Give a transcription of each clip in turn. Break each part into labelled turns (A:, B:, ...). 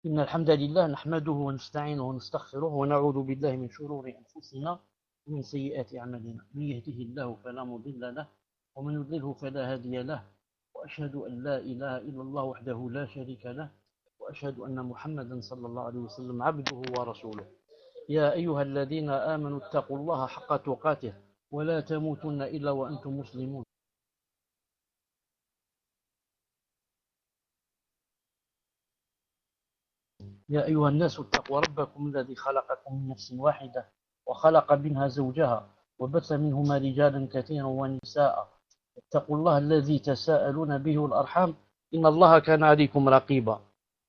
A: إن الحمد لله نحمده ونستعينه ونستغفره ونعوذ بالله من شرور أنفسنا ومن سيئات أعمالنا من يهده الله فلا مضل له ومن يضلله فلا هادي له وأشهد أن لا إله إلا الله وحده لا شريك له وأشهد أن محمدا صلى الله عليه وسلم عبده ورسوله يا أيها الذين آمنوا اتقوا الله حق تقاته ولا تموتن إلا وأنتم مسلمون يا أيها الناس اتقوا ربكم الذي خلقكم من نفس واحدة وخلق منها زوجها وبث منهما رجالا كثيرا ونساء اتقوا الله الذي تساءلون به والأرحام إن الله كان عليكم رقيبا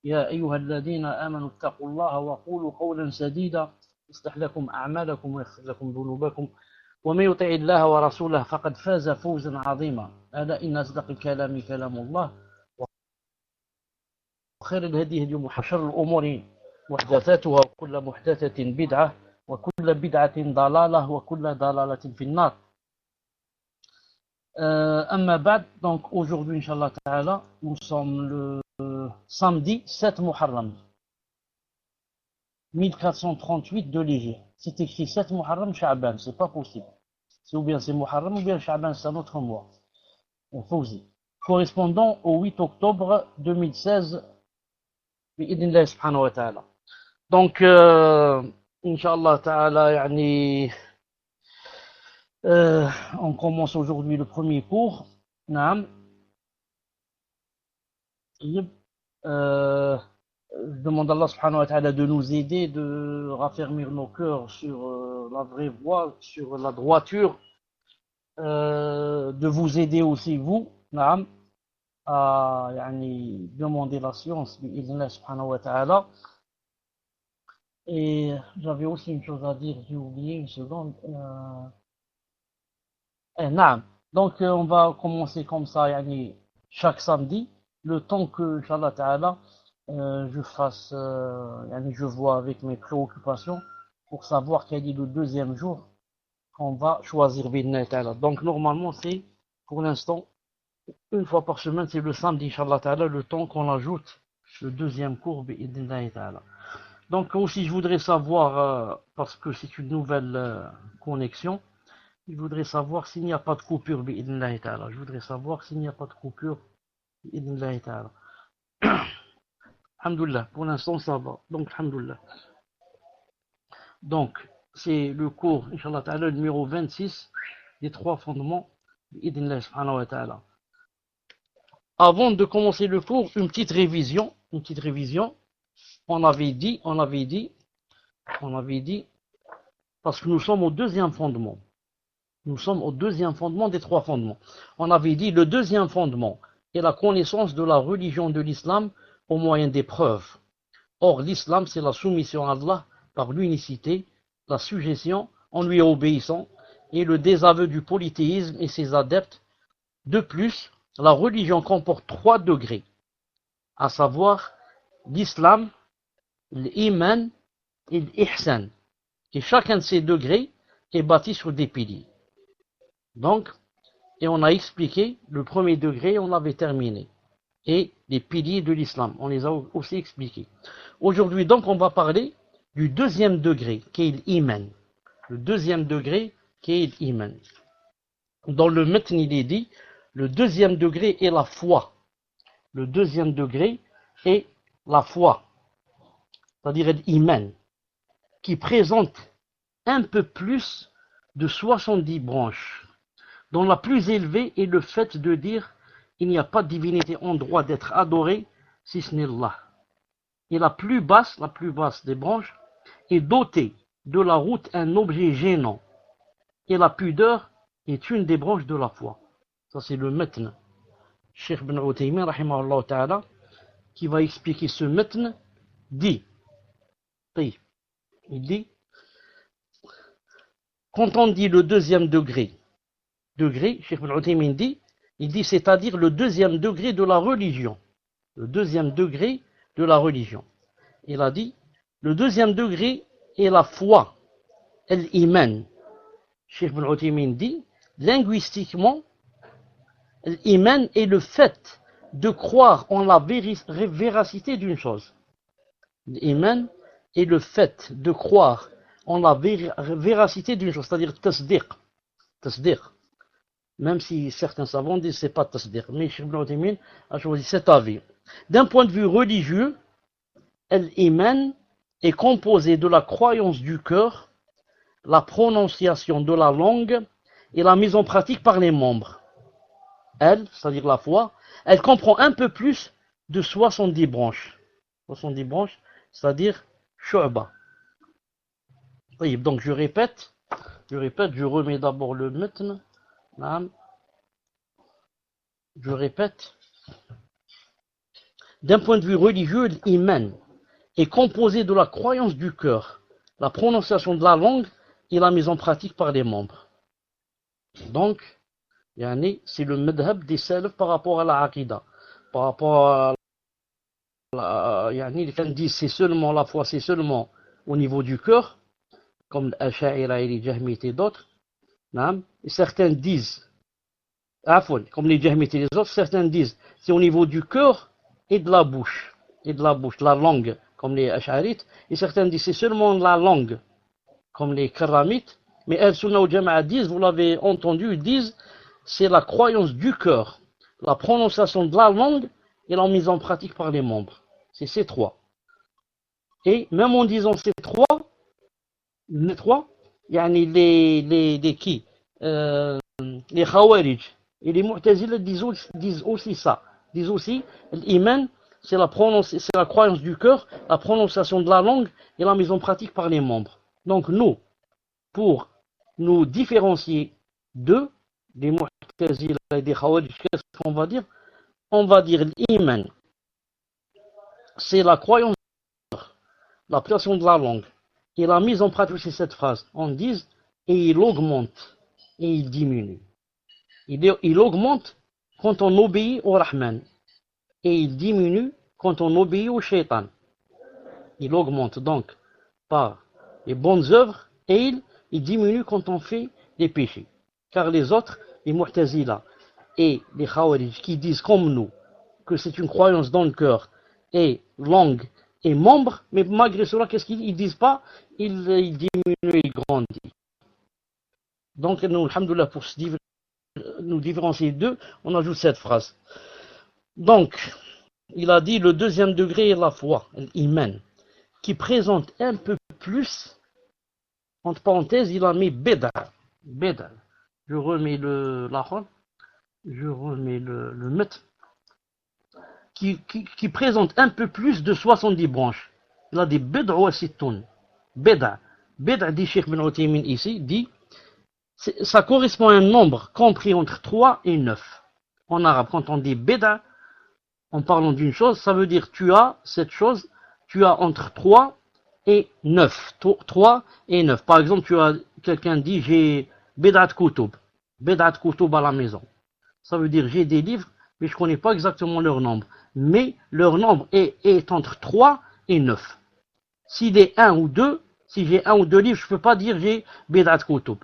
A: يا أيها الذين آمنوا اتقوا الله وقولوا قولا سديدا يصلح لكم أعمالكم ويغفر لكم ذنوبكم ومن يطع الله ورسوله فقد فاز فوزا عظيما ألا إن أصدق الكلام كلام الله وخير الهدي هدي محمد وشر الأمور محدثاتها وكل محدثة بدعة وكل بدعة ضلالة وكل ضلالة في النار. Amma ba'd, donc aujourd'hui, Inch'Allah Ta'ala, nous sommes le samedi 7 Muharram 1438 de l'Hégire. C'est écrit 7 Muharram Sha'ban, c'est pas possible. C'est ou bien c'est Muharram ou bien Sha'ban, c'est un autre mois. Fawzi. Correspondant au 8 octobre 2016, bi'idhnillah subhanahu wa ta'ala. Donc, Inch'Allah Ta'ala, yani, on commence aujourd'hui le premier cours. Naam. Je demande à Allah subhanahu wa ta'ala de nous aider, de raffermir nos cœurs sur la vraie voie, sur la droiture, de vous aider aussi vous, naam, à yani, demander la science, bi'idhnillah subhanahu wa ta'ala. Et j'avais aussi une chose à dire, j'ai oublié une seconde. Naam. Donc on va commencer comme ça, yani, chaque samedi, le temps que, Inch'Allah Ta'ala, je fasse, yani, je vois avec mes préoccupations pour savoir quel est le deuxième jour qu'on va choisir bi'idhnillah Ta'ala. Donc normalement c'est, pour l'instant, une fois par semaine, c'est le samedi, Inch'Allah Ta'ala, le temps qu'on ajoute le deuxième cours bi'idhnillah Ta'ala. Donc aussi je voudrais savoir, parce que c'est une nouvelle connexion, je voudrais savoir s'il n'y a pas de coupure bi'idhnillah ta'ala. Je voudrais savoir s'il n'y a pas de coupure bi'idhnillah ta'ala. Alhamdoulilah, pour l'instant ça va. Donc alhamdoulilah. Donc c'est le cours, Inch'Allah ta'ala, numéro 26 des trois fondements bi'idhnillah subhanahu wa ta'ala. Avant de commencer le cours, une petite révision. On avait dit, parce que nous sommes au deuxième fondement. Nous sommes au deuxième fondement des trois fondements. On avait dit le deuxième fondement est la connaissance de la religion de l'islam au moyen des preuves. Or, l'islam, c'est la soumission à Allah par l'unicité, la sujétion en lui obéissant et le désaveu du polythéisme et ses adeptes. De plus, la religion comporte 3 degrés, à savoir l'islam, l'iman et l'ihsan. Et chacun de ces degrés est bâti sur des piliers. Donc, et on a expliqué le premier degré, on l'avait terminé. Et les piliers de l'islam, on les a aussi expliqués. Aujourd'hui, donc, on va parler du deuxième degré, qui est l'iman. Le deuxième degré, qui est l'iman. Dans le matn, il est dit, le deuxième degré est la foi. Le deuxième degré est la foi. C'est-à-dire l'iman, qui présente un peu plus de 70 branches, dont la plus élevée est le fait de dire il n'y a pas de divinité en droit d'être adorée si ce n'est Allah. Et la plus basse des branches est dotée de la route un objet gênant. Et la pudeur est une des branches de la foi. Ça c'est le matn. Cheikh Ibn Uthaymin, rahimahullah ta'ala, qui va expliquer ce matn, dit, il dit, quand on dit le deuxième degré, Cheikh Ibn Uthaymin dit, c'est-à-dire le deuxième degré de la religion. Le deuxième degré de la religion. Il a dit, le deuxième degré est la foi, l'iman. Cheikh Ibn Uthaymin dit, linguistiquement, l'iman est le fait de croire en la véracité d'une chose. L'iman est le fait de croire en la véracité d'une chose, c'est-à-dire tasdiq. Tasdiq. Même si certains savants disent que ce n'est pas tasdiq. Mais Cheikh Ibn Uthaymin a choisi cet avis. D'un point de vue religieux, l'iman est composé de la croyance du cœur, la prononciation de la langue et la mise en pratique par les membres. Elle, c'est-à-dire la foi, elle comprend un peu plus de 70 branches. 70 branches, c'est-à-dire shu'ba. Donc je répète, je remets d'abord le matn. Je répète. D'un point de vue religieux, l'iman est composé de la croyance du cœur, la prononciation de la langue et la mise en pratique par les membres. Donc, c'est le madhab des salafs par rapport à la aqida. Par rapport à les gens disent c'est seulement la foi, c'est seulement au niveau du cœur, comme l'Asha'ira et les Jahmites et d'autres. Et certains disent, comme les Jahmites et les autres, certains disent c'est au niveau du cœur et de la bouche, la langue, comme les Ash'arites. Et certains disent c'est seulement la langue, comme les Karamites. Mais Al-Sunnah ou Jama'a disent, vous l'avez entendu, ils disent c'est la croyance du cœur, la prononciation de la langue et la mise en pratique par les membres. C'est ces trois. Et même en disant ces trois, les Khawarij et les Mu'tazila disent aussi ça. Disent aussi, l'iman, c'est la croyance du cœur, la prononciation de la langue et la mise en pratique par les membres. Donc nous, pour nous différencier d'eux, des Mu'tazila et des Khawarij, qu'est-ce qu'on va dire? On va dire l'iman, c'est la croyance, la prononciation de la langue et la mise en pratique de cette phrase. On dit, et il augmente et il diminue. Il augmente quand on obéit au Rahman et il diminue quand on obéit au Shaitan. Il augmente donc par les bonnes œuvres et il diminue quand on fait les péchés. Car les autres, les Mu'tazila et les Khawarij qui disent comme nous que c'est une croyance dans le cœur et langue et membre, mais malgré cela, qu'est-ce qu'ils disent pas? Ils diminuent, ils grandissent. Donc, nous, alhamdoulilah, pour nous différencier d'eux, on ajoute cette phrase. Donc, il a dit le deuxième degré est la foi, l'iman, qui présente un peu plus, entre parenthèses, il a mis beda. Je remets le mètre, qui présente un peu plus de 70 branches. Il a dit beda wa sittoun. Beda, dit Cheikh Ibn Uthaymin ici, dit ça correspond à un nombre compris entre 3 et 9. En arabe, quand on dit beda, en parlant d'une chose, ça veut dire tu as cette chose, tu as entre 3 et 9. 3 et 9. Par exemple, quelqu'un dit j'ai bedat kutub à la maison. Ça veut dire j'ai des livres, mais je ne connais pas exactement leur nombre. Mais leur nombre est entre 3 et 9. S'il est 1 ou 2, si j'ai 1 ou 2 livres, je ne peux pas dire j'ai bedat kutub.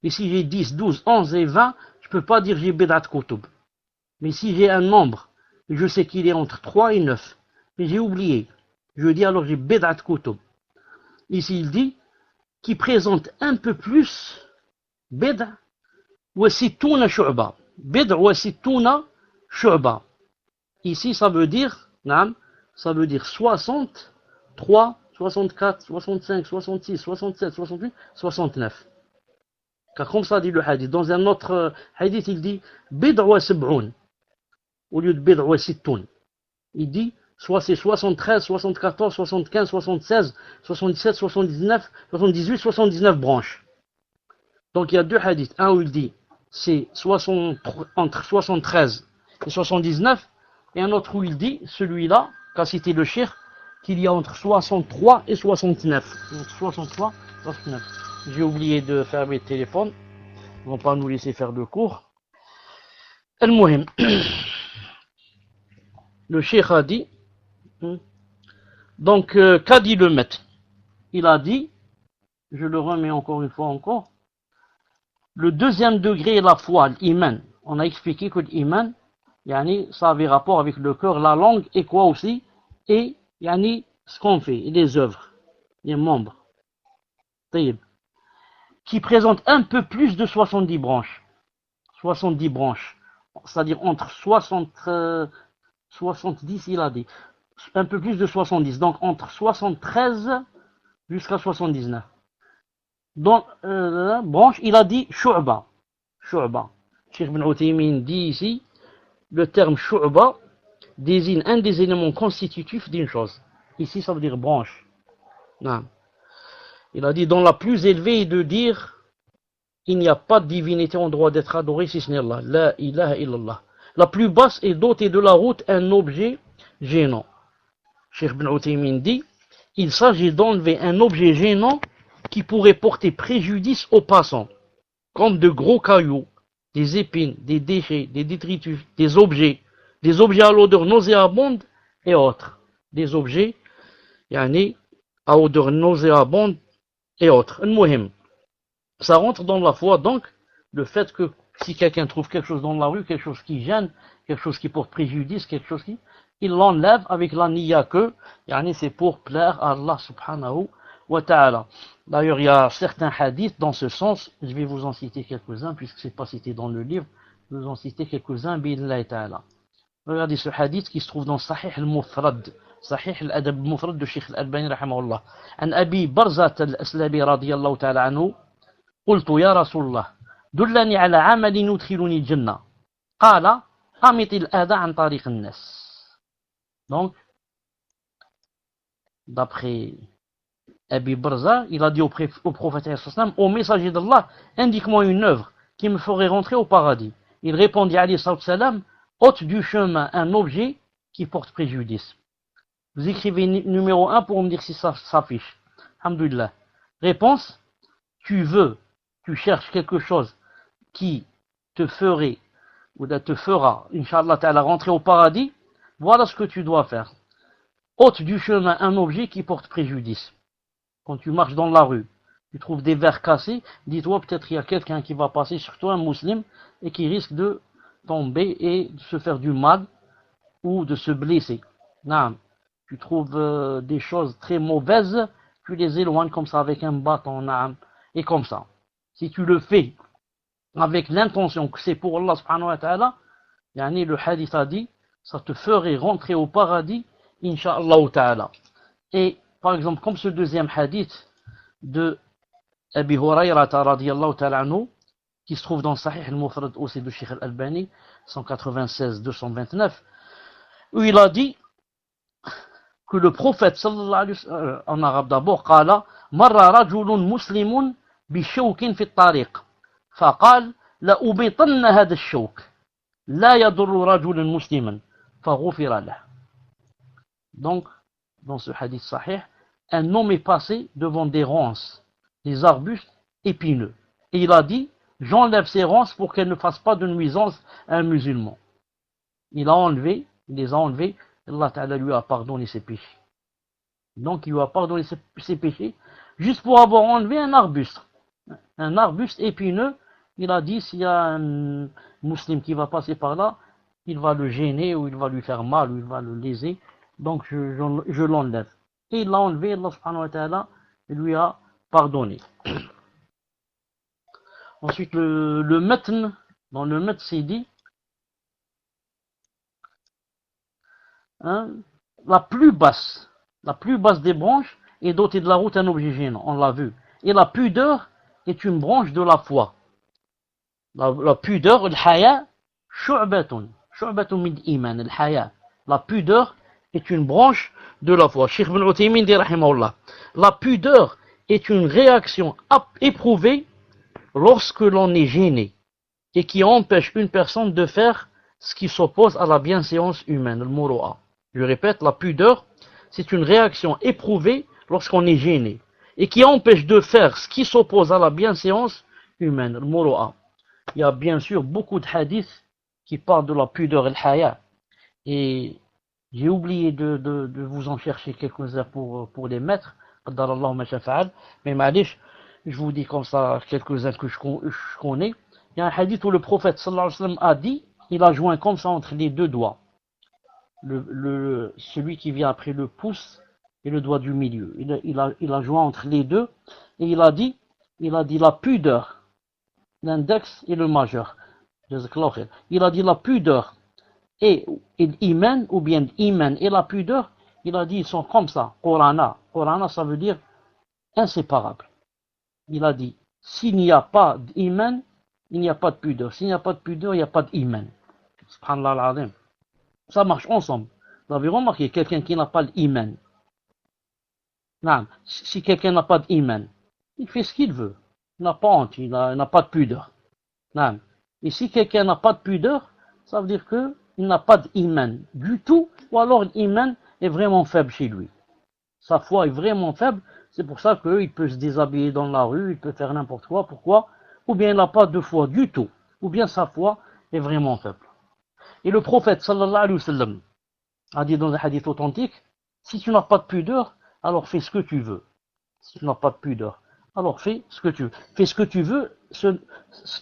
A: Et si j'ai 10, 12, 11 et 20, je ne peux pas dire j'ai bedat kutub. Mais si j'ai un nombre, je sais qu'il est entre 3 et 9, mais j'ai oublié. Je dis alors j'ai bedat kutub. Ici il dit, qui présente un peu plus beda wa sittouna shu'ba. Beda wa sittouna shu'ba. Ici ça veut dire 63, 64, 65, 66, 67, 68, 69. Car comme ça dit le hadith. Dans un autre hadith, il dit bid'a wa sab'un au lieu de bid'a wa sittoun. Il dit soit c'est 73, 74, 75, 76, 77, 79, 78, 79 branches. Donc il y a deux hadiths. Un où il dit c'est entre 73 et 79, et un autre où il dit, celui-là, qu'a cité le cheikh, qu'il y a entre 63 et 69. Entre 63 et 69. J'ai oublié de fermer le téléphone. Ils ne vont pas nous laisser faire de cours. Al-Muhim. Le cheikh a dit, donc, qu'a dit le maître? Il a dit, je le remets encore une fois encore, le deuxième degré est la foi, l'iman. On a expliqué que l'iman, ça avait rapport avec le cœur, la langue, et quoi aussi? Et, ce qu'on fait, et les œuvres, les membres, qui présentent un peu plus de 70 branches. 70 branches, c'est-à-dire entre 70, il a dit, un peu plus de 70, donc entre 73 jusqu'à 79. Dans branche, il a dit shu'ba. Shu'ba. Cheikh Ibn Uthaymin dit ici, le terme shu'ba désigne un des éléments constitutifs d'une chose. Ici, ça veut dire branche. Non. Il a dit, dans la plus élevée, de dire, il n'y a pas de divinité en droit d'être adorée si ce n'est Allah. La ilaha illallah. La plus basse est d'ôter de la route un objet gênant. Cheikh Ibn Uthaymin dit, il s'agit d'enlever un objet gênant qui pourrait porter préjudice aux passants, comme de gros cailloux, des épines, des déchets, des détritus, des objets à l'odeur nauséabonde et autres. Des objets, à odeur nauséabonde et autres. Ça rentre dans la foi, donc, le fait que si quelqu'un trouve quelque chose dans la rue, quelque chose qui gêne, quelque chose qui porte préjudice, quelque chose qui, il l'enlève avec la niya que, c'est pour plaire à Allah subhanahu wa ta'ala. D'ailleurs, il y a certains hadiths dans ce sens, je vais vous en citer quelques-uns, puisque c'est pas cité dans le livre, je vais vous en citer quelques-uns, bi'idhnillahi ta'ala. Regardez ce hadith qui se trouve dans Sahih al-Mufrad, Sahih al-Adab al-Mufrad de Sheikh al-Albani rahimahullah. An Abi Barzat al-Aslabi radiyallahu ta'ala anhu, قلت يا رسول الله دلني على عمل يدخلني الجنة قال أمط الأذى عن طريق الناس. Donc, d'après Abi Barza, il a dit au prophète, au messager d'Allah, indique-moi une œuvre qui me ferait rentrer au paradis. Il répondit, alayhi salam, ôte du chemin un objet qui porte préjudice. Vous écrivez numéro 1 pour me dire si ça s'affiche. Alhamdulillah. Réponse, tu cherches quelque chose qui te ferait, ou te fera, Inch'Allah ta'ala, rentrer au paradis, voilà ce que tu dois faire. Ôte du chemin un objet qui porte préjudice. Quand tu marches dans la rue, tu trouves des verres cassés, dis-toi peut-être qu'il y a quelqu'un qui va passer, surtout un musulman, et qui risque de tomber et de se faire du mal ou de se blesser. Non. Tu trouves des choses très mauvaises, tu les éloignes comme ça avec un bâton, et comme ça. Si tu le fais avec l'intention que c'est pour Allah subhanahu wa ta'ala, le hadith a dit, ça te ferait rentrer au paradis, incha'Allah ta'ala. Et par exemple, comme ce deuxième hadith de Abi Hurayra radiyallahu ta'ala anhu, qui se trouve dans Sahih al-Mufrad aussi de Sheikh al-Albani, 196-229, où il a dit que le prophète sallallahu alayhi wa sallam, en arabe d'abord, qala marra rajulun muslimun بشوك في الطريق فقال لأبطن هذا الشوك لا يضر رجلا مسلما فغفر له. Donc, dans ce hadith sahih, un homme est passé devant des ronces, des arbustes épineux. Et il a dit, j'enlève ces ronces pour qu'elles ne fassent pas de nuisance à un musulman. Il les a enlevés, Allah Ta'ala lui a pardonné ses péchés. Donc, il lui a pardonné ses péchés juste pour avoir enlevé un arbuste. Un arbuste épineux, il a dit, s'il y a un musulman qui va passer par là, il va le gêner, ou il va lui faire mal, ou il va le léser, donc je l'enlève. Et il l'a enlevé, Allah subhanahu wa ta'ala lui a pardonné. Ensuite, le matn, dans le matn, c'est dit, la plus basse des branches est dotée de la route un objet gênant, on l'a vu. Et la pudeur est une branche de la foi. La pudeur, le haya, shu'batun min iman, le haya. La pudeur est une branche de la foi. Cheikh Ibn Uthaymin dit rahimahullah, la pudeur est une réaction éprouvée lorsque l'on est gêné et qui empêche une personne de faire ce qui s'oppose à la bienséance humaine, le muru'a. Je répète, la pudeur, c'est une réaction éprouvée lorsqu'on est gêné et qui empêche de faire ce qui s'oppose à la bienséance humaine, le muru'a. Il y a bien sûr beaucoup de hadiths qui parlent de la pudeur et le haya. Et j'ai oublié de vous en chercher quelques-uns pour les mettre. Mais malish, je vous dis comme ça quelques-uns que je connais. Il y a un hadith où le prophète sallallahu alayhi wa sallam a dit, il a joint comme ça entre les deux doigts. Celui qui vient après le pouce et le doigt du milieu. Il a joint entre les deux et il a dit la pudeur, l'index et le majeur. Il a dit la pudeur et l'iman, ou bien l'iman et la pudeur, il a dit ils sont comme ça. Qurana, ça veut dire inséparable. Il a dit s'il n'y a pas d'iman, il n'y a pas de pudeur. S'il n'y a pas de pudeur, il n'y a pas d'iman. Subhanallah al-azim. Ça marche ensemble. Vous avez remarqué, quelqu'un qui n'a pas l'iman. Si quelqu'un n'a pas d'iman, il fait ce qu'il veut. Il n'a pas honte, il n'a pas de pudeur. Et si quelqu'un n'a pas de pudeur, ça veut dire qu'il n'a pas d'iman du tout, ou alors l'iman est vraiment faible chez lui. Sa foi est vraiment faible, c'est pour ça qu'il peut se déshabiller dans la rue, il peut faire n'importe quoi. Pourquoi? Ou bien il n'a pas de foi du tout, ou bien sa foi est vraiment faible. Et le prophète sallallahu alayhi wa sallam a dit dans un hadith authentique, si tu n'as pas de pudeur, alors fais ce que tu veux. Si tu n'as pas de pudeur, alors fais ce que tu veux. Fais ce que tu veux,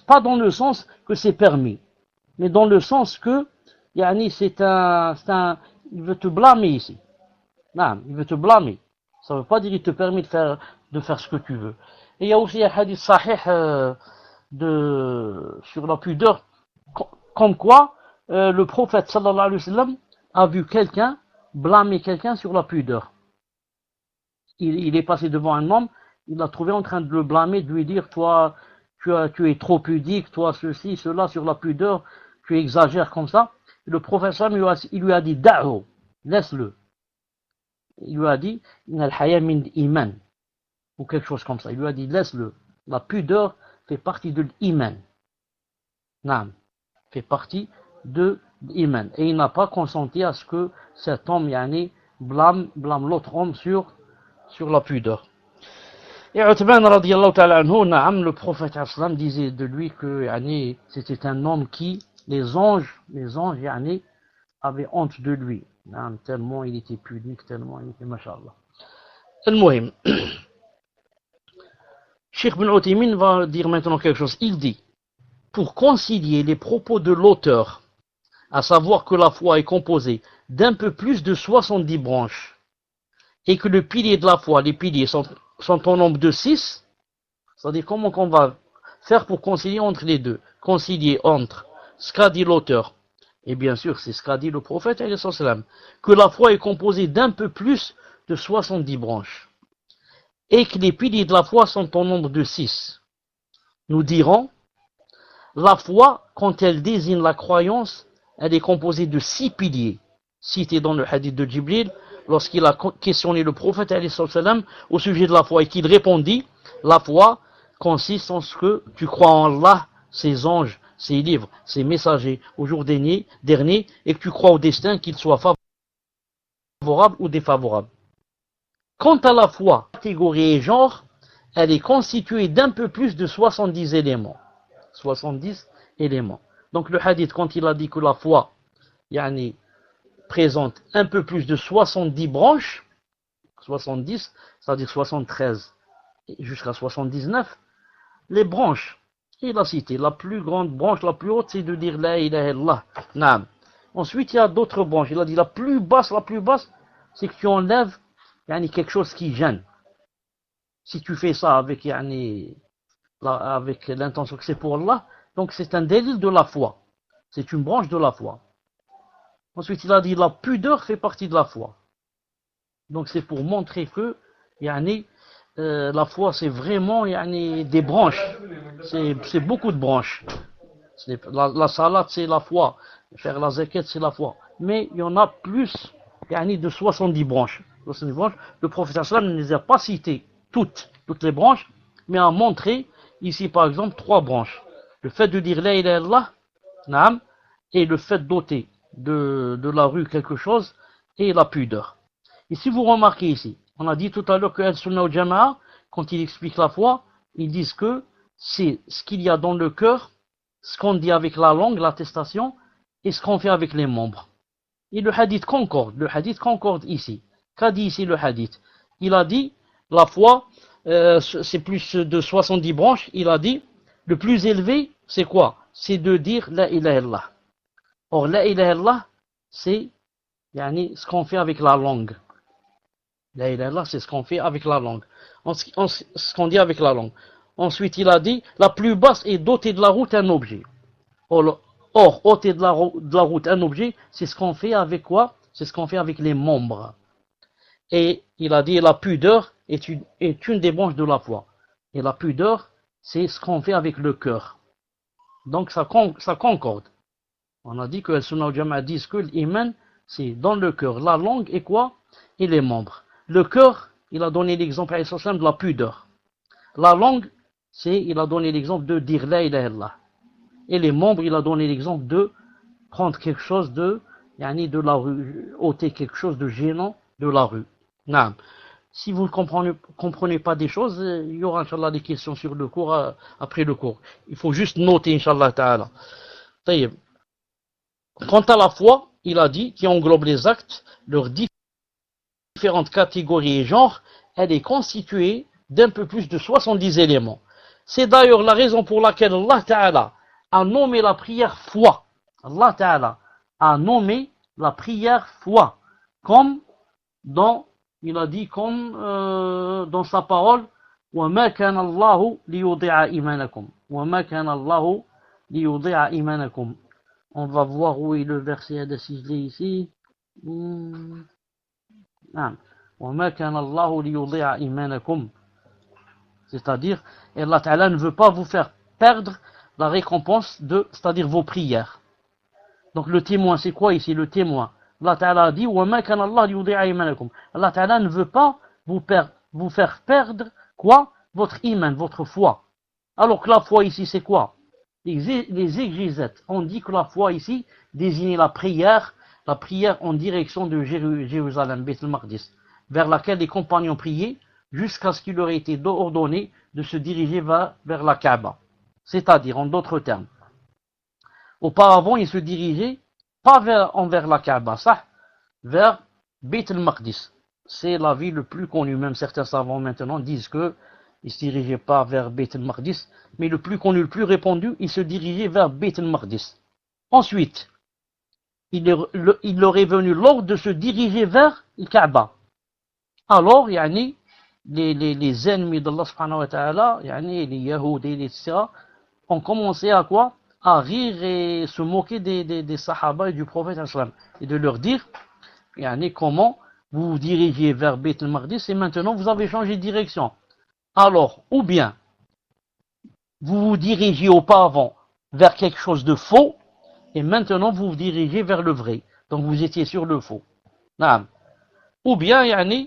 A: pas dans le sens que c'est permis, mais dans le sens que, yani, il veut te blâmer ici. Non, il veut te blâmer. Ça ne veut pas dire qu'il te permet de faire ce que tu veux. Et il y a aussi un hadith sahih sur la pudeur, comme quoi le prophète sallallahu alayhi wa sallam a vu quelqu'un blâmer quelqu'un sur la pudeur. Il est passé devant un homme, il l'a trouvé en train de le blâmer, de lui dire toi tu es trop pudique, toi ceci, cela sur la pudeur, tu exagères comme ça. Et le prophète sallallahu alayhi wa sallam il lui a dit da'hu, laisse-le. Il lui a dit Innal haya min iman, ou quelque chose comme ça. Il lui a dit laisse-le. La pudeur fait partie de l'iman. Naam, fait partie de l'iman. Et il n'a pas consenti à ce que cet homme blâme l'autre homme sur la pudeur. Et Uthman radiyallahu ta'ala anhu, naam, le prophète sallam disait de lui que c'était un homme qui les anges avaient honte de lui. Tellement il était pudique, tellement il était mashallah. Al-Muhim. Cheikh bin Uthaymin va dire maintenant quelque chose. Il dit, pour concilier les propos de l'auteur, à savoir que la foi est composée d'un peu plus de 70 branches, et que le pilier de la foi, les piliers sont au nombre de 6, c'est-à-dire comment qu'on va faire pour concilier entre les deux, concilier entre ce qu'a dit l'auteur, et bien sûr, c'est ce qu'a dit le prophète, que la foi est composée d'un peu plus de 70 branches, et que les piliers de la foi sont au nombre de 6. Nous dirons, la foi, quand elle désigne la croyance, elle est composée de 6 piliers, cités dans le hadith de Jibril, lorsqu'il a questionné le prophète au sujet de la foi, et qu'il répondit, la foi consiste en ce que tu crois en Allah, ses anges, ses livres, ses messagers au jour dernier, et que tu crois au destin, qu'il soit favorable ou défavorable. Quant à la foi, catégorie et genre, elle est constituée d'un peu plus de 70 éléments. 70 éléments. Donc le hadith, quand il a dit que la foi présente un peu plus de 70 branches, 70, c'est-à-dire 73 jusqu'à 79, les branches, il a cité, la plus grande branche, la plus haute, c'est de dire la ilaha illallah. Naam. Ensuite, il y a d'autres branches. Il a dit la plus basse, c'est que tu enlèves quelque chose qui gêne. Si tu fais ça avec l'intention que c'est pour Allah, donc c'est un délit de la foi. C'est une branche de la foi. Ensuite, il a dit la pudeur fait partie de la foi. Donc c'est pour montrer que la foi c'est vraiment des branches. C'est beaucoup de branches. La salade c'est la foi. Faire la zakat c'est la foi. Mais il y en a plus de 70 branches. 70 branches. Le prophète sallam ne les a pas citées toutes les branches, mais a montré ici par exemple 3 branches. Le fait de dire la ilaha illallah, naam, et le fait d'ôter de la rue quelque chose, et la pudeur. Et si vous remarquez ici, on a dit tout à l'heure que Al-Sunnah au Jama'a, quand ils expliquent la foi, ils disent que c'est ce qu'il y a dans le cœur, ce qu'on dit avec la langue, l'attestation, et ce qu'on fait avec les membres. Et le hadith concorde ici. Qu'a dit ici le hadith? Il a dit, la foi, c'est plus de 70 branches, il a dit, le plus élevé, c'est quoi? C'est de dire la ilaha illallah. Or, la ilaha illallah, c'est ce qu'on fait avec la langue. La ilaha illallah, c'est ce qu'on fait avec la langue. Ce qu'on dit avec la langue. Ensuite, il a dit, la plus basse est d'ôter de la route un objet. Or, ôter de la route un objet, c'est ce qu'on fait avec quoi? C'est ce qu'on fait avec les membres. Et il a dit, la pudeur est une des branches de la foi. Et la pudeur, c'est ce qu'on fait avec le cœur. Donc ça concorde. On a dit que Al-Sunnah al-Jama'a disent que l'iman, c'est dans le cœur. La langue et quoi? Et les membres. Le cœur, il a donné l'exemple de la pudeur. La langue, il a donné l'exemple de dire la ilaha illallah. Et les membres, il a donné l'exemple de prendre quelque chose de la rue, ôter quelque chose de gênant de la rue. Non. Si vous ne comprenez pas des choses, il y aura, Inch'Allah, des questions sur le cours, après le cours. Il faut juste noter, Inch'Allah ta'ala. Quant à la foi, il a dit, qui englobe les actes, leurs différentes catégories et genres, elle est constituée d'un peu plus de 70 éléments. C'est d'ailleurs la raison pour laquelle Allah Ta'ala a nommé la prière foi. Allah Ta'ala a nommé la prière foi. Comme il a dit dans sa parole, وَمَا كَانَ اللَّهُ لِيُضِيعَ إِيمَانَكُمْ وَمَا كَانَ اللَّهُ لِيُضِيعَ إِيمَانَكُمْ. On va voir où est le verset de ici. وَمَا كَانَ اللَّهُ لِيُضِيعَ إِيمَانَكُمْ. C'est-à-dire, Allah Ta'ala ne veut pas vous faire perdre la récompense c'est-à-dire vos prières. Donc le témoin, c'est quoi ici le témoin? Allah Ta'ala a dit وَمَا كَانَ اللَّهُ لِيُضِيعَ إِيمَانَكُمْ. Allah Ta'ala ne veut pas vous faire perdre quoi? Votre iman, votre foi. Alors que la foi ici, c'est quoi? Les exégètes ont dit que la foi ici désignait la prière en direction de Jérusalem, Beth al-Maqdis, vers laquelle les compagnons priaient jusqu'à ce qu'il leur ait été ordonné de se diriger vers la Kaaba. C'est-à-dire, en d'autres termes, auparavant, ils se dirigeaient pas envers la Kaaba, ça, vers Beth al-Maqdis. C'est la ville le plus connue, même certains savants maintenant disent que ils ne se dirigeaient pas vers Beth al-Maqdis, mais le plus connu, le plus répandu, ils se dirigeaient vers Beth al-Maqdis. Ensuite, il leur est venu l'ordre de se diriger vers le Kaaba. Alors, les ennemis d'Allah subhanahu wa ta'ala, les Yahoudis, etc., ont commencé à quoi? À rire et se moquer des Sahaba et du prophète et de leur dire, comment vous vous dirigez vers Beth al-Maqdis et maintenant vous avez changé de direction. Alors, ou bien, vous vous dirigez auparavant vers quelque chose de faux, et maintenant vous vous dirigez vers le vrai. Donc vous étiez sur le faux. Ou bien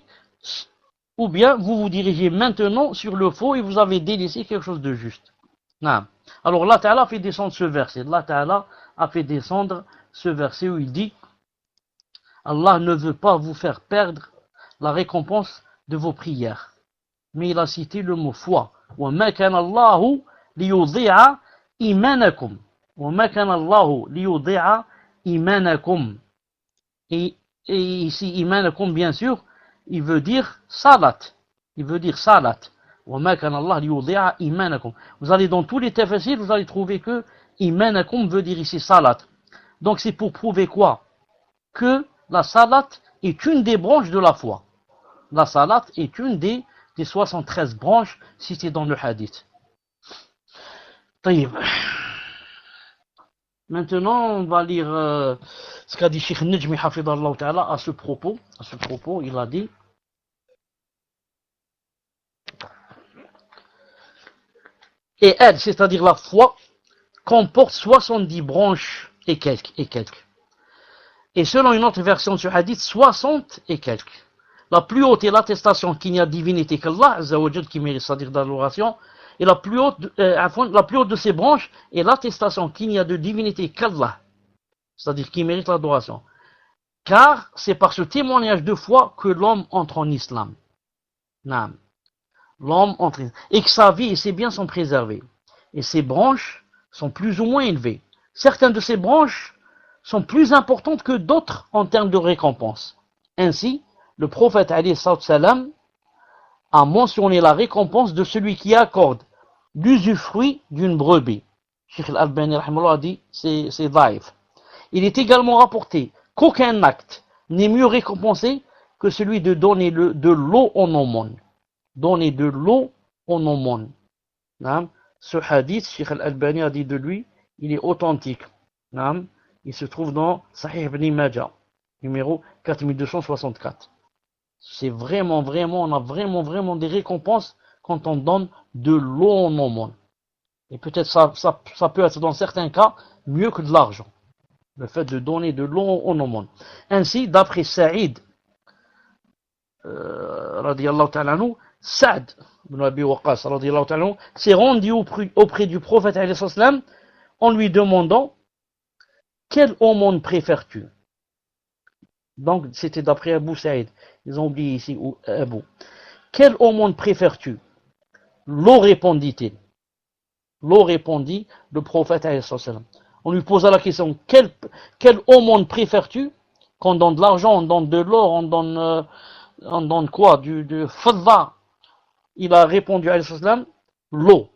A: vous vous dirigez maintenant sur le faux et vous avez délaissé quelque chose de juste. Alors Allah Ta'ala a fait descendre ce verset. Allah Ta'ala a fait descendre ce verset où il dit Allah ne veut pas vous faire perdre la récompense de vos prières. Mais il a cité le mot foi. وَمَا كَانَ اللَّهُ لِيُضِيعَ إِيمَانَكُمْ وَمَا كَانَ اللَّهُ لِيُضِيعَ إِيمَانَكُمْ. Et ici, إِيمَانَكُمْ, bien sûr, il veut dire salat. Il veut dire salat. وَمَا كَانَ اللَّهُ لِيُضِيعَ إِيمَانَكُمْ. Vous allez dans tous les tafsirs, vous allez trouver que إِيمَانَكُمْ veut dire ici salat. Donc c'est pour prouver quoi? Que la salat est une des branches de la foi. La salat est une des 73 branches citées dans le hadith. Maintenant, on va lire ce qu'a dit Cheikh Najmi Hafidallah Ta'ala à ce propos. À ce propos, il a dit et elle, c'est-à-dire la foi, comporte 70 branches et quelques. Et selon une autre version de ce hadith, 60 et quelques. La plus haute est l'attestation qu'il n'y a divinité qu'Allah, Azzawajal, qui mérite, c'est-à-dire d'adoration. Et la plus haute de ces branches est l'attestation qu'il n'y a de divinité qu'Allah, c'est-à-dire qui mérite l'adoration. Car c'est par ce témoignage de foi que l'homme entre en islam. L'homme entre, et que sa vie et ses biens sont préservés. Et ses branches sont plus ou moins élevées. Certaines de ces branches sont plus importantes que d'autres en termes de récompense. Ainsi, le prophète alayhi salam a mentionné la récompense de celui qui accorde l'usufruit d'une brebis. Cheikh Al-Albani a dit c'est daif. Il est également rapporté qu'aucun acte n'est mieux récompensé que celui de donner de l'eau en aumône. Donner de l'eau en aumône. Ce hadith, Cheikh Al-Albani a dit de lui, il est authentique. Il se trouve dans Sahih ibn Majah, numéro 4264. C'est vraiment, on a vraiment des récompenses quand on donne de l'eau en aumône. Et peut-être ça peut être dans certains cas mieux que de l'argent. Le fait de donner de l'eau en aumône. Ainsi, d'après Saïd, radiyallahu ta'ala anhu, Saad ibn Abi Waqqas, radiyallahu ta'ala anhu, s'est rendu auprès du prophète alayhi salam en lui demandant quelle aumône préfères-tu? Donc, c'était d'après Abu Saïd. Ils ont oublié ici Abu. Quelle aumône préfères-tu? L'eau, répondit-il. L'eau, répondit le prophète alayhi salam. On lui posa la question, quelle aumône préfères-tu? Quand on donne de l'argent, on donne de l'or, on donne quoi? Du fadda. Il a répondu alayhi salam, l'eau.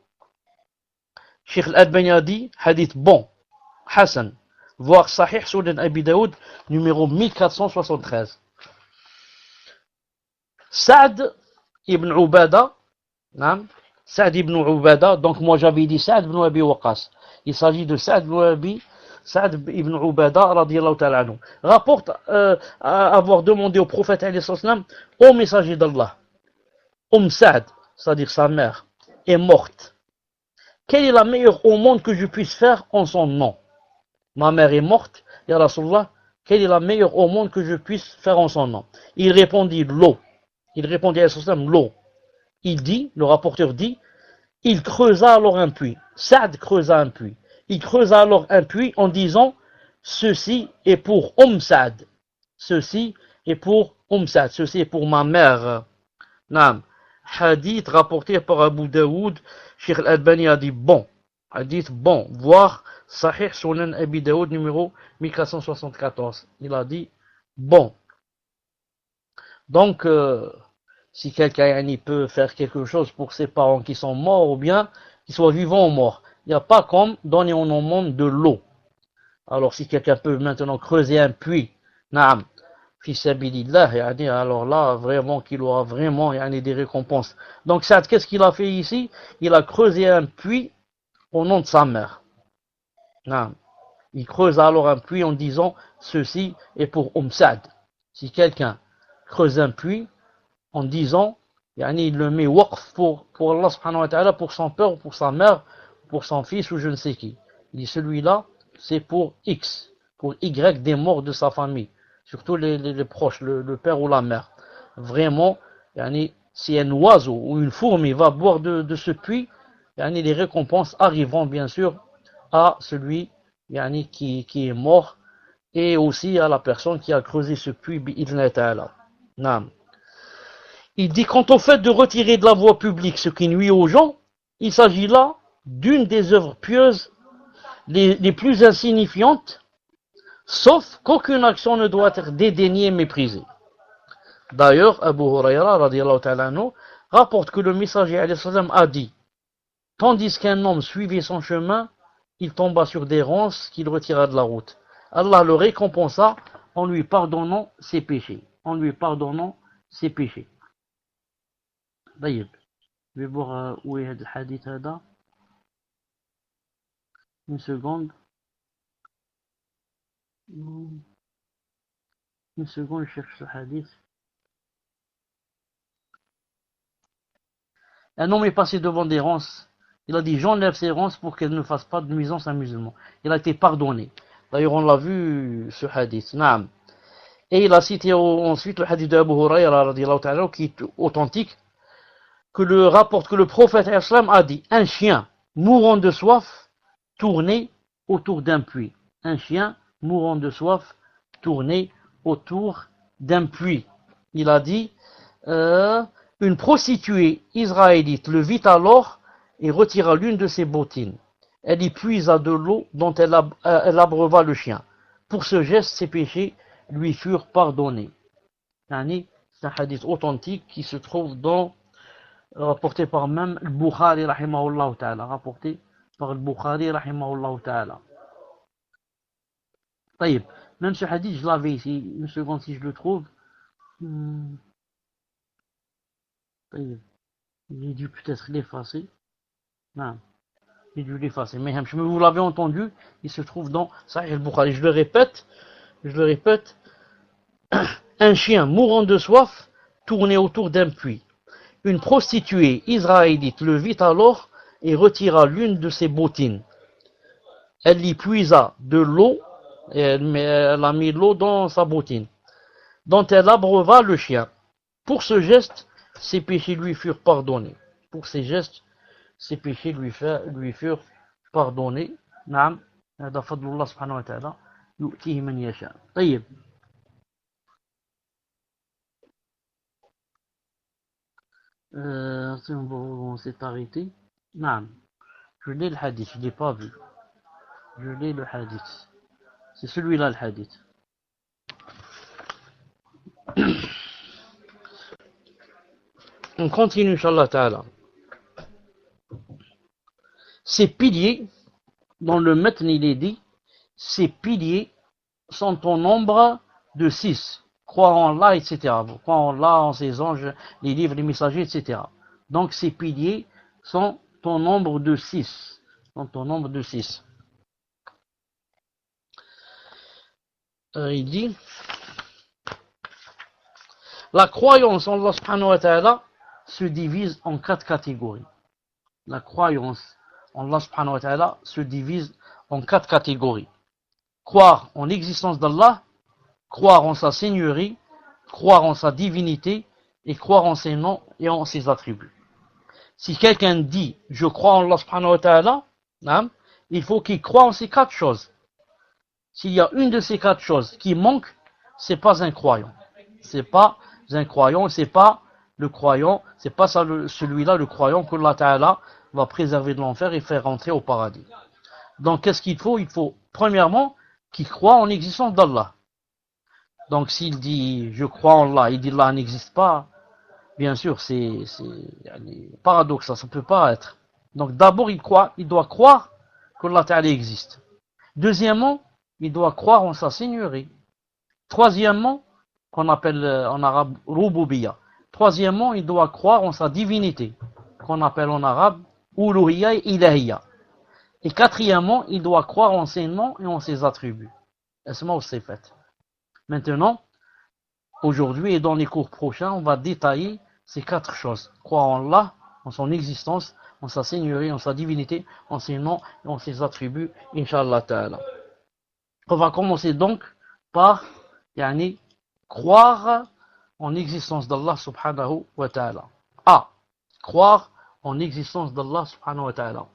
A: Cheikh Al-Albani a dit, hadith bon, Hassan, voir Sahih Sunan Abi Daoud, numéro 1473. Saad ibn Ubada, Saad ibn Ubada, donc moi j'avais dit Saad ibn Abi Waqqas. Il s'agit de Saad ibn Ubada, radiyallahu ta'ala anhu. Rapporte avoir demandé au prophète, alayhi salam, au messager d'Allah, Saad, c'est-à-dire sa mère, est morte. Quelle est la meilleure au monde que je puisse faire en son nom? Ma mère est morte, ya Rasulallah, quelle est la meilleure au monde que je puisse faire en son nom? Il répondit l'eau. Il répondit à salam l'eau. Il dit, le rapporteur dit, il creusa alors un puits. Saad creusa un puits. Il creusa alors un puits en disant, ceci est pour Saad. Ceci est pour Saad. Ceci est pour ma mère. Naam. Hadith rapporté par Abu Daoud, Cheikh Al-Albani a dit bon. Hadith bon. Voir Sahih Sunan Abi Daoud numéro 1474. Il a dit bon. Donc, si quelqu'un peut faire quelque chose pour ses parents qui sont morts ou bien qu'ils soient vivants ou morts, il n'y a pas comme donner en aumône de l'eau. Alors si quelqu'un peut maintenant creuser un puits, naam, fi sabilillah, alors là, vraiment qu'il aura vraiment des récompenses. Donc Saad, qu'est-ce qu'il a fait ici? Il a creusé un puits au nom de sa mère. Naam. Il creuse alors un puits en disant, ceci est pour Saad. Si quelqu'un creuse un puits en disant, il le met waqf pour Allah subhanahu wa ta'ala, pour son père, pour sa mère, pour son fils ou je ne sais qui. Il dit celui-là, c'est pour X, pour Y des morts de sa famille, surtout les proches, le père ou la mère. Vraiment, si un oiseau ou une fourmi va boire de ce puits, les récompenses arriveront bien sûr à celui qui est mort et aussi à la personne qui a creusé ce puits, bi'idhna ta'ala. Naam. Il dit, quant au fait de retirer de la voie publique ce qui nuit aux gens, il s'agit là d'une des œuvres pieuses les plus insignifiantes, sauf qu'aucune action ne doit être dédaignée et méprisée. D'ailleurs, Abu Hurayra, radiyallahu ta'ala anhu, rapporte que le messager alayhi salam a dit, tandis qu'un homme suivait son chemin, il tomba sur des ronces qu'il retira de la route. Allah le récompensa en lui pardonnant ses péchés. En lui pardonnant ses péchés. طيب je vais voir où est le hadith هذا. Une seconde. Une seconde, je cherche le hadith. Un homme est passé devant des ronces. Il a dit, j'enlève ces ronces pour qu'elles ne fassent pas de nuisance à un musulman. Il a été pardonné. D'ailleurs, on l'a vu, ce hadith. Naam. Et il a cité ensuite le hadith d'Abu Hurayra, radiyallahu ta'ala, qui est authentique, que le rapporte que le prophète islam a dit, un chien mourant de soif tournait autour d'un puits. Un chien mourant de soif tournait autour d'un puits. Il a dit, une prostituée israélite le vit alors et retira l'une de ses bottines. Elle y puisa de l'eau dont elle abreuva le chien. Pour ce geste, ses péchés lui furent pardonnés. C'est un hadith authentique qui se trouve rapporté par même le Bukhari rahimahullah ta'ala. Rapporté par le Bukhari rahimahullah ta'ala. Taïb. Même ce hadith, je l'avais ici. Une seconde si je le trouve. Hmm, j'ai dû peut-être l'effacer. Non, j'ai dû l'effacer. Mais vous l'avez entendu, il se trouve dans Sahih al-Bukhari. Je le répète. Un chien mourant de soif tournait autour d'un puits. Une prostituée israélite le vit alors et retira l'une de ses bottines. Elle y puisa de l'eau, et elle a mis l'eau dans sa bottine, dont elle abreuva le chien. Pour ce geste, ses péchés lui furent pardonnés. Pour ces gestes, ses péchés lui furent pardonnés. نعم هذا فضل الله سبحانه وتعالى يؤتيه من يشاء. طيب. On s'est arrêté. نعم. Je l'ai le hadith, je ne l'ai pas vu. Je l'ai le hadith. C'est celui-là le hadith. On continue, Inch'Allah Ta'ala. Ces piliers, dans le Matn il est dit, ces piliers sont au nombre de 6. Croire en Allah, etc. Croire en Allah, en ses anges, les livres, les messagers, etc. Donc ces piliers sont au nombre de 6. Sont au nombre de 6. Il dit, la croyance en Allah subhanahu wa ta'ala se divise en 4 catégories. La croyance en Allah subhanahu wa ta'ala se divise en 4 catégories. Croire en l'existence d'Allah, croire en sa seigneurie, croire en sa divinité et croire en ses noms et en ses attributs. Si quelqu'un dit « je crois en Allah subhanahu wa ta'ala », il faut qu'il croie en ces 4 choses. S'il y a une de ces 4 choses qui manque, c'est pas un croyant. C'est pas un croyant, c'est pas le croyant, c'est pas celui-là le croyant que Allah Ta'ala va préserver de l'enfer et faire rentrer au paradis. Donc qu'est-ce qu'il faut? Il faut premièrement qu'il croit en l'existence d'Allah. Donc s'il dit je crois en Allah, il dit Allah n'existe pas, bien sûr c'est paradoxal, ça ne peut pas être. Donc d'abord il doit croire que Allah Ta'ala existe. Deuxièmement, il doit croire en sa seigneurie. Troisièmement, qu'on appelle en arabe Rububiya. Troisièmement, il doit croire en sa divinité, qu'on appelle en arabe Uluhiyya et Ilahiyya. Et quatrièmement, il doit croire en ses noms et en ses attributs. Asma ou Sifat. Maintenant, aujourd'hui et dans les cours prochains, on va détailler ces 4 choses. Croire en Allah, en son existence, en sa seigneurie, en sa divinité, en ses noms et en ses attributs, Inch'Allah Ta'ala. On va commencer donc par croire en l'existence d'Allah subhanahu wa ta'ala. A. Croire en l'existence d'Allah subhanahu wa ta'ala.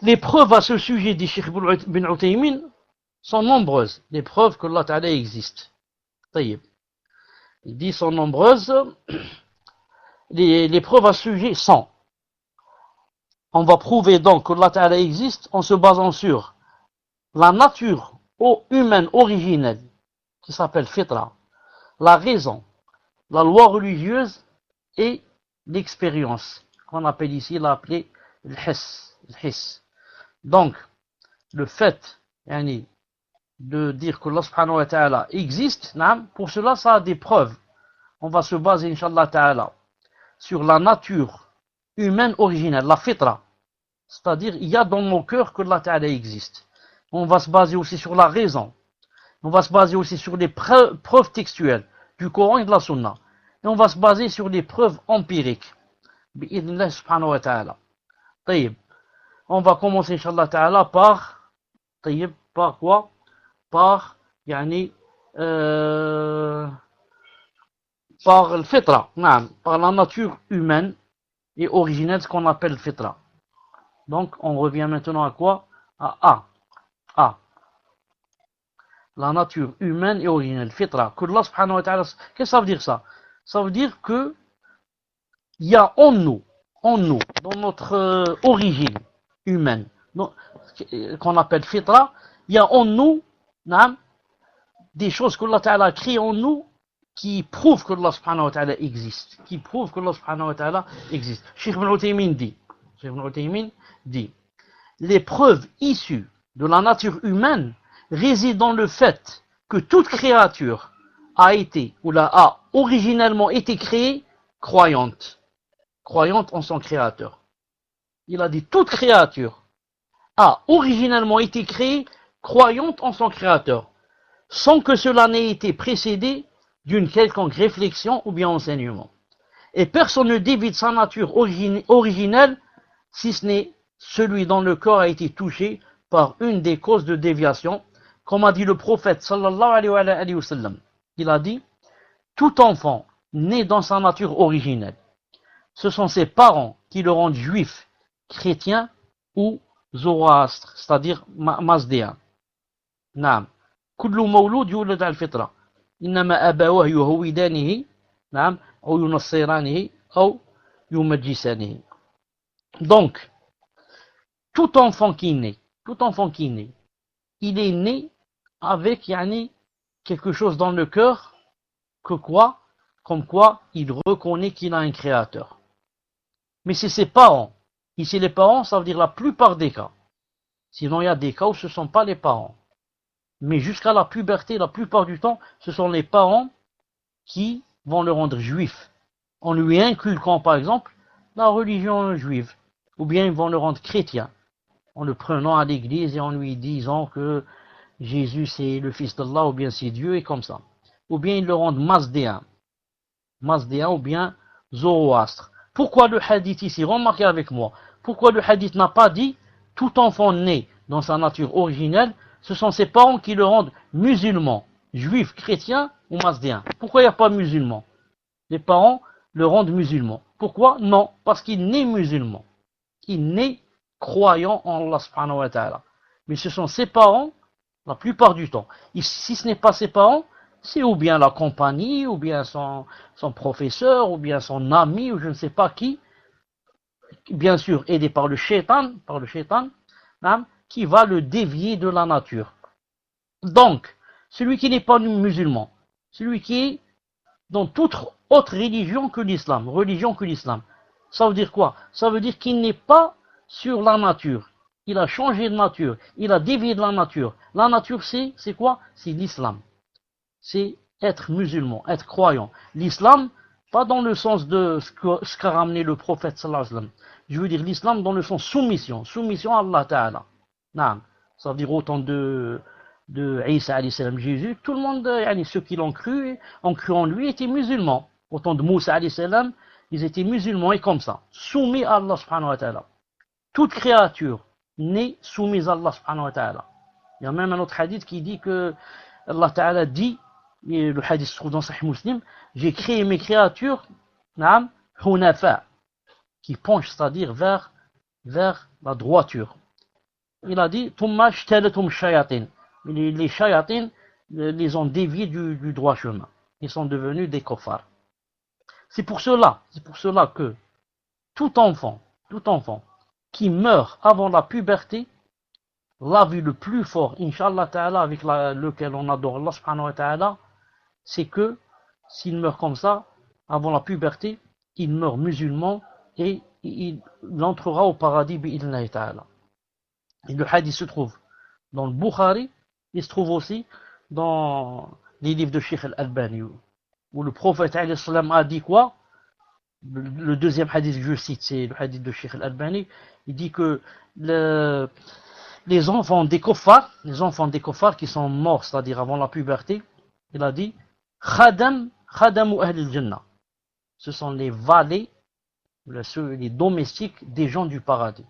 A: Les preuves à ce sujet dit Cheikh bin Uthaymin sont nombreuses. Les preuves que Allah ta'ala existe. Il dit sont nombreuses. Les preuves à ce sujet sont. On va prouver donc que Allah ta'ala existe en se basant sur la nature humaine originelle qui s'appelle fitra, la raison, la loi religieuse et l'expérience, qu'on appelle ici l'appeler le hiss. Donc, le fait de dire que Allah subhanahu wa ta'ala existe, pour cela ça a des preuves. On va se baser, Inch'Allah ta'ala, sur la nature humaine originelle, la fitra. C'est-à-dire, il y a dans nos cœurs que Allah ta'ala existe. On va se baser aussi sur la raison. On va se baser aussi sur les preuves textuelles du Coran et de la Sunna. Et on va se baser sur les preuves empiriques. Bi'idhnillah subhanahu wa ta'ala. On va commencer, Inch'Allah ta'ala, par quoi? Par le fitra, par la nature humaine et originelle, ce qu'on appelle le fitra. Donc, on revient maintenant à quoi? À A. La nature humaine et originelle, fitra. Que Allah subhanahu wa ta'ala, qu'est-ce que ça veut dire ça? Ça veut dire que il y a en nous, dans notre origine humaine, qu'on appelle fitra, il y a en nous, des choses que Allah ta'ala a créées en nous qui prouvent que Allah subhanahu wa ta'ala existe. Cheikh ibn Uthaymin dit, les preuves issues de la nature humaine réside dans le fait que toute créature a été, ou la a originellement été créée croyante. Croyante en son créateur. Il a dit toute créature a originellement été créée croyante en son créateur, sans que cela n'ait été précédé d'une quelconque réflexion ou bien enseignement. Et personne ne dévie de sa nature originelle, si ce n'est celui dont le corps a été touché par une des causes de déviation, comme a dit le prophète sallallahu alayhi wa sallam. Il a dit, tout enfant né dans sa nature originelle, ce sont ses parents qui le rendent juif, chrétien ou zoroastre, c'est-à-dire mazdéen. Naam. Kullu mawlud yulad al-fitra. Innama abawah yuhawidanihi, naam, ou yunassiranihi, ou yumajjisanihi. Donc, tout enfant qui naît, il est né avec quelque chose dans le cœur, comme quoi il reconnaît qu'il a un créateur. Mais c'est ses parents. Ici, les parents, ça veut dire la plupart des cas. Sinon, il y a des cas où ce ne sont pas les parents. Mais jusqu'à la puberté, la plupart du temps, ce sont les parents qui vont le rendre juif. En lui inculquant, par exemple, la religion juive. Ou bien ils vont le rendre chrétien. En le prenant à l'église et en lui disant que Jésus c'est le fils d'Allah, ou bien c'est Dieu, et comme ça. Ou bien ils le rendent mazdéen ou bien zoroastre. Pourquoi le hadith ici, remarquez avec moi, pourquoi le hadith n'a pas dit tout enfant né dans sa nature originelle, ce sont ses parents qui le rendent musulman, juif, chrétien ou mazdéen. Pourquoi il n'y a pas musulman? Les parents le rendent musulman. Pourquoi? Non, parce qu'il naît musulman. Il naît croyant en Allah subhanahu wa ta'ala. Mais ce sont ses parents, la plupart du temps. Et si ce n'est pas ses parents, c'est ou bien la compagnie, ou bien son professeur, ou bien son ami, ou je ne sais pas qui, bien sûr aidé par le shaitan, qui va le dévier de la nature. Donc, celui qui n'est pas musulman, celui qui est dans toute autre religion que l'islam, ça veut dire quoi? Ça veut dire qu'il n'est pas sur la nature. Il a changé de nature, il a dévié de la nature. La nature, c'est quoi? C'est l'islam. C'est être musulman, être croyant. L'islam, pas dans le sens de ce qu'a ramené le prophète sallallahu alayhi wa sallam. Je veux dire l'islam dans le sens soumission à Allah Ta'ala. Naam. Ça veut dire autant de Isa alayhi salam, Jésus, tout le monde, ceux qui l'ont cru en lui, étaient musulmans. Autant de Moussa alayhi salam, ils étaient musulmans et comme ça, soumis à Allah subhanahu wa ta'ala. Toute créature née soumise à Allah subhanahu wa ta'ala. Il y a même un autre hadith qui dit que Allah Ta'ala dit, et le hadith se trouve dans Sahih Muslim, j'ai créé mes créatures, naam, hunafa, qui penchent, c'est-à-dire vers la droiture. Il a dit, Tumma shtalatum shayatin. Les shayatins les ont déviés du droit chemin. Ils sont devenus des kofars. C'est pour cela que tout enfant qui meurt avant la puberté, la vie le plus fort, Inch'Allah Ta'ala, avec lequel on adore Allah subhanahu wa ta'ala, c'est que s'il meurt comme ça, avant la puberté, il meurt musulman et il entrera au paradis bi'idhnillahi ta'ala. Et le hadith se trouve dans le Bukhari, il se trouve aussi dans les livres de Sheikh al-Albani, où le prophète a dit quoi? Le deuxième hadith que je cite, c'est le hadith de Sheikh al-Albani. Il dit que les enfants des kuffars qui sont morts, c'est-à-dire avant la puberté, il a dit khadamu ahl al-jannah. Ce sont les valets, les domestiques des gens du paradis.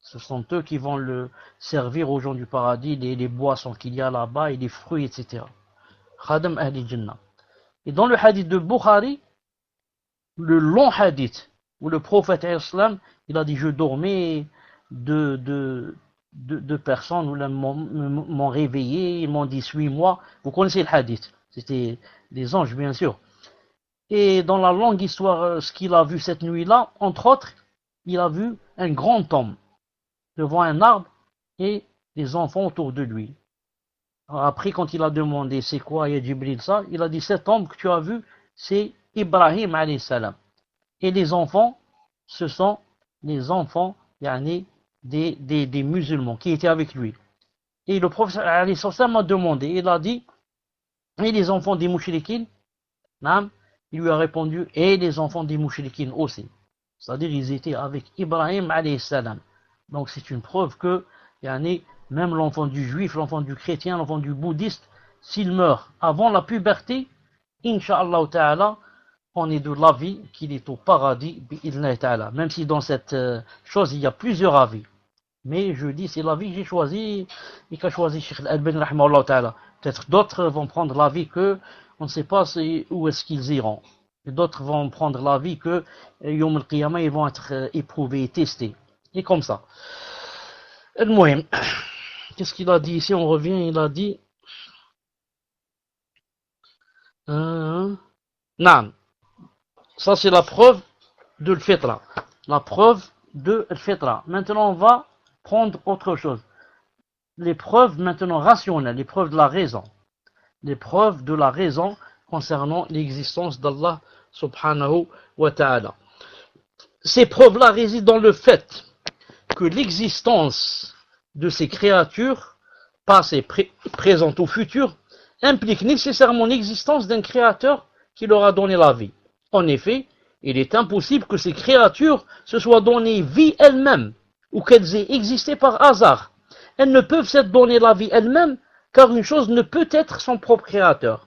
A: Ce sont eux qui vont le servir aux gens du paradis, les boissons qu'il y a là-bas et les fruits, etc. Khadam Ahli Jannah. Et dans le hadith de Bukhari, le long hadith, où le prophète islam, il a dit, je dormais, deux personnes m'ont réveillé, ils m'ont dit, suis-moi. Vous connaissez le hadith. C'était des anges, bien sûr. Et dans la longue histoire, ce qu'il a vu cette nuit-là, entre autres, il a vu un grand homme devant un arbre et des enfants autour de lui. Alors après, quand il a demandé c'est quoi, il y a Jibril ça, il a dit cet homme que tu as vu, c'est Ibrahim alayhi salam. Et les enfants, ce sont les enfants des musulmans qui étaient avec lui. Et le prophète alayhi salam a demandé, il a dit et les enfants des mouchriquines? Naam. Il lui a répondu, et les enfants des mouchriquines aussi. C'est-à-dire, ils étaient avec Ibrahim alayhi salam. Donc, c'est une preuve que, même l'enfant du juif, l'enfant du chrétien, l'enfant du bouddhiste, s'il meurt avant la puberté, Inch'Allah ta'ala, on est de l'avis qu'il est au paradis, bi'idhnillah ta'ala. Même si dans cette chose, il y a plusieurs avis. Mais je dis, c'est l'avis que j'ai choisi, et qu'a choisi Cheikh Al-Albani, rahimahullah ta'ala. Peut-être d'autres vont prendre l'avis que, on ne sait pas où est-ce qu'ils iront. Et d'autres vont prendre l'avis que, Yom al-Qiyamah, ils vont être éprouvés et testés. Et comme ça. Al-Muhim. Qu'est-ce qu'il a dit ici? On revient, il a dit, Naam. Ça, c'est la preuve de l'fitra. La preuve de l'fitra. Maintenant, on va prendre autre chose. Les preuves maintenant rationnelles, les preuves de la raison. Les preuves de la raison concernant l'existence d'Allah subhanahu wa ta'ala. Ces preuves-là résident dans le fait que l'existence de ces créatures, passées, présentes ou futures, implique nécessairement l'existence d'un créateur qui leur a donné la vie. En effet, il est impossible que ces créatures se soient donné vie elles-mêmes ou qu'elles aient existé par hasard. Elles ne peuvent s'être donné la vie elles-mêmes car une chose ne peut être son propre créateur.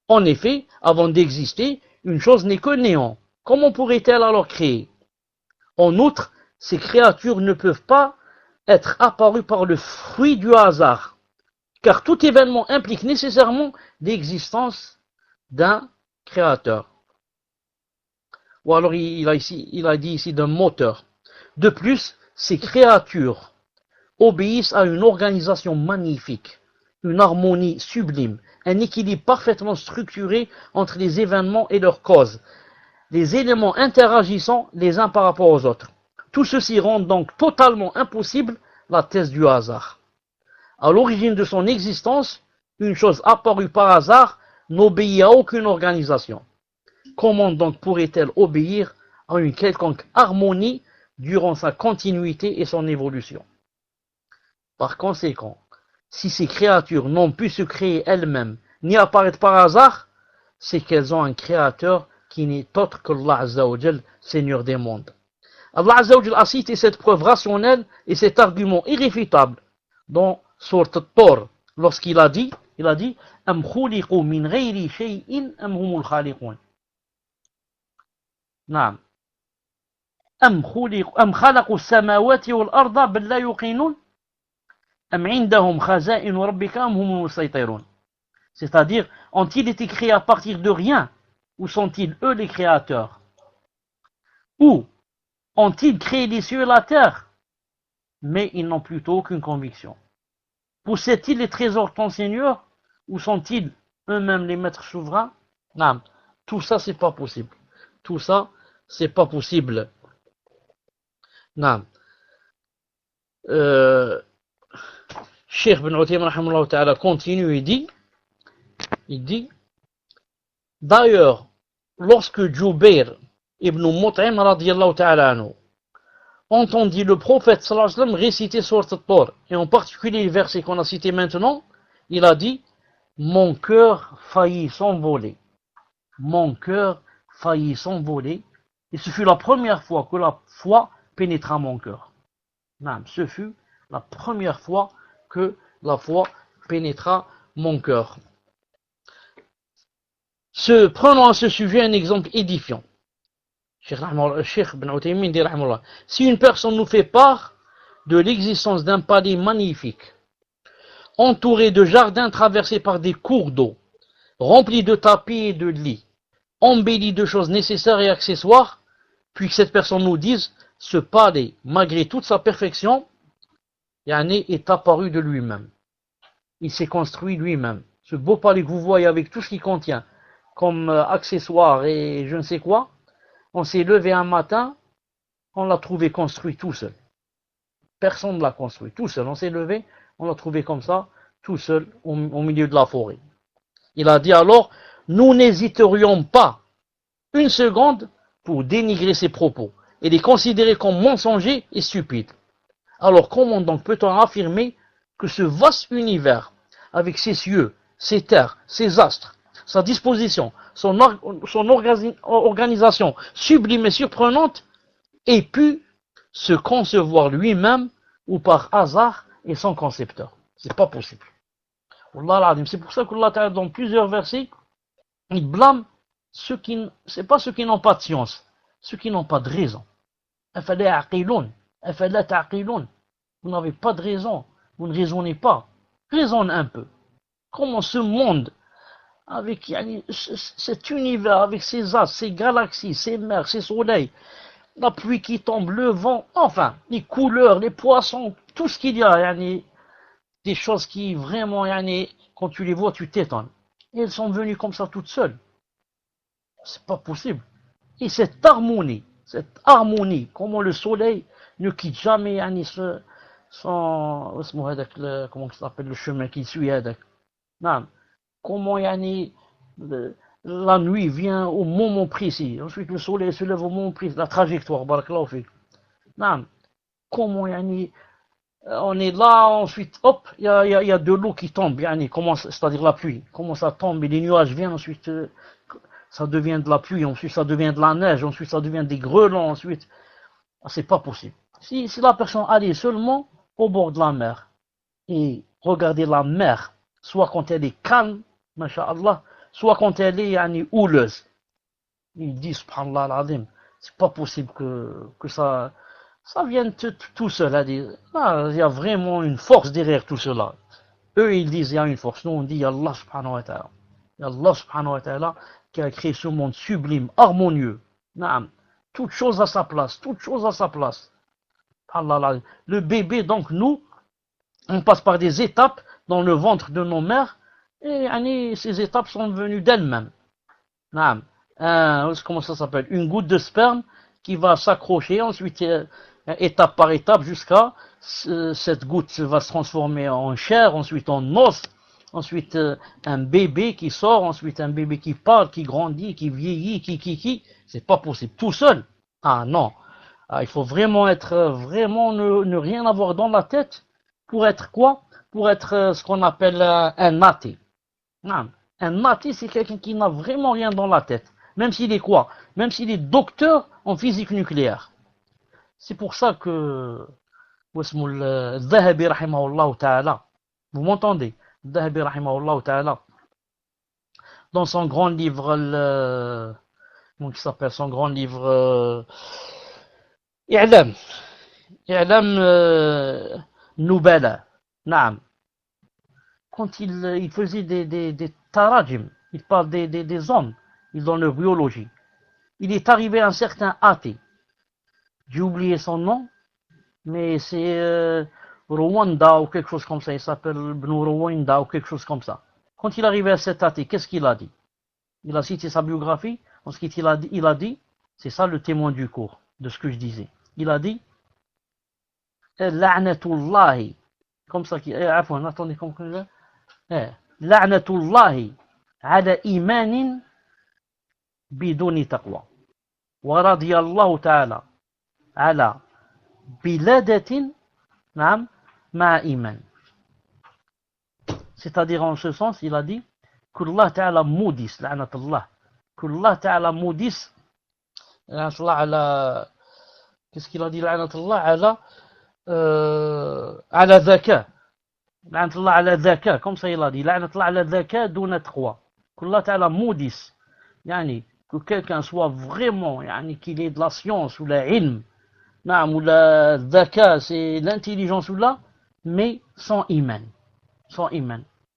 A: En effet, avant d'exister, une chose n'est que néant. Comment pourrait-elle alors créer? En outre, ces créatures ne peuvent pas être apparues par le fruit du hasard, car tout événement implique nécessairement l'existence d'un créateur. Ou alors il a dit ici d'un moteur. De plus, ces créatures obéissent à une organisation magnifique, une harmonie sublime, un équilibre parfaitement structuré entre les événements et leurs causes, les éléments interagissant les uns par rapport aux autres. Tout ceci rend donc totalement impossible la thèse du hasard. À l'origine de son existence, une chose apparue par hasard n'obéit à aucune organisation. Comment donc pourrait-elle obéir à une quelconque harmonie durant sa continuité et son évolution? Par conséquent, si ces créatures n'ont pu se créer elles-mêmes ni apparaître par hasard, c'est qu'elles ont un créateur qui n'est autre que Allah Azza wa Jal, Seigneur des mondes. Allah Azza wa Jal a cité cette preuve rationnelle et cet argument irréfutable dans Sourate At-Tur, lorsqu'il a dit, Am khuliqu min ghayri shay'in am humul khaliqun. Naam. Am khalaqu as-samawati wal arda bal la yuqinun. Am indahum khaza'in rabbika am humul musaytirun. C'est-à-dire, ont-ils été créés à partir de rien, ou sont-ils eux les créateurs? Ou ont-ils créé les cieux et la terre, mais ils n'ont plutôt aucune conviction? Possèdent-ils les trésors de ton Seigneur, ou sont-ils eux-mêmes les maîtres souverains? Non, tout ça c'est pas possible. Tout ça c'est pas possible. Non. Cheikh Ben Uthaymin rahimahullah ta'ala continue et dit, d'ailleurs, lorsque Jubair ibn Mut'im radiyallahu ta'ala anhu entendit le prophète sallallahu alayhi wa sallam réciter Sourate At-Tur, et en particulier les versets qu'on a cités maintenant, il a dit, mon cœur faillit s'envoler. Mon cœur faillit s'envoler, et ce fut la première fois que la foi pénétra mon cœur. Non, ce fut la première fois que la foi pénétra mon cœur. Prenons à ce sujet un exemple édifiant. Cheikh Ben Uthaymin dit, si une personne nous fait part de l'existence d'un palais magnifique, entouré de jardins traversés par des cours d'eau, remplis de tapis et de lits, embellis de choses nécessaires et accessoires, puis que cette personne nous dise, ce palais, malgré toute sa perfection, est apparu de lui-même. Il s'est construit lui-même. Ce beau palais que vous voyez avec tout ce qu'il contient, comme accessoires et je ne sais quoi, on s'est levé un matin, on l'a trouvé construit tout seul. Personne ne l'a construit, tout seul. On s'est levé, on l'a trouvé comme ça, tout seul, au milieu de la forêt. Il a dit alors, nous n'hésiterions pas une seconde pour dénigrer ses propos et les considérer comme mensongers et stupides. Alors comment donc peut-on affirmer que ce vaste univers, avec ses cieux, ses terres, ses astres, sa disposition, son organisation sublime et surprenante, ait pu se concevoir lui-même ou par hasard et sans concepteur. C'est pas possible. C'est pour ça qu'Allah dans plusieurs versets, il blâme c'est pas ceux qui n'ont pas de science, ceux qui n'ont pas de raison. Vous n'avez pas de raison, vous ne raisonnez pas. Raisonne un peu. Comment ce monde, avec cet univers, avec ses astres, ses galaxies, ses mers, ses soleils, la pluie qui tombe, le vent, enfin, les couleurs, les poissons, tout ce qu'il y a, des choses qui vraiment, quand tu les vois, tu t'étonnes. Et elles sont venues comme ça toutes seules. C'est pas possible. Et cette harmonie, comment le soleil ne quitte jamais comment ça s'appelle le chemin qu'il suit. Comment la nuit vient au moment précis, ensuite le soleil se lève au moment précis, la trajectoire, barakallahu fik. Comment on est là, ensuite hop, il y a de l'eau qui tombe, c'est-à-dire la pluie, comment ça tombe, et les nuages viennent, ensuite ça devient de la pluie, ensuite ça devient de la neige, ensuite ça devient des grêlons, ensuite c'est pas possible. Si la personne allait seulement au bord de la mer et regarder la mer, soit quand elle est calme, masha'Allah, soit quand elle est houleuse, il dit subhanallah al-azim, c'est pas possible que ça vienne tout seul. Il y a vraiment une force derrière tout cela. Eux ils disent il y a une force, nous on dit Allah subhanahu wa ta'ala. Allah subhanahu wa ta'ala qui a créé ce monde sublime, harmonieux. Toute chose à sa place, toute chose à sa place. Allah, le bébé, donc nous, on passe par des étapes dans le ventre de nos mères, et ces étapes sont venues d'elles-mêmes. Comment ça s'appelle? Une goutte de sperme qui va s'accrocher, ensuite étape par étape, jusqu'à cette goutte va se transformer en chair, ensuite en os, ensuite un bébé qui sort, ensuite un bébé qui parle, qui grandit, qui vieillit, qui. C'est pas possible. Tout seul. Ah non. Il faut vraiment ne rien avoir dans la tête pour être quoi? Pour être ce qu'on appelle un athée. Non. Un athée, c'est quelqu'un qui n'a vraiment rien dans la tête. Même s'il est quoi? Même s'il est docteur en physique nucléaire. C'est pour ça que Zahabi rahimahullah ta'ala, vous m'entendez? Zahabi rahimahullah ta'ala, dans son grand livre, comment il s'appelle son grand livre I'lam Nubala, Naam. Quand il faisait des tarajim, il parle des hommes, ils dans leur biologie. Il est arrivé un certain athée. J'ai oublié son nom, mais c'est Rwanda ou quelque chose comme ça. Il s'appelle Ibn Rwanda ou quelque chose comme ça. Quand il est arrivé à cet athée, qu'est-ce qu'il a dit? Il a cité sa biographie. Ensuite, il a dit, c'est ça le témoin du cours, de ce que je disais. Il a dit, La'natullahi, comme ça, attendez, comme ça. La'natullahi ala imanin biduni taqwa. Wa radiyallahu ta'ala ala biladatin ma'a iman. C'est-à-dire en ce sens, il a dit qu'Allah ta'ala maudisse, la'natullah, qu'Allah ta'ala maudisse, qu'est-ce qu'il a dit, la'natullah ala dhaka, la'natullah ala dhaka, comme ça il a dit, la'natullah ala dhaka duna taqwa, qu'Allah ta'ala maudisse, que quelqu'un soit vraiment, qu'il ait de la science ou la ilm, ou la dhaka, c'est l'intelligence ou là, mais sans iman.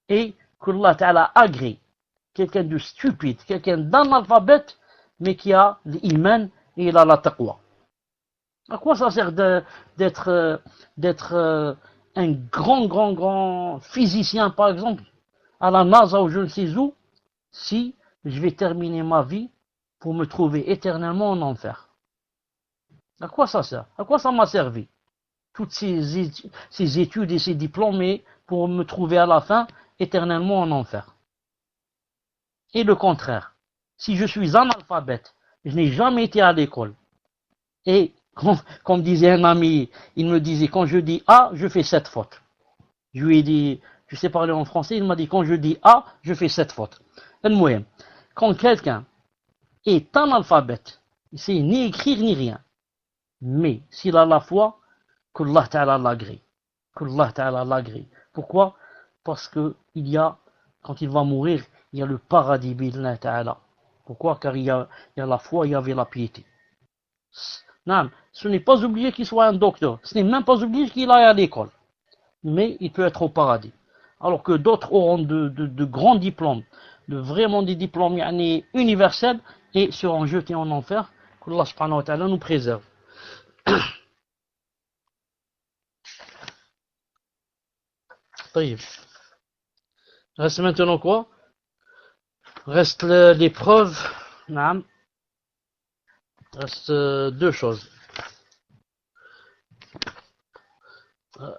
A: Et qu'Allah Ta'ala agrée quelqu'un de stupide, quelqu'un d'analphabète, mais qui a l'iman et il a la taqwa. À quoi ça sert d'être un grand physicien, par exemple, à la NASA ou je ne sais où, si je vais terminer ma vie pour me trouver éternellement en enfer? À quoi ça sert? À quoi ça m'a servi? Toutes ces études et ces diplômes pour me trouver à la fin éternellement en enfer. Et le contraire. Si je suis analphabète, je n'ai jamais été à l'école. Et comme disait un ami, il me disait, quand je dis A, je fais 7 fautes. Je lui ai dit, Je sais parler en français, il m'a dit quand je dis A, je fais 7 fautes. Quand quelqu'un est analphabète, il sait ni écrire ni rien, mais s'il a la foi, qu'Allah Ta'ala l'agrée. Qu'Allah Ta'ala l'agrée. Pourquoi? Parce que quand il va mourir, il y a le paradis bi'idhnillah Ta'ala. Pourquoi? Car il y a la foi, il y avait la piété. Non, ce n'est pas obligé qu'il soit un docteur, ce n'est même pas obligé qu'il aille à l'école, mais il peut être au paradis. Alors que d'autres auront de grands diplômes, vraiment des diplômes universels, et seront jetés en enfer. Qu'Allah subhanahu wa ta'ala nous préserve. Reste maintenant quoi? Reste l'épreuve. Reste deux choses.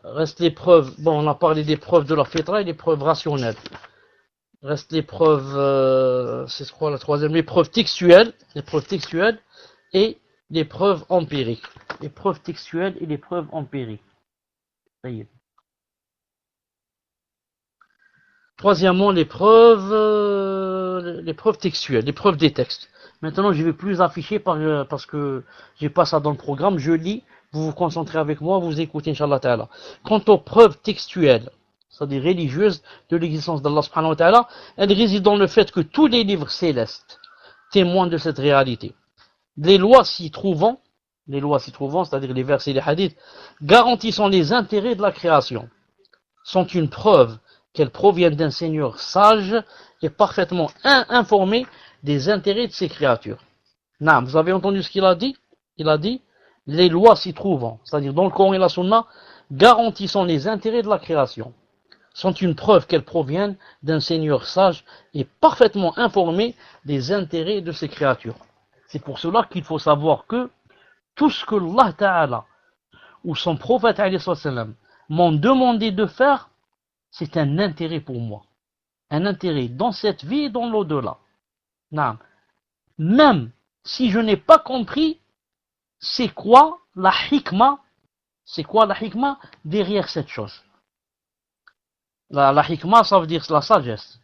A: Reste l'épreuve. Bon, on a parlé des preuves de la fitra et des preuves rationnelles. Reste l'épreuve, c'est quoi la troisième? L'épreuve textuelle et l'épreuve empirique. L'épreuve textuelle et l'épreuve empirique. Ça y est. Troisièmement, l'épreuve textuelle, l'épreuve des textes. Maintenant, je ne vais plus afficher parce que j'ai pas ça dans le programme. Je lis, vous vous concentrez avec moi, vous écoutez, Inch'Allah Ta'ala. Quant aux preuves textuelles, c'est-à-dire religieuses, de l'existence d'Allah subhanahu wa ta'ala, elles résident dans le fait que tous les livres célestes témoignent de cette réalité. Les lois s'y trouvant, c'est-à-dire les versets et les hadiths, garantissant les intérêts de la création, sont une preuve qu'elles proviennent d'un Seigneur sage et parfaitement informé des intérêts de ses créatures. Non, vous avez entendu ce qu'il a dit? Il a dit, les lois s'y trouvant, c'est-à-dire dans le Coran et la Sunna, garantissant les intérêts de la création, sont une preuve qu'elles proviennent d'un Seigneur sage et parfaitement informé des intérêts de ses créatures. C'est pour cela qu'il faut savoir que tout ce que Allah Ta'ala ou son prophète m'ont demandé de faire, c'est un intérêt pour moi. Un intérêt dans cette vie et dans l'au-delà. Même si je n'ai pas compris c'est quoi la hikmah derrière cette chose. La hikmah, ça veut dire la sagesse.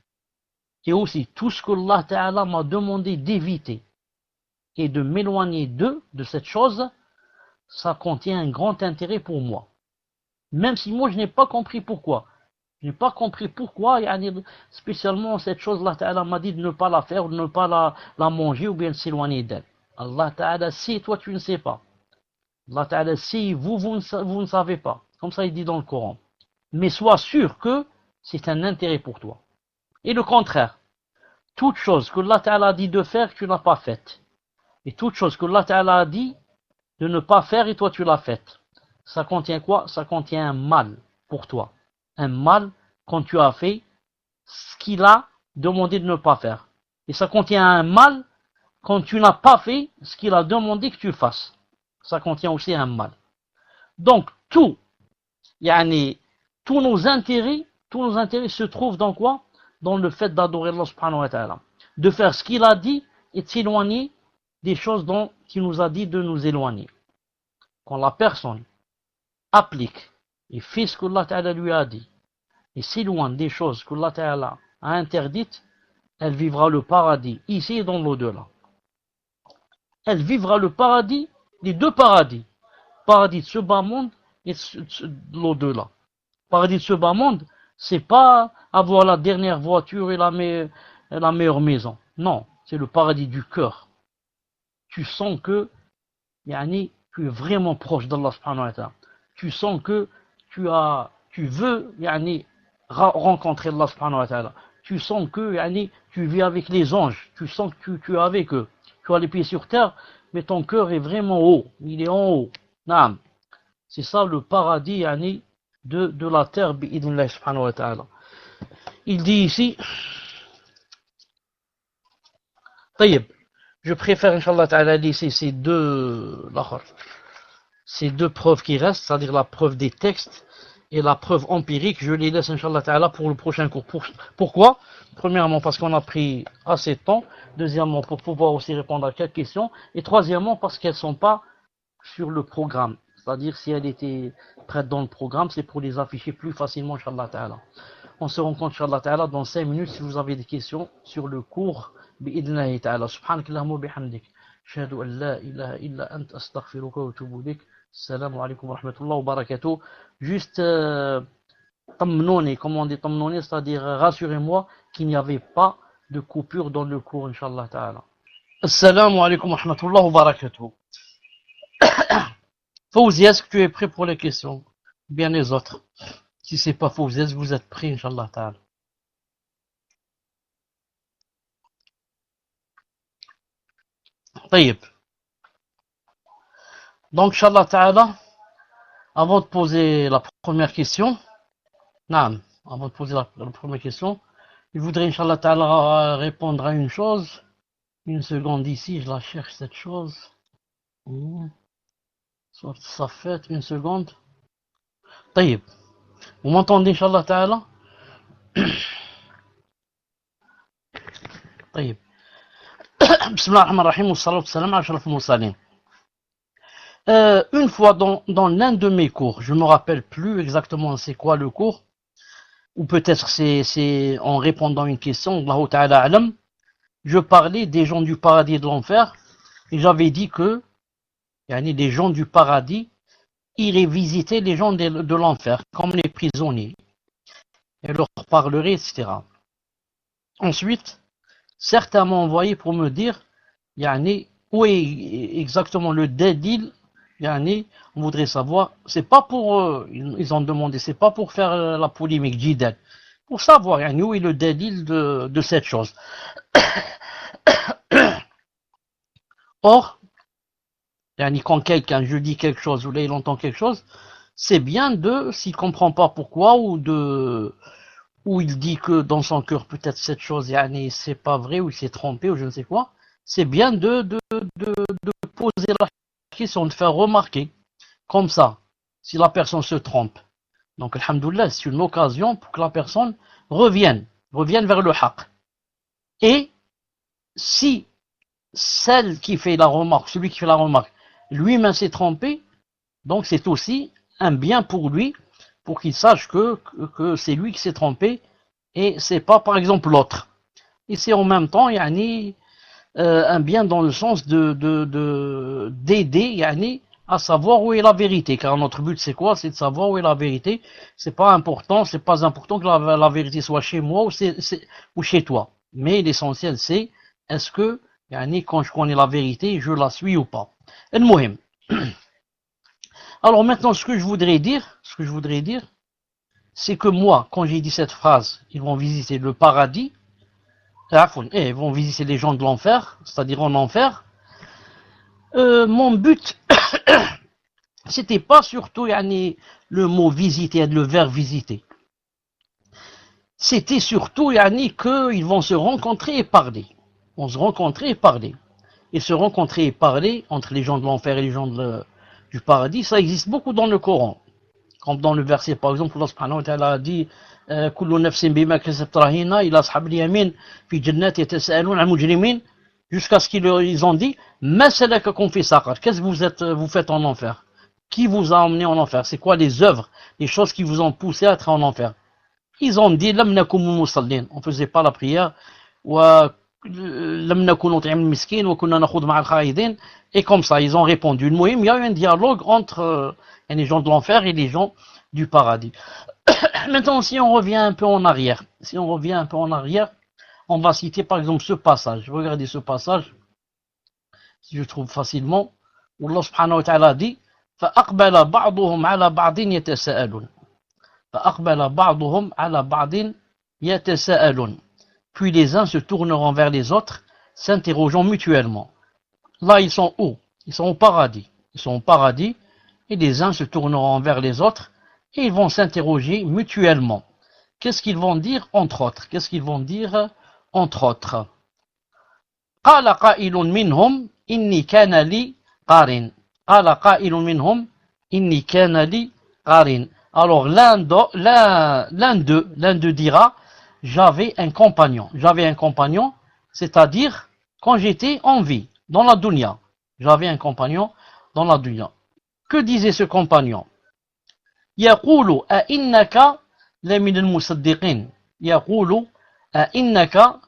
A: Et aussi tout ce que Allah Ta'ala m'a demandé d'éviter et de m'éloigner de cette chose, ça contient un grand intérêt pour moi. Même si moi je n'ai pas compris pourquoi. Je n'ai pas compris pourquoi, spécialement cette chose, Allah Ta'ala m'a dit de ne pas la faire, ou de ne pas la manger, ou bien de s'éloigner d'elle. Allah Ta'ala sait, toi tu ne sais pas. Allah Ta'ala sait, vous ne savez pas. Comme ça il dit dans le Coran. Mais sois sûr que c'est un intérêt pour toi. Et le contraire. Toute chose que Allah Ta'ala a dit de faire, tu n'as pas faite. Et toute chose que Allah Ta'ala a dit de ne pas faire, et toi tu l'as faite. Ça contient quoi? Ça contient un mal pour toi. Un mal quand tu as fait ce qu'il a demandé de ne pas faire. Et ça contient un mal quand tu n'as pas fait ce qu'il a demandé que tu fasses. Ça contient aussi un mal. Donc tous nos intérêts se trouvent dans quoi? Dans le fait d'adorer Allah subhanahu wa ta'ala. De faire ce qu'il a dit et de s'éloigner des choses dont il nous a dit de nous éloigner. Quand la personne applique et fait ce que Allah Ta'ala lui a dit et s'éloigne des choses que Allah Ta'ala a interdites, elle vivra le paradis ici et dans l'au-delà. Elle vivra le paradis, les deux paradis. Paradis de ce bas monde et de l'au-delà. Paradis de ce bas monde, c'est pas avoir la dernière voiture et la meilleure maison. Non, c'est le paradis du cœur. Tu sens que tu es vraiment proche d'Allah subhanahu wa ta'ala. Tu sens que tu veux rencontrer Allah subhanahu wa ta'ala. Tu sens que tu vis avec les anges. Tu sens que tu es avec eux. Tu as les pieds sur terre, mais ton cœur est vraiment haut. Il est en haut. Naam. C'est ça le paradis de la terre bi'idhnillah subhanahu wa ta'ala. Il dit ici Taïb, je préfère Inch'Allah ta'ala laisser ces deux preuves qui restent, c'est-à-dire la preuve des textes et la preuve empirique, je les laisse Inch'Allah ta'ala pour le prochain cours. Pourquoi? Premièrement parce qu'on a pris assez de temps, deuxièmement pour pouvoir aussi répondre à quelques questions, et troisièmement parce qu'elles ne sont pas sur le programme. C'est-à-dire si elles étaient prêtes dans le programme, c'est pour les afficher plus facilement Inch'Allah ta'ala. On se rencontre, Inch'Allah Ta'ala, dans 5 minutes si vous avez des questions sur le cours. Bi'idhnillahi Ta'ala. Subhanakallahumma wa bihamdik. Ashhadu an la ilaha illa ant astaghfiruka wa atubu ilayk. Assalamu alaikum wa rahmatullahi wa barakatuh. Juste, tamnouni, comment on dit tamnouni, c'est-à-dire rassurez-moi qu'il n'y avait pas de coupure dans le cours, Inch'Allah Ta'ala. Assalamu alaikum wa rahmatullahi wa barakatuh. Fawzi, est-ce que tu es prêt pour les questions? Bien les autres. Si c'est pas Fawzi, est-ce que vous êtes prêts, Inch'Allah Ta'ala? طيب. Donc, Inch'Allah Ta'ala, avant de poser la première question, avant de poser la première question, je voudrais, Inch'Allah Ta'ala, répondre à une chose. Une seconde ici, je la cherche cette chose. Soit ça fait une seconde. طيب. Vous m'entendez, Inch'Allah Ta'ala? طيب. Bismillah ar-Rahman ar-Rahim, wa salatu wa salam ala ashrafil mursalin. Une fois dans l'un de mes cours, je me rappelle plus exactement c'est quoi le cours, ou peut-être c'est en répondant à une question, Allahu Ta'ala alam, je parlais des gens du paradis et de l'enfer, et j'avais dit que les gens du paradis iraient visiter les gens de l'enfer, comme les prisonniers, et leur parleraient, etc. Ensuite, certains m'ont envoyé pour me dire, où est exactement le dalil, on voudrait savoir, c'est pas pour, ils ont demandé, c'est pas pour faire la polémique, jidal, pour savoir, où est le dalil de cette chose. Or, quand quelqu'un, je dis quelque chose, ou là il entend quelque chose, c'est bien s'il comprend pas pourquoi, ou il dit que dans son cœur peut-être cette chose, c'est pas vrai, ou il s'est trompé, ou je ne sais quoi, c'est bien de poser la question, de faire remarquer, comme ça, si la personne se trompe. Donc, alhamdoulilah, c'est une occasion pour que la personne revienne vers le haqq. Et si celui qui fait la remarque, lui-même s'est trompé, donc c'est aussi un bien pour lui, pour qu'il sache que c'est lui qui s'est trompé, et c'est pas par exemple l'autre. Et c'est en même temps, un bien dans le sens d'aider, à savoir où est la vérité, car notre but c'est quoi? C'est de savoir où est la vérité. C'est pas important que la vérité soit chez moi ou chez toi. Mais l'essentiel c'est, est-ce que, quand je connais la vérité, je la suis ou pas? El-Mohim. Alors maintenant, ce que je voudrais dire, c'est que moi, quand j'ai dit cette phrase, ils vont visiter le paradis, ils vont visiter les gens de l'enfer, c'est-à-dire en enfer, mon but, c'était pas surtout le mot visiter, le verbe visiter. C'était surtout qu'ils vont se rencontrer et parler. On se rencontrer et parler. Et se rencontrer et parler entre les gens de l'enfer et les gens du paradis, ça existe beaucoup dans le Coran. Comme dans le verset, par exemple, Allah subhanahu wa ta'ala a dit Kullu nafsin bima kasabat rahina ila ashabil yamin fi jannati yatasaalun an mujrimin, jusqu'à ce qu'ils ont dit ma salakakum fi saqar, qu'est-ce que vous faites en enfer? Qui vous a emmené en enfer? C'est quoi les œuvres, les choses qui vous ont poussé à être en enfer? Ils ont dit lam nakum musallin, on faisait pas la prière, wa lam nakun nut'im al-miskin wa kunna nakhud ma'a al-khaïdin, et comme ça ils ont répondu. Il y a eu un dialogue entre les gens de l'enfer et les gens du paradis. Maintenant, si on revient un peu en arrière, on va citer par exemple ce passage. Regardez ce passage, si je trouve facilement, où Allah subhanahu wa ta'ala dit فَأَقْبَلَ بَعْضُهُمْ عَلَى بَعْضٍ يَتَسَاءَلُونَ فَأَقْبَلَ بَعْضُهُمْ عَلَى بَعْضٍ يَتَسَاءَلُونَ. Puis les uns se tourneront vers les autres, s'interrogeant mutuellement. Là, ils sont où? Ils sont au paradis. Et les uns se tourneront vers les autres et ils vont s'interroger mutuellement. Qu'est-ce qu'ils vont dire entre autres? قال قائل منهم إني كان لي قارن. Alors l'un d'eux dira, j'avais un compagnon, c'est-à-dire quand j'étais en vie, dans la dunya. J'avais un compagnon dans la dunya. Que disait ce compagnon? يقول أئنك لمن المصدقين يقول أئنك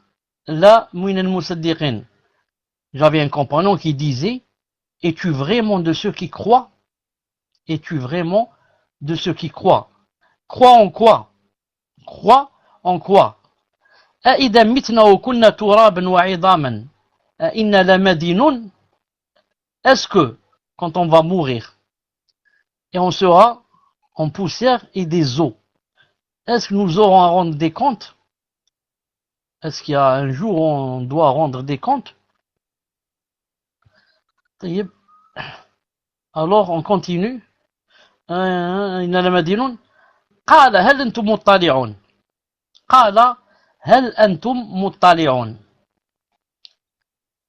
A: لمن المصدقين. J'avais un compagnon qui disait, es-tu vraiment de ceux qui croient? Es-tu vraiment de ceux qui croient? Crois en quoi? Crois en quoi? أإذا متنا وكنا ترابا وعظاما أإنا لمدينون. Est-ce que quand on va mourir et on sera en poussière et des os, est-ce que nous aurons à rendre des comptes? Est-ce qu'il y a un jour où on doit rendre des comptes? Alors on continue. إنا لمدينون قال هل أنتم مطلعون قال هل أنتم مطلعون.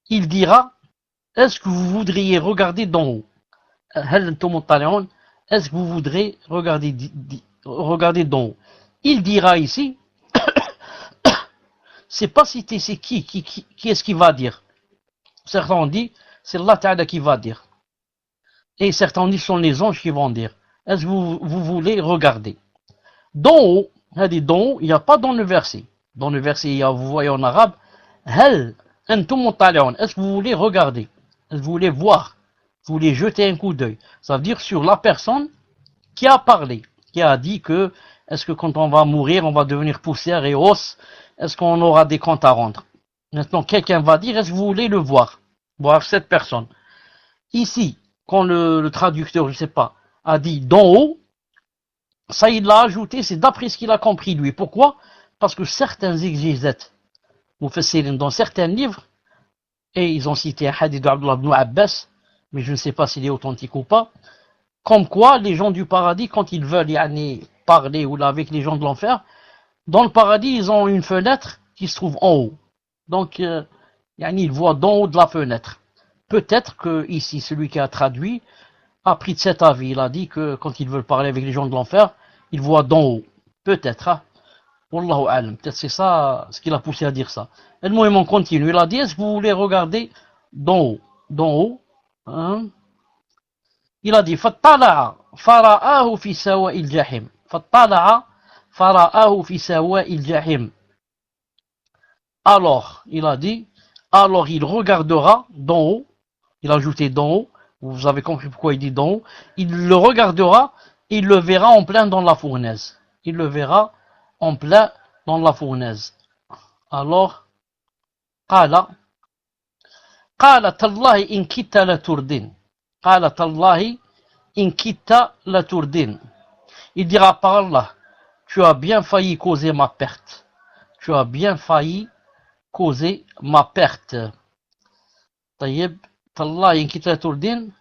A: Il dira, est-ce que vous voudriez regarder d'en haut? هل أنتم مطلعون. Est-ce que vous voudrez regarder d'en haut? Il dira ici, c'est pas cité, c'est qui est-ce qui va dire? Certains ont dit, c'est Allah Ta'ala qui va dire. Et certains ont dit, ce sont les anges qui vont dire. Est-ce que vous voulez regarder? D'en haut, il n'y a pas dans le verset. Dans le verset, il y a, vous voyez en arabe, Hal antum muttali'un. Est-ce que vous voulez regarder? Est-ce que vous voulez voir? Vous voulez jeter un coup d'œil? Ça veut dire sur la personne qui a parlé, qui a dit que, est-ce que quand on va mourir, on va devenir poussière et os? Est-ce qu'on aura des comptes à rendre? Maintenant, quelqu'un va dire, est-ce que vous voulez le voir? Voir cette personne. Ici, quand le traducteur, je ne sais pas, a dit d'en haut, ça il l'a ajouté, c'est d'après ce qu'il a compris lui. Pourquoi? Parce que certains exégètes, dans certains livres, et ils ont cité un hadith d'Abdullah ibn Abbas, mais je ne sais pas s'il est authentique ou pas, comme quoi les gens du paradis, quand ils veulent parler ou là avec les gens de l'enfer, dans le paradis, ils ont une fenêtre qui se trouve en haut. Donc, ils voient d'en haut de la fenêtre. Peut-être que ici, celui qui a traduit a pris de cet avis. Il a dit que quand ils veulent parler avec les gens de l'enfer, ils voient d'en haut. Peut-être. Hein? Wallahu alam. Peut-être c'est ça ce qui l'a poussé à dire ça. Et le moment continue. Il a dit, est-ce que vous voulez regarder d'en haut? D'en haut. Hein? Il a dit, فَطَّلَعَ فَرَآهُ فِي سَوَاءِ الْجَحِيمِ. فَطَّلَعَ فَرَآهُ فِي سَوَاءِ الْجَحِيمِ. Alors, il a dit, alors il regardera d'en haut. Il a ajouté d'en haut. Vous avez compris pourquoi il dit d'en haut. Il le regardera, il le verra en plein dans la fournaise. Il le verra en plein dans la fournaise. Alors, قال تالله إن كدت لتردين. قال تالله إن كدت لتردين. Il dira par Allah, tu as bien failli causer ma perte. Tu as bien failli causer ma perte. طيب تالله إن كدت لتردين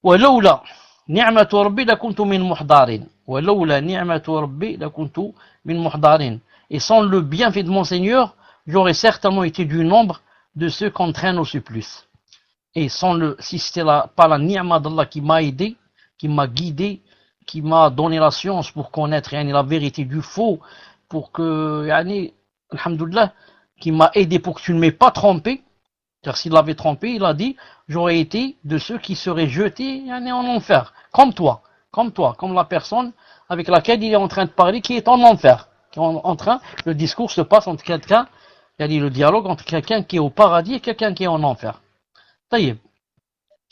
A: ولولا نعمة ربي لكنت من محضرين. ولولا نعمة ربي لكنت من محضرين. Et sans le bienfait de mon Seigneur, j'aurais certainement été du nombre de ceux qu'on traîne au supplice. Et si c'était pas la ni'ma d'Allah qui m'a aidé, qui m'a guidé, qui m'a donné la science pour connaître la vérité du faux, pour que, alhamdoulilah, qui m'a aidé pour que tu ne m'aies pas trompé, car s'il l'avait trompé, il a dit, j'aurais été de ceux qui seraient jetés en enfer, comme toi, comme la personne avec laquelle il est en train de parler, qui est en enfer, le discours se passe entre quelqu'un, le dialogue entre quelqu'un qui est au paradis et quelqu'un qui est en enfer. Taïeb.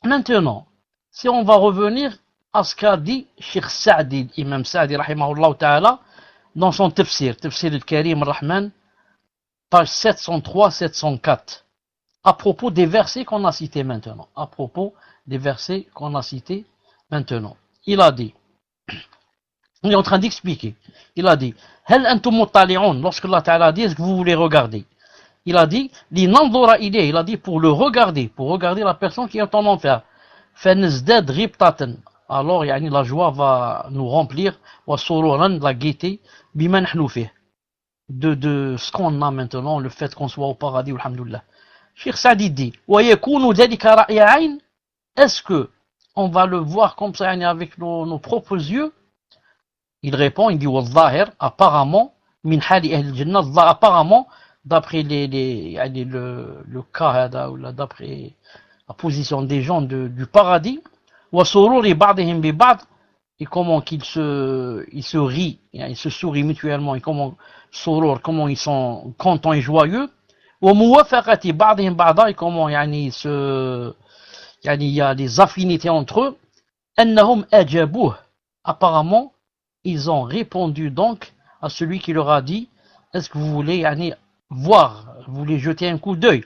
A: Maintenant, si on va revenir à ce qu'a dit Cheikh Sa'di, Imam Sa'di, rahimahullah ta'ala, dans son tafsir al-Karim al-Rahman, page 703-704, à propos des versets qu'on a cités maintenant. Il a dit, il est en train d'expliquer, il a dit, Hal antum muttali'un, lorsque Allah Ta'ala dit, est-ce que vous voulez regarder? Il a dit, linandura ilayhi, il a dit pour regarder la personne qui est en enfer. Fanazdad ribtatan. Alors, la joie va nous remplir, wa sururan, la gaieté, bima nahnu fih. De ce qu'on a maintenant, le fait qu'on soit au paradis, alhamdoulilah. Cheikh Sa'di dit, wa yakunu dhalika ra'ya 'ayn, est-ce que on va le voir comme ça avec nos propres yeux? Il répond, il dit, Wal-Zahir, apparemment, min hali ahl al-jannah, apparemment, d'après le cas, d'après la position des gens du paradis, wa sururi ba'dihim bi ba'd, et comment ils se rient, ils se sourient mutuellement, et comment ils sont contents et joyeux. وموافقة بعضهم بعضا, et comment il y a des affinités entre eux. أنهم أجابوه, apparemment ils ont répondu donc à celui qui leur a dit, est-ce que vous voulez voir, vous voulez jeter un coup d'œil.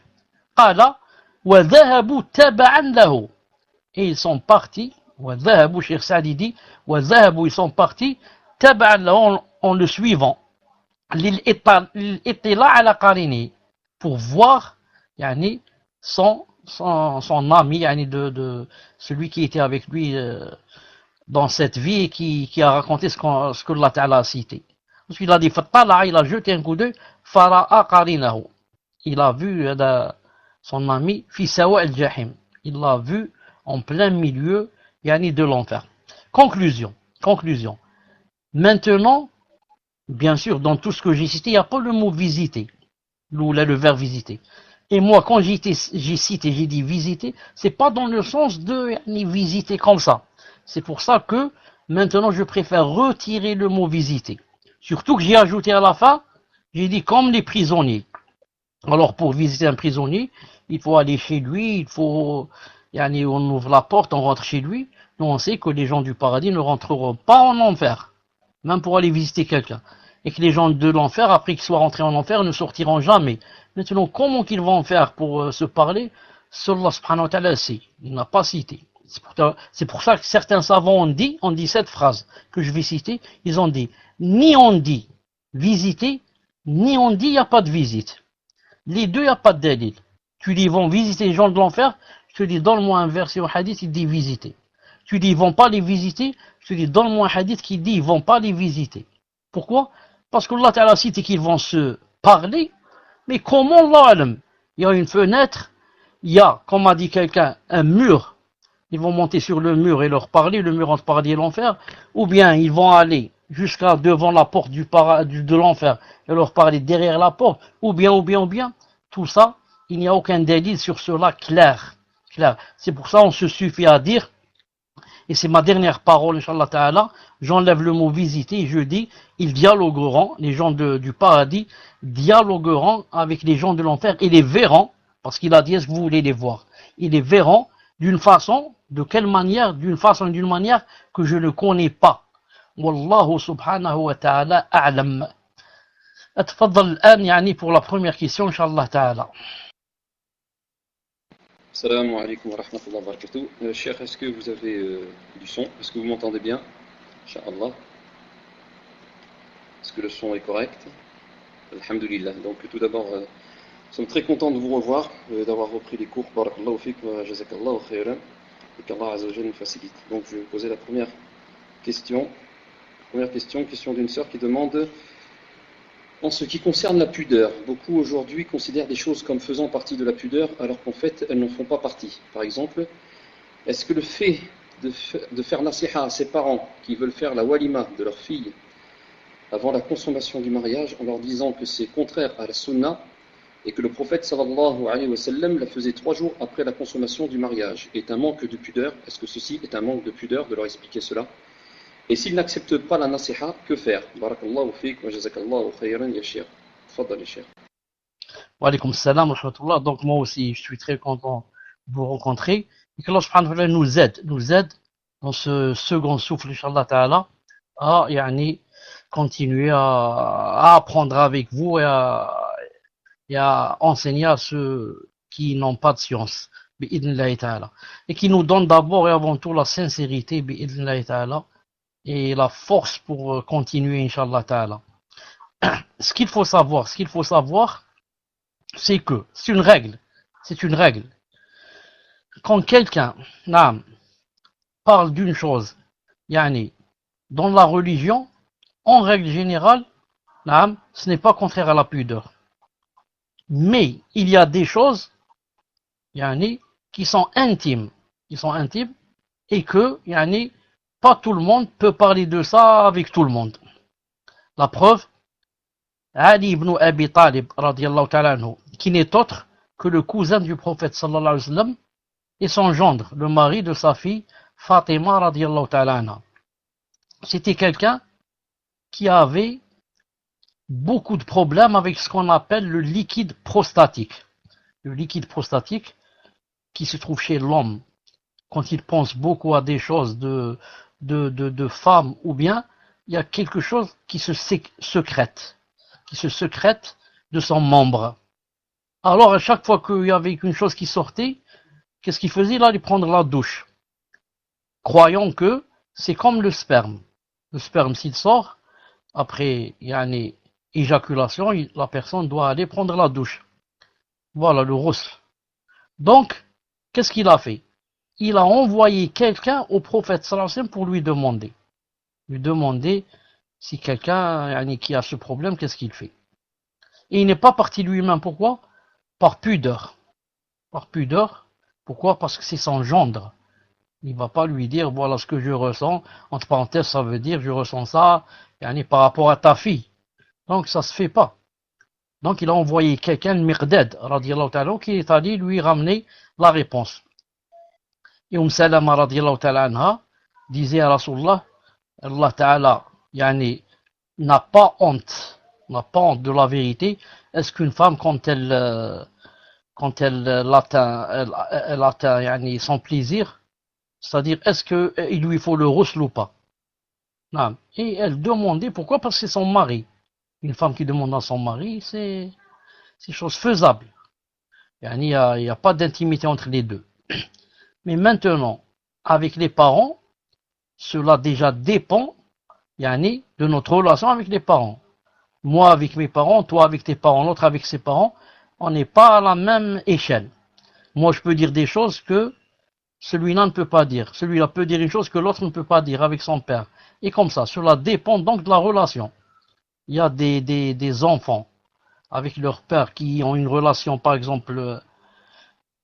A: قال وذهبوا تبعا له, et ils sont partis. وذهبوا, Cheikh Saadi dit, وذهبوا, ils sont partis تبعا له, en le suivant, للاطلاع على قرينه, pour voir son ami, de celui qui était avec lui dans cette vie et qui a raconté ce que Allah Ta'ala a cité. Ensuite il a dit فطلع, il a jeté un coup d'œil, فرأى قرينه, il a vu son ami في سواء الجحيم, il l'a vu en plein milieu de l'enfer. Conclusion. Maintenant, bien sûr, dans tout ce que j'ai cité, il n'y a pas le mot visiter, ou là le verbe visiter. Et moi, quand j'ai dit visiter, c'est pas dans le sens de visiter comme ça. C'est pour ça que maintenant je préfère retirer le mot visiter. Surtout que j'ai ajouté à la fin, j'ai dit comme les prisonniers. Alors pour visiter un prisonnier, il faut aller chez lui, on ouvre la porte, on rentre chez lui. Nous on sait que les gens du paradis ne rentreront pas en enfer, même pour aller visiter quelqu'un. Et que les gens de l'enfer, après qu'ils soient rentrés en enfer, ne sortiront jamais. Maintenant, comment qu'ils vont faire pour se parler? Allah subhanahu wa ta'ala sait, il n'a pas cité. C'est pour ça que certains savants ont dit cette phrase que je vais citer, ils ont dit, ni on dit visiter, ni on dit il n'y a pas de visite. Les deux, il n'y a pas de dalil. Tu dis ils vont visiter les gens de l'enfer, je te dis donne-moi un verset au hadith, il dit visiter. Tu dis ils vont pas les visiter, je te dis donne-moi un hadith qui dit ils vont pas les visiter. Pourquoi? Parce que Allah Ta'ala cite qu'ils vont se parler, mais comment Allah alam? Il y a une fenêtre, il y a, comme a dit quelqu'un, un mur. Ils vont monter sur le mur et leur parler, le mur entre paradis et l'enfer, ou bien ils vont aller jusqu'à devant la porte de l'enfer et leur parler derrière la porte, ou bien, tout ça, il n'y a aucun délit sur cela clair. C'est pour ça on se suffit à dire, et c'est ma dernière parole, Inch'Allah Ta'ala, j'enlève le mot visiter et je dis, ils dialogueront, les gens du paradis dialogueront avec les gens de l'enfer et les verront, parce qu'il a dit, est-ce que vous voulez les voir? Ils les verront d'une façon, de quelle manière? D'une manière que je ne connais pas. Wallahu subhanahu wa ta'ala a'lam. أتفضل الآن pour la première question, Inch'Allah Ta'ala.
B: Salam alaikum wa rahmatullahi wa barakatuh. Cheikh, est-ce que vous avez du son? Est-ce que vous m'entendez bien? Inch'Allah. Est-ce que le son est correct? Alhamdulillah. Donc tout d'abord, nous sommes très contents de vous revoir, d'avoir repris les cours. Barakallahu fik wa jazakallahu khayran. Et qu'Allah Azza wa Jalla nous facilite. Donc je vais poser la première question. Question d'une sœur qui demande, en ce qui concerne la pudeur, beaucoup aujourd'hui considèrent des choses comme faisant partie de la pudeur alors qu'en fait elles n'en font pas partie. Par exemple, est-ce que le fait de faire nasiha à ses parents qui veulent faire la walima de leur fille avant la consommation du mariage en leur disant que c'est contraire à la sunna et que le prophète sallallahu alayhi wa sallam la faisait 3 jours après la consommation du mariage est un manque de pudeur? Est-ce que ceci est un manque de pudeur de leur expliquer cela? Et s'ils n'acceptent pas la nasiha, que faire? Barakallahu fiqh wa jazakallahu khayran ya Cheikh. Tfaddal ya Cheikh.
A: Wa alaykum salam wa rahmatullah. Donc moi aussi, je suis très content de vous rencontrer. Et que Allah subhanahu wa ta'ala nous aide dans ce second souffle, Inch'Allah Ta'ala, à continuer à apprendre avec vous et à enseigner à ceux qui n'ont pas de science, bi'idhnillahi ta'ala. Et qui nous donne d'abord et avant tout la sincérité, bi'idhnillahi ta'ala, et la force pour continuer, Inch'Allah Ta'ala. Ce qu'il faut savoir, c'est que c'est une règle. Quand quelqu'un parle d'une chose, dans la religion, en règle générale, ce n'est pas contraire à la pudeur. Mais il y a des choses qui sont intimes et que pas tout le monde peut parler de ça avec tout le monde. La preuve, Ali ibn Abi Talib radiyallahu ta'ala anhu, qui n'est autre que le cousin du prophète sallallahu alayhi wa sallam et son gendre, le mari de sa fille Fatima radiyallahu ta'ala anha. c'était quelqu'un qui avait beaucoup de problèmes avec ce qu'on appelle le liquide prostatique. Le liquide prostatique qui se trouve chez l'homme quand il pense beaucoup à des choses de femmes ou bien il y a quelque chose qui se secrète de son membre. Alors à chaque fois qu'il y avait une chose qui sortait, qu'est-ce qu'il faisait? Il allait prendre la douche, croyant que c'est comme le sperme. Le sperme s'il sort, après il y a une éjaculation, la personne doit aller prendre la douche. Voilà le roussel. Donc, qu'est-ce qu'il a fait? Il a envoyé quelqu'un au prophète sallallahu alayhi wa sallam pour lui demander si quelqu'un qui a ce problème, qu'est-ce qu'il fait? Et il n'est pas parti lui-même. Pourquoi? Par pudeur. Par pudeur. Pourquoi? Parce que c'est son gendre. Il ne va pas lui dire, voilà ce que je ressens. Entre parenthèses, ça veut dire, je ressens ça, par rapport à ta fille. Donc, ça se fait pas. Donc, il a envoyé quelqu'un, le Miqdad, radiallahu ta'ala, qui est allé lui ramener la réponse. Et Salama, radiallahu ta'ala anha, disait à Rasulullah, Allah ta'ala, n'a pas honte de la vérité. Est-ce qu'une femme, quand elle atteint son plaisir, c'est-à-dire, est-ce qu'il lui faut le roussel ou pas? Non. Et elle demandait, pourquoi? Parce que c'est son mari. Une femme qui demande à son mari, c'est chose faisable. Il n'y a pas d'intimité entre les deux. Mais maintenant, avec les parents, cela déjà dépend de notre relation avec les parents. Moi avec mes parents, toi avec tes parents, l'autre avec ses parents, on n'est pas à la même échelle. Moi je peux dire des choses que celui-là ne peut pas dire. Celui-là peut dire une chose que l'autre ne peut pas dire avec son père. Et comme ça, cela dépend donc de la relation. Il y a des enfants avec leur père qui ont une relation par exemple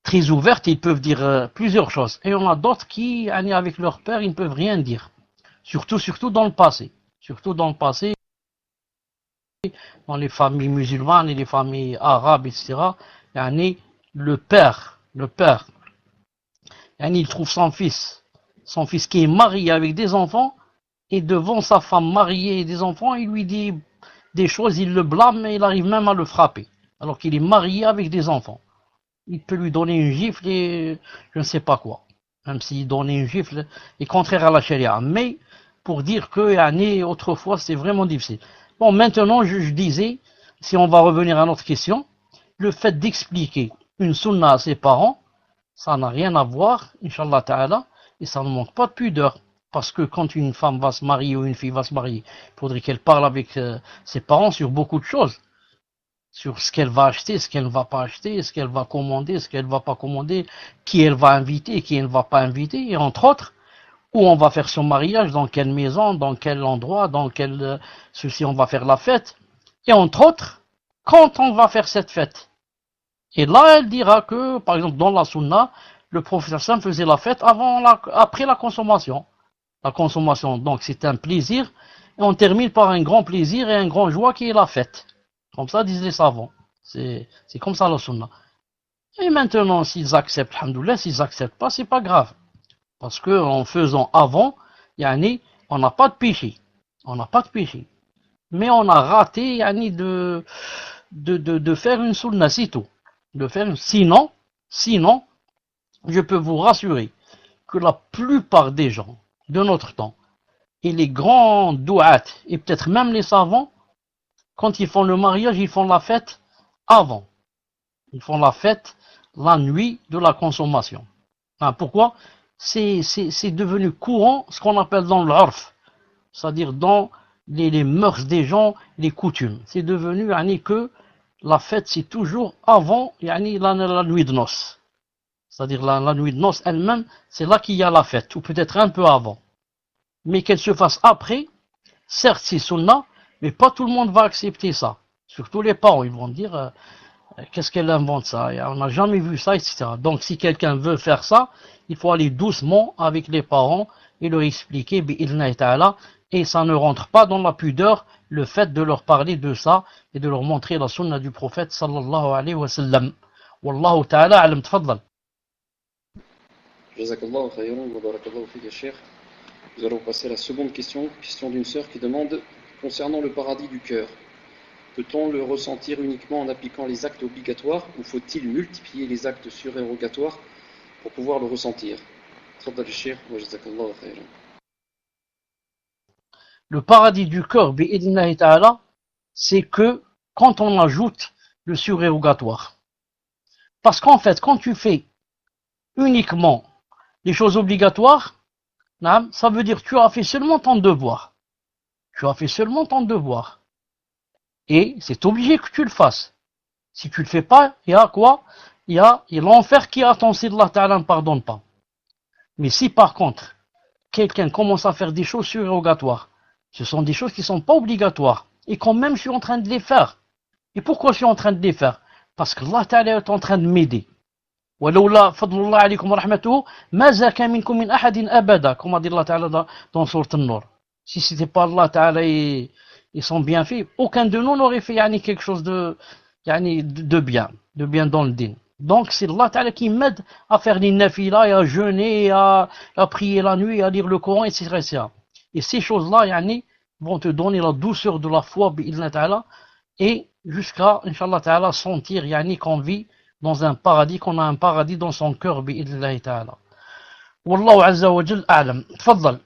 A: très ouverte, ils peuvent dire plusieurs choses. Et on a d'autres qui, avec leur père, ils ne peuvent rien dire. Surtout dans le passé. Surtout dans le passé, dans les familles musulmanes et les familles arabes, etc. Le père, il trouve son fils qui est marié avec des enfants, et devant sa femme mariée et des enfants, il lui dit des choses, il le blâme et il arrive même à le frapper, alors qu'il est marié avec des enfants. Il peut lui donner une gifle et je ne sais pas quoi. Même s'il donnait une gifle est contraire à la charia. Mais pour dire que autrefois c'est vraiment difficile. Bon, maintenant je disais, si on va revenir à notre question, le fait d'expliquer une sunna à ses parents, ça n'a rien à voir, Inch'Allah Ta'ala, et ça ne manque pas de pudeur. Parce que quand une femme va se marier ou une fille va se marier, il faudrait qu'elle parle avec ses parents sur beaucoup de choses. Sur ce qu'elle va acheter, ce qu'elle ne va pas acheter, ce qu'elle va commander, ce qu'elle ne va pas commander, qui elle va inviter, qui elle ne va pas inviter, et entre autres, où on va faire son mariage, dans quelle maison, dans quel endroit, dans quel ceci on va faire la fête, et entre autres, quand on va faire cette fête. Et là, elle dira que, par exemple, dans la sunna, le prophète Sam faisait la fête après la consommation. La consommation, donc, c'est un plaisir, et on termine par un grand plaisir et un grand joie qui est la fête. Comme ça disent les savants. C'est comme ça la sunna. Et maintenant, s'ils acceptent, alhamdoulilah, s'ils acceptent pas, c'est pas grave. Parce que en faisant avant, on n'a pas de péché. On n'a pas de péché. Mais on a raté, de faire une sunna, c'est tout. Sinon, je peux vous rassurer que la plupart des gens de notre temps, et les grands douat, et peut-être même les savants, quand ils font le mariage, ils font la fête avant. Ils font la fête la nuit de la consommation. Pourquoi? C'est devenu courant, ce qu'on appelle dans l'urf, c'est-à-dire dans les mœurs des gens, les coutumes. C'est devenu que la fête, c'est toujours avant la nuit de noces. C'est-à-dire la nuit de noces elle-même, c'est là qu'il y a la fête, ou peut-être un peu avant. Mais qu'elle se fasse après, certes c'est sunnah, mais pas tout le monde va accepter ça. Surtout les parents, ils vont dire qu'est-ce qu'elle invente ça? On n'a jamais vu ça, etc. Donc si quelqu'un veut faire ça, il faut aller doucement avec les parents et leur expliquer, et ça ne rentre pas dans la pudeur, le fait de leur parler de ça et de leur montrer la sunna du prophète sallallahu alayhi wa sallam. Wallahu ta'ala alam, tfaddal.
B: Jazakallahu khayran wa barakallahu fik ya Cheikh. Nous allons passer à la seconde question, question d'une sœur qui demande concernant le paradis du cœur. Peut-on le ressentir uniquement en appliquant les actes obligatoires ou faut-il multiplier les actes surérogatoires pour pouvoir le ressentir?
A: Le paradis du cœur, bi'idhnillahi ta'ala, c'est que quand on ajoute le surérogatoire. Parce qu'en fait, quand tu fais uniquement les choses obligatoires, ça veut dire que tu as fait seulement ton devoir. Tu as fait seulement ton devoir. Et c'est obligé que tu le fasses. Si tu le fais pas, il y a quoi? Il y a l'enfer qui attend si Allah Ta'ala ne pardonne pas. Mais si par contre, quelqu'un commence à faire des choses surérogatoires, ce sont des choses qui ne sont pas obligatoires, et quand même je suis en train de les faire. Et pourquoi je suis en train de les faire? Parce que Allah Ta'ala est en train de m'aider. ولولا فضل الله عليكم ورحمته ما زكى منكم من أحد أبدا, comme a dit Allah Ta'ala dans Sourate An-Nur. Si c'était pas Allah Ta'ala et son bienfait, aucun de nous n'aurait fait quelque chose de bien dans le din. Donc c'est Allah Ta'ala qui m'aide à faire les nafila et à jeûner, à prier la nuit, à lire le Coran, etc. Et ces choses-là vont te donner la douceur de la foi, bi'idhnillahi ta'ala, et jusqu'à, Inch'Allah Ta'ala, sentir qu'on vit dans un paradis, qu'on a un paradis dans son cœur, bi'idhnillahi ta'ala. Wallahu azza wa jal a'lam. Tfaddal.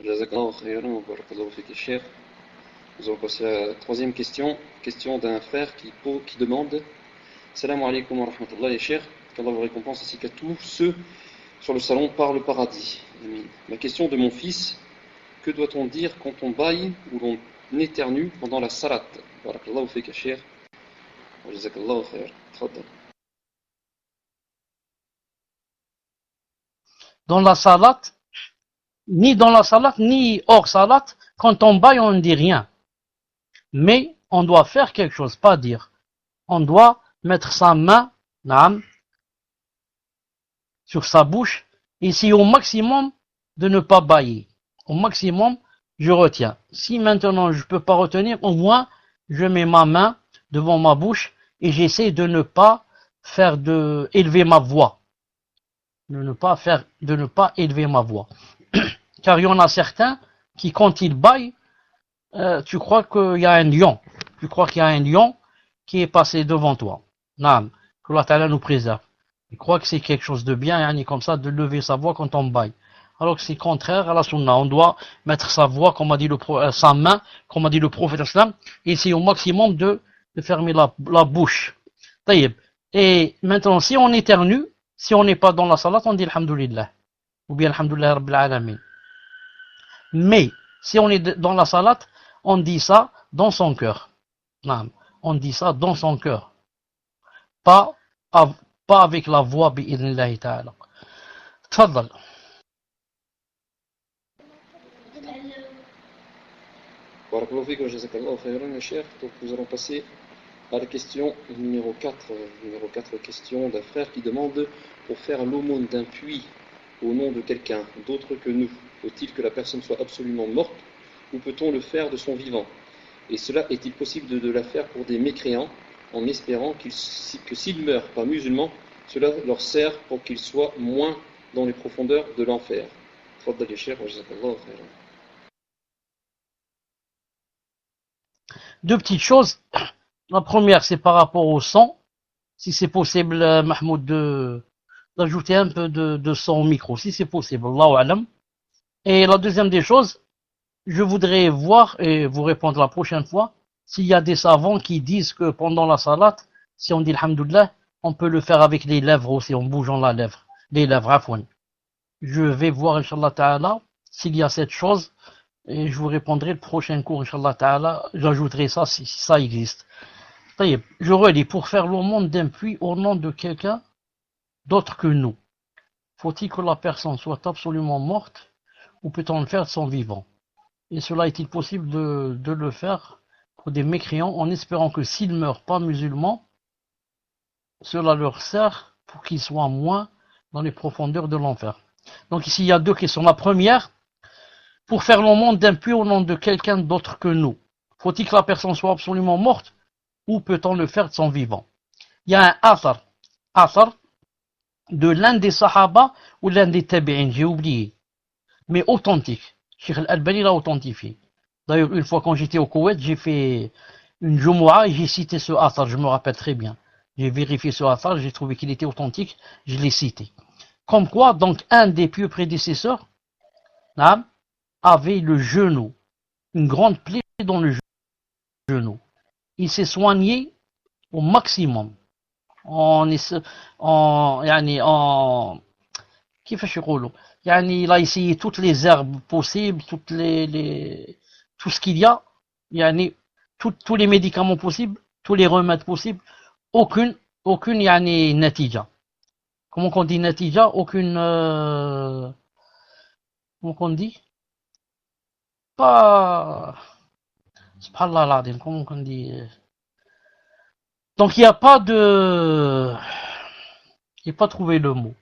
B: Jazakallahu khayran wa barakallahu fik cheikh. Nous allons passer à la troisième question. Question d'un frère qui demande: Salam alaikum wa rahmatullahi cheikh. Qu'Allah vous récompense ainsi qu'à tous ceux sur le salon par le paradis. Amin. La question de mon fils: que doit-on dire quand on baille ou l'on éternue pendant la salat? Barakallahu fik cheikh. Wa jazakallahu khayran. Tfaddal.
A: Dans la salat, ni hors salat, quand on baille, on ne dit rien. Mais on doit faire quelque chose, pas dire. On doit mettre sa main sur sa bouche, et essayer au maximum de ne pas bailler. Au maximum, je retiens. Si maintenant je ne peux pas retenir, au moins je mets ma main devant ma bouche et j'essaie de ne pas élever ma voix. De ne pas élever ma voix. Car il y en a certains qui, quand ils baillent, tu crois qu'il y a un lion. Tu crois qu'il y a un lion qui est passé devant toi. Naam. Que Allah Ta'ala nous préserve. Il croit que c'est quelque chose de bien, comme ça, de lever sa voix quand on baille. Alors que c'est contraire à la sunna. On doit mettre sa voix, comme a dit sa main, comme a dit le prophète islam, et essayer au maximum de fermer la bouche. Taïb. Et maintenant, si on éternue, si on n'est pas dans la salat, on dit alhamdulillah. Ou bien alhamdulillah rabbil alamin. Mais, si on est dans la salat, on dit ça dans son cœur. On dit ça dans son cœur. Pas avec la voix, bi'idhnillahi ta'ala. Tfaddal.
B: Barakallahu fik wa jazakallahu khayran, cheikh. Donc nous allons passer à la question numéro 4. Numéro 4, question d'un frère qui demande: pour faire l'aumône d'un puits au nom de quelqu'un d'autre que nous, faut-il que la personne soit absolument morte ou peut-on le faire de son vivant? Et cela est-il possible de la faire pour des mécréants en espérant que s'ils meurent pas musulmans, cela leur sert pour qu'ils soient moins dans les profondeurs de l'enfer? Tfaddal cheikh wa jazakallahu khayran.
A: Deux petites choses. La première, c'est par rapport au sang. Si c'est possible, Mahmoud, d'ajouter un peu de sang au micro. Si c'est possible, Allahu alam. Et la deuxième des choses, je voudrais voir et vous répondre la prochaine fois s'il y a des savants qui disent que pendant la salat, si on dit alhamdoulilah, on peut le faire avec les lèvres aussi, en bougeant les lèvres, afouan. Je vais voir, Inch'Allah Ta'ala, s'il y a cette chose, et je vous répondrai le prochain cours, Inch'Allah Ta'ala, j'ajouterai ça si ça existe. Je relis: pour faire l'aumône d'un puits au nom de quelqu'un d'autre que nous, faut-il que la personne soit absolument morte ou peut-on le faire de son vivant? Et cela est-il possible de le faire pour des mécréants en espérant que s'ils meurent pas musulmans, cela leur sert pour qu'ils soient moins dans les profondeurs de l'enfer? Donc ici il y a deux questions. La première: pour faire l'aumône d'un puits au nom de quelqu'un d'autre que nous, faut-il que la personne soit absolument morte ou peut-on le faire de son vivant? Il y a un athar de l'un des Sahaba ou l'un des Tabi'in, j'ai oublié. Mais authentique. Cheikh Al-Albani l'a authentifié. D'ailleurs, une fois quand j'étais au Koweït, j'ai fait une Jumu'ah et j'ai cité ce athar, je me rappelle très bien. J'ai vérifié ce athar, j'ai trouvé qu'il était authentique, je l'ai cité. Comme quoi, donc, un des pieux prédécesseurs avait le genou, une grande plaie dans le genou. Il s'est soigné au maximum. En, en كيفاش يقولوا يعني il a essayé toutes les herbes possibles tout ce qu'il y a يعني tous les médicaments possibles tous les remèdes possibles aucune يعني نتيجة comment on dit نتيجة aucune comment on dit pas subhanallah العظيم comment on dit donc il n'y a pas de j'ai pas trouvé le mot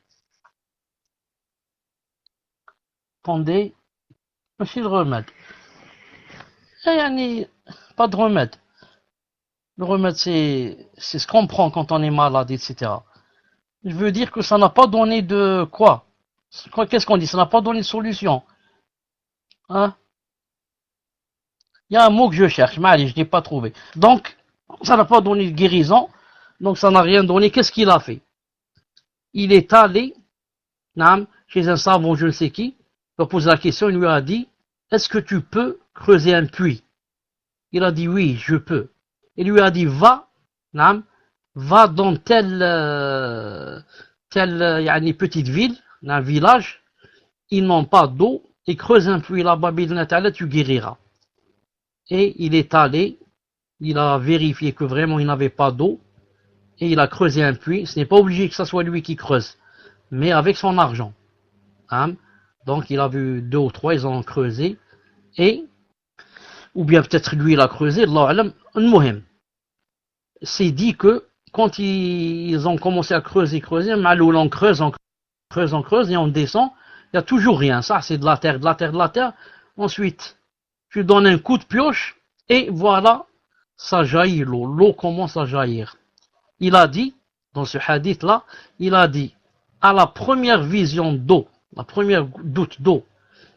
A: attendez ماشي le remède يعني pas de remède. Le remède, c'est ce qu'on prend quand on est malade, etc. Je veux dire que ça n'a pas donné de quoi. Qu'est-ce qu'on dit? Ça n'a pas donné de solution. Hein? Il y a un mot que je cherche, mais allez, je ne l'ai pas trouvé. Donc, ça n'a pas donné de guérison. Donc, ça n'a rien donné. Qu'est-ce qu'il a fait? Il est allé chez un savant, je ne sais qui. Il a posé la question, il lui a dit, est-ce que tu peux creuser un puits? Il a dit, oui, je peux. Il lui a dit, va dans telle petite ville, un village, ils n'ont pas d'eau, et creuse un puits là-bas, tu guériras. Et il est allé, il a vérifié que vraiment il n'avait pas d'eau, et il a creusé un puits. Ce n'est pas obligé que ce soit lui qui creuse, mais avec son argent. Donc il a vu 2 ou 3, ils ont creusé, et, ou bien peut-être lui il a creusé, Allah alam, c'est dit que quand ils ont commencé à creuser, Maloul on creuse, et on descend, il n'y a toujours rien. Ça, c'est de la terre. Ensuite, tu donnes un coup de pioche, et voilà, ça jaillit l'eau. L'eau commence à jaillir. Il a dit, dans ce hadith-là, il a dit, à la première vision d'eau, la première goutte d'eau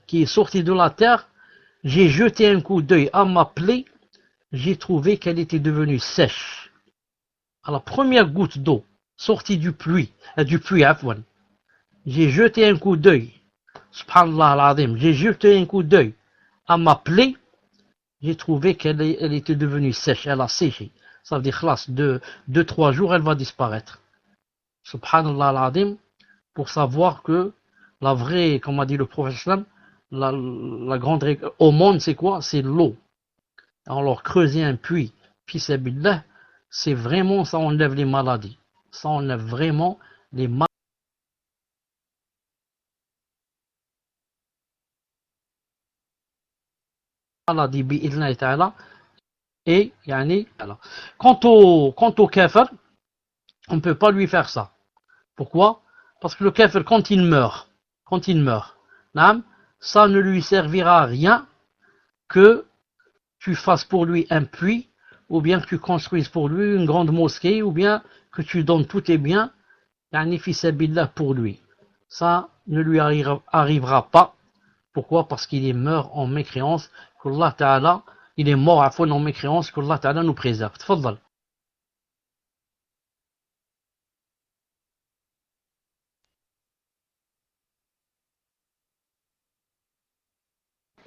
A: qui est sortie de la terre, j'ai jeté un coup d'œil à ma plaie, j'ai trouvé qu'elle était devenue sèche. À la première goutte d'eau sortie du puits, j'ai jeté un coup d'œil, subhanallah al-azim, j'ai jeté un coup d'œil à ma plaie, j'ai trouvé qu'elle était devenue sèche, elle a séché. Ça veut dire, classe, 2-3 jours, elle va disparaître. Subhanallah al-azim, pour savoir que la vraie, comme a dit le prophète, la grande règle au monde, c'est quoi? C'est l'eau. Alors, creuser un puits, fissabillah, c'est vraiment, ça enlève les maladies. Ça enlève vraiment les maladies, bi'idhna ta'ala. Et, yani, voilà. Quant au kafir, on ne peut pas lui faire ça. Pourquoi? Parce que le kafir, quand il meurt, ça ne lui servira à rien que tu fasses pour lui un puits, ou bien que tu construises pour lui une grande mosquée, ou bien que tu donnes tous tes biens, yani fissabillah pour lui. Ça ne lui arrivera pas. Pourquoi? Parce qu'il est mort en mécréance, qu'Allah Ta'ala, il est mort à fond en mécréance, qu'Allah Ta'ala nous préserve. Tfaddal.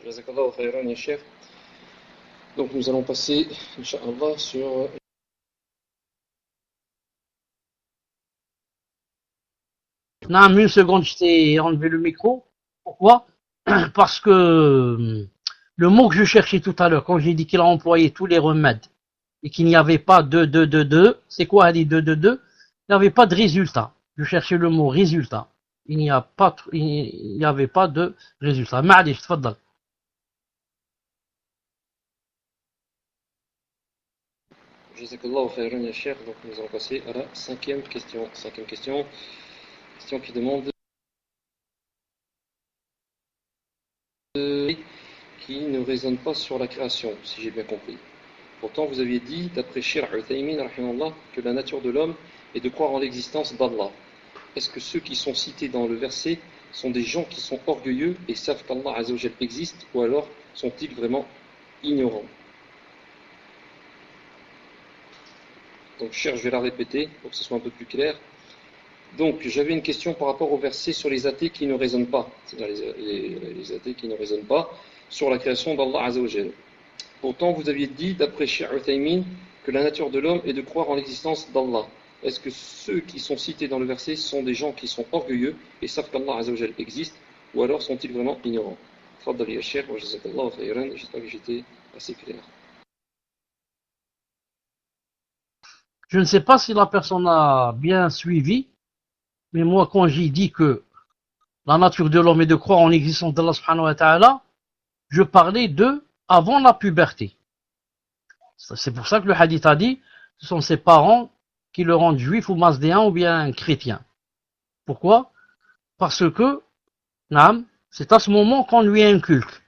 B: Jazakallahu khayran, ya chef. Donc nous allons passer, Inch'Allah, sur...
A: Non, une seconde, je t'ai enlevé le micro. Pourquoi? Parce que le mot que je cherchais tout à l'heure, quand j'ai dit qu'il a employé tous les remèdes et qu'il n'y avait pas de, c'est quoi, Ali, de, il n'y avait pas de résultat. Je cherchais le mot résultat. Il n'y avait pas de résultat. Ma'alish, tfaddal.
B: Jazakallahu khayran, ya chef. Donc nous allons passer à la cinquième question. Question qui demande qui ne raisonne pas sur la création, si j'ai bien compris. Pourtant, vous aviez dit, d'après Shir Uthaymin, que la nature de l'homme est de croire en l'existence d'Allah. est-ce que ceux qui sont cités dans le verset sont des gens qui sont orgueilleux et savent qu'Allah Azza wa Jal existe, ou alors sont-ils vraiment ignorants? Donc je vais la répéter pour que ce soit un peu plus clair. Donc j'avais une question par rapport au verset sur les athées qui ne raisonnent pas, c'est-à-dire les athées qui ne raisonnent pas sur la création d'Allah Azza wa Jal. Pourtant vous aviez dit, d'après Cheikh Uthaymin, que la nature de l'homme est de croire en l'existence d'Allah. Est-ce que ceux qui sont cités dans le verset sont des gens qui sont orgueilleux et savent qu'Allah Azza wa Jal existe, ou alors sont-ils vraiment ignorants? Tfaddal ya Cheikh, wa jazakallahu khayran, j'espère que j'étais assez clair.
A: Je ne sais pas si la personne a bien suivi, mais moi, quand j'ai dit que la nature de l'homme est de croire en l'existence d'Allah subhanahu wa ta'ala, je parlais de avant la puberté. C'est pour ça que le hadith a dit, ce sont ses parents qui le rendent juif ou masdéen ou bien chrétien. Pourquoi? Parce que, c'est à ce moment qu'on lui inculque.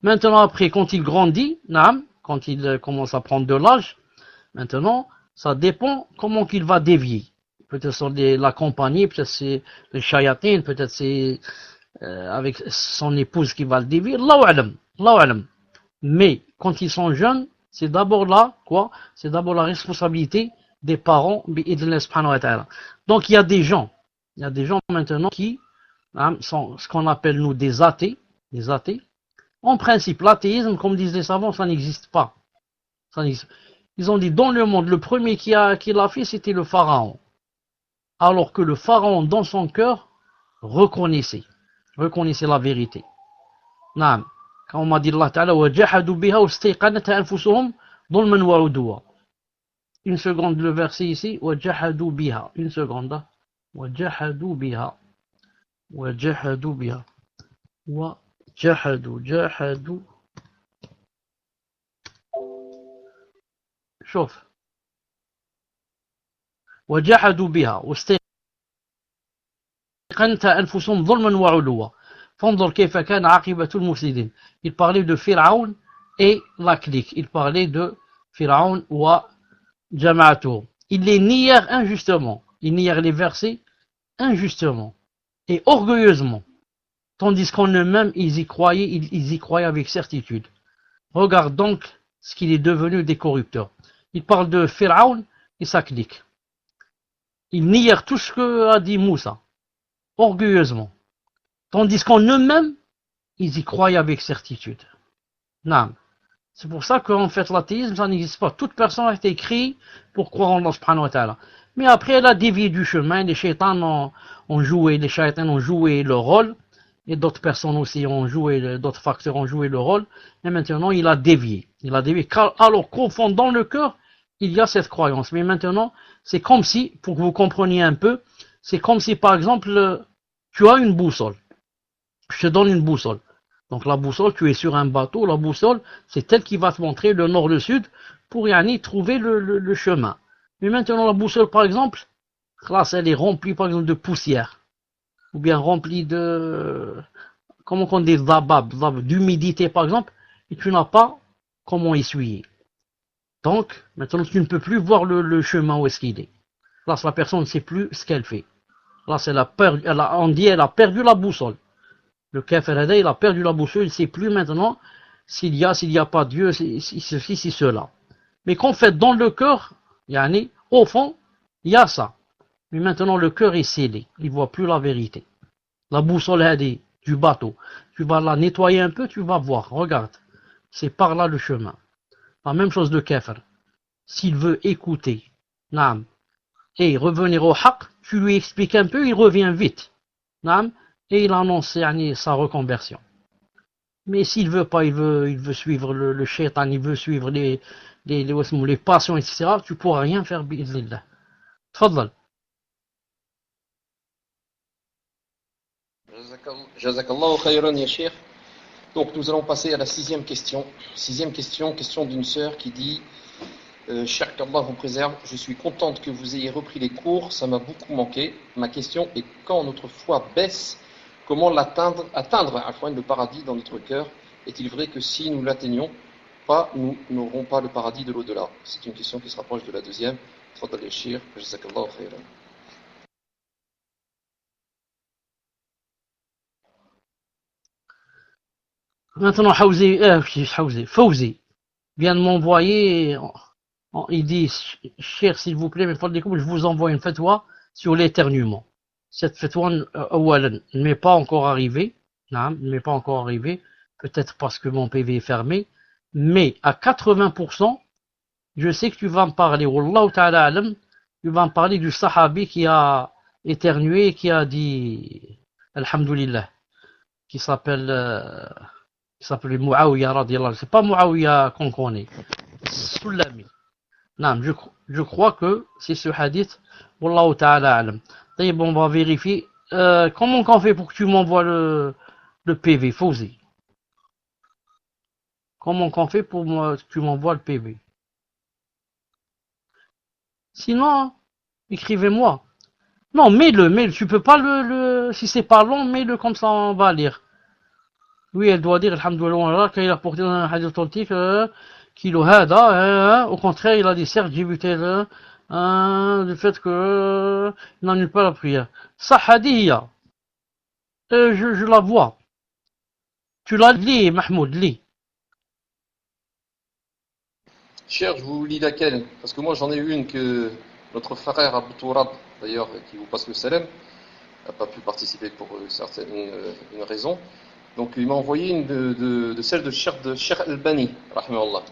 A: Maintenant, après, quand il grandit, quand il commence à prendre de l'âge, maintenant, ça dépend comment qu'il va dévier. Peut-être c'est la compagnie, peut-être c'est les chayatines, peut-être c'est avec son épouse qui va le dévier. Allahu alam. Mais quand ils sont jeunes, c'est d'abord là, quoi? C'est d'abord la responsabilité des parents, bi'idhnillah subhanahu wa ta'ala. Donc il y a des gens maintenant qui sont ce qu'on appelle nous des athées. En principe, l'athéisme, comme disent les savants, ça n'existe pas. Ils ont dit dans le monde, le premier qui l'a fait, c'était le pharaon. Alors que le pharaon, dans son cœur, reconnaissait la vérité. Naam. Quand on m'a dit Allah Ta'ala, وَجَحَدُوا بِهَا وَاسْتَيْقَنَتْهَا أَنفُسُهُمْ ظُلْمًا وَعُدُوًا. Une seconde, le verset ici, وَجَحَدُوا بِهَا. Une seconde. وَجَحَدُوا بِهَا. وَجَحَدُوا بِهَا. جحدوا. شوف. وَجَحَدُوا بِهَا وَاسْتَيْقَنَتْهَا أَنفُسُهُمْ ظُلْمًا وَعُدُوًا. فانظر كيف كان عاقبة المفسدين. Il parlait de Pharaon et la clique. Il parlait de Pharaon wa Jama'atuhum. Ils les nièrent injustement. Ils nièrent les versets injustement et orgueilleusement. Tandis qu'en eux-mêmes, ils y croyaient avec certitude. Regarde donc ce qu'il est devenu des corrupteurs. Il parle de Pharaon et sa clique. Ils nièrent tout ce que a dit Moussa, orgueilleusement. Tandis qu'en eux-mêmes, ils y croyaient avec certitude. Non. C'est pour ça qu'en fait l'athéisme, ça n'existe pas. Toute personne a été créée pour croire en Allah subhanahu wa ta'ala. Mais après, elle a dévié du chemin, les shaytans ont joué leur rôle, et d'autres personnes aussi d'autres facteurs ont joué le rôle, et maintenant il a dévié. Alors qu'au fond, dans le cœur, il y a cette croyance. Mais maintenant, c'est comme si, pour que vous compreniez un peu, c'est comme si par exemple, tu as une boussole. Je te donne une boussole. Donc la boussole, tu es sur un bateau, la boussole, c'est elle qui va te montrer le nord, le sud, pour y trouver le chemin. Mais maintenant la boussole, par exemple, là, elle est remplie par exemple de poussière, ou bien remplie de, comment on dit, d'humidité par exemple, et tu n'as pas comment essuyer. Donc, maintenant tu ne peux plus voir le chemin où est-ce qu'il est. Là, la personne ne sait plus ce qu'elle fait. Là, on dit elle a perdu la boussole. Le kafir, il a perdu la boussole, il ne sait plus maintenant s'il y a pas Dieu, ceci, c'est cela. Mais qu'en fait, dans le cœur, au fond, il y a ça. Mais maintenant, le cœur est scellé, il ne voit plus la vérité. La boussole du bateau, tu vas la nettoyer un peu, tu vas voir, regarde, c'est par là le chemin. La même chose de kafir. S'il veut écouter, et revenir au haqq, tu lui expliques un peu, il revient vite. Et il annonce sa reconversion. Mais s'il veut pas, il veut suivre le shaitan, il veut suivre les passions, etc., tu pourras rien faire, bi'idhnillah. Tfaddal.
B: Jazakallahu khayran ya Cheikh. Donc nous allons passer à la sixième question. Question d'une sœur qui dit Cher qu'Allah vous préserve, je suis contente que vous ayez repris les cours, ça m'a beaucoup manqué. Ma question est quand notre foi baisse, comment atteindre le paradis dans notre cœur? Est-il vrai que si nous l'atteignons pas, nous n'aurons pas le paradis de l'au-delà? C'est une question qui se rapproche de la deuxième. Tfaddal ya Cheikh, jazakallahu khayran.
A: Maintenant, Fawzi vient de m'envoyer, il dit, cher s'il vous plaît, mais je vous envoie une fatwa sur l'éternuement. Cette fatwa, ne m'est pas encore arrivée, peut-être parce que mon PV est fermé, mais à 80%, je sais que tu vas me parler, Wallahu ta'ala alam, tu vas me parler du sahabi qui a éternué et qui a dit, Alhamdulillah, qui s'appelle Muawiyah radiallahu anhu. C'est pas Muawiyah qu'on connaît, Sulami. Non, je crois que c'est ce hadith, Wallahu ta'ala alam. D'ailleurs, on va vérifier. Comment qu'on fait pour que tu m'envoies le PV, Fawzi? Comment qu'on fait pour que tu m'envoies le PV? Sinon, écrivez-moi. Non, mets-le, tu peux pas si c'est pas long, mets-le comme ça, on va lire. Oui, elle doit dire, alhamdoulilah, qu'il a porté dans un hadith authentique, kilo hada, au contraire, il a dit, certes, j'ai vu tel, du fait que, il n'annule pas la prière. Ça, hadith, je la vois. Tu l'as lu, Mahmoud, lis.
B: Cher, je vous lis laquelle? Parce que moi j'en ai une que notre frère Abou Tourab, d'ailleurs, qui vous passe le salam, n'a pas pu participer pour une raison. Donc il m'a envoyé une de celle de Cheikh Al-Bani, rahimahullah.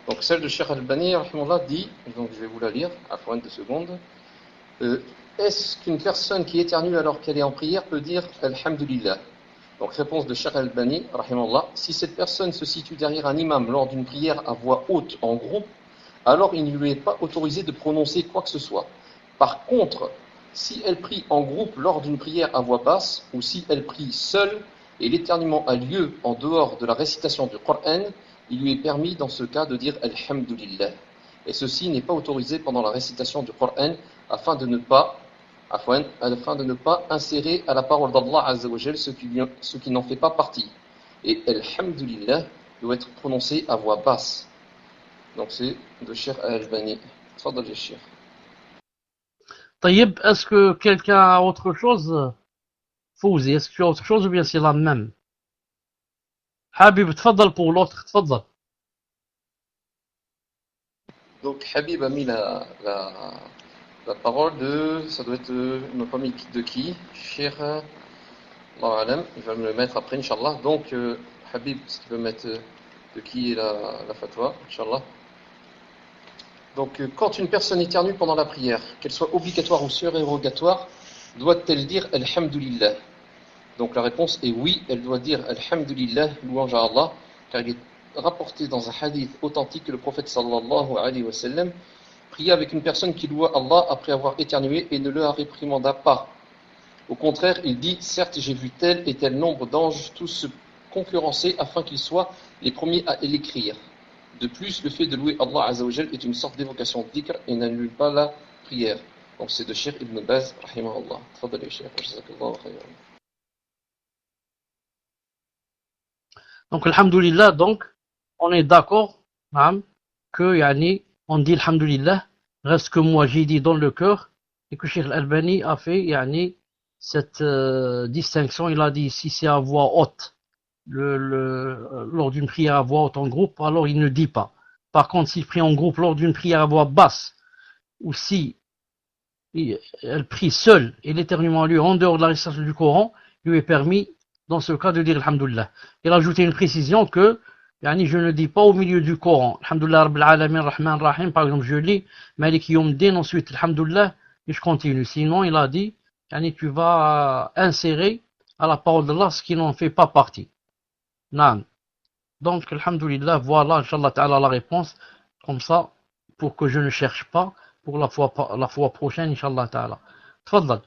B: Donc celle de Cheikh Al-Bani, rahimahullah, dit, donc je vais vous la lire, à 2 secondes. Est-ce qu'une personne qui éternue alors qu'elle est en prière peut dire Alhamdulillah? Donc réponse de Cheikh Al-Bani, rahimahullah, si cette personne se situe derrière un imam lors d'une prière à voix haute en groupe, alors il ne lui est pas autorisé de prononcer quoi que ce soit. Par contre, si elle prie en groupe lors d'une prière à voix basse, ou si elle prie seule, et l'éternuement a lieu en dehors de la récitation du Coran, il lui est permis dans ce cas de dire Alhamdulillah. Et ceci n'est pas autorisé pendant la récitation du Coran afin de ne pas insérer à la parole d'Allah Azza wa Jal ce qui n'en fait pas partie. Et Alhamdulillah doit être prononcé à voix basse. Donc c'est de Cheikh Al-Albani. Tfadal ya Cheikh.
A: Taïeb, est-ce que quelqu'un a autre chose? Fawzi, est-ce que tu as autre chose ou bien c'est la même? Habib, tfadal pour l'autre, tfadal.
B: Donc Habib a mis la parole de, ça doit être, il m'a pas mis de qui, Cheikh, Allah alam, il va me le mettre après, Inch'Allah. Donc Habib, est-ce qu'il veut mettre de qui est la fatwa, Inch'Allah. Donc quand une personne éternue pendant la prière, qu'elle soit obligatoire ou surérogatoire, doit-elle dire Alhamdulillah? Donc la réponse est oui, elle doit dire Alhamdulillah, louange à Allah, car il est rapporté dans un hadith authentique que le prophète sallallahu alayhi wa sallam pria avec une personne qui loua Allah après avoir éternué et ne le réprimanda pas. Au contraire, il dit, certes j'ai vu tel et tel nombre d'anges tous se concurrencer afin qu'ils soient les premiers à l'écrire. De plus, le fait de louer Allah Azza wa Jal est une sorte d'évocation d'ikr et n'annule pas la prière. Donc c'est de Cheikh Ibn Baz, rahimahullah. Tfadal ya Cheikh, jazakallahu khayran.
A: Donc, alhamdulillah, donc, on est d'accord, que, on dit alhamdulillah, reste que moi j'ai dit dans le cœur, et que Cheikh Al-Albani a fait, cette distinction, il a dit, si c'est à voix haute, lors d'une prière à voix haute en groupe, alors il ne dit pas. Par contre, s'il prie en groupe lors d'une prière à voix basse, ou si elle prie seule, et l'éternuement a lieu en dehors de la récitation du Coran, il lui est permis, dans ce cas, de dire alhamdulillah. Il a ajouté une précision que, je ne dis pas au milieu du Coran, alhamdulillah rabbil alamin, rahman rahim, par exemple, je lis, Malik yawmiddin, ensuite, alhamdulillah, et je continue. Sinon, il a dit, tu vas insérer à la parole d'Allah ce qui n'en fait pas partie. Non. Donc, alhamdulillah, voilà, Inch'Allah ta'ala, la réponse, comme ça, pour que je ne cherche pas, pour la fois prochaine, Inch'Allah ta'ala. Tfadal.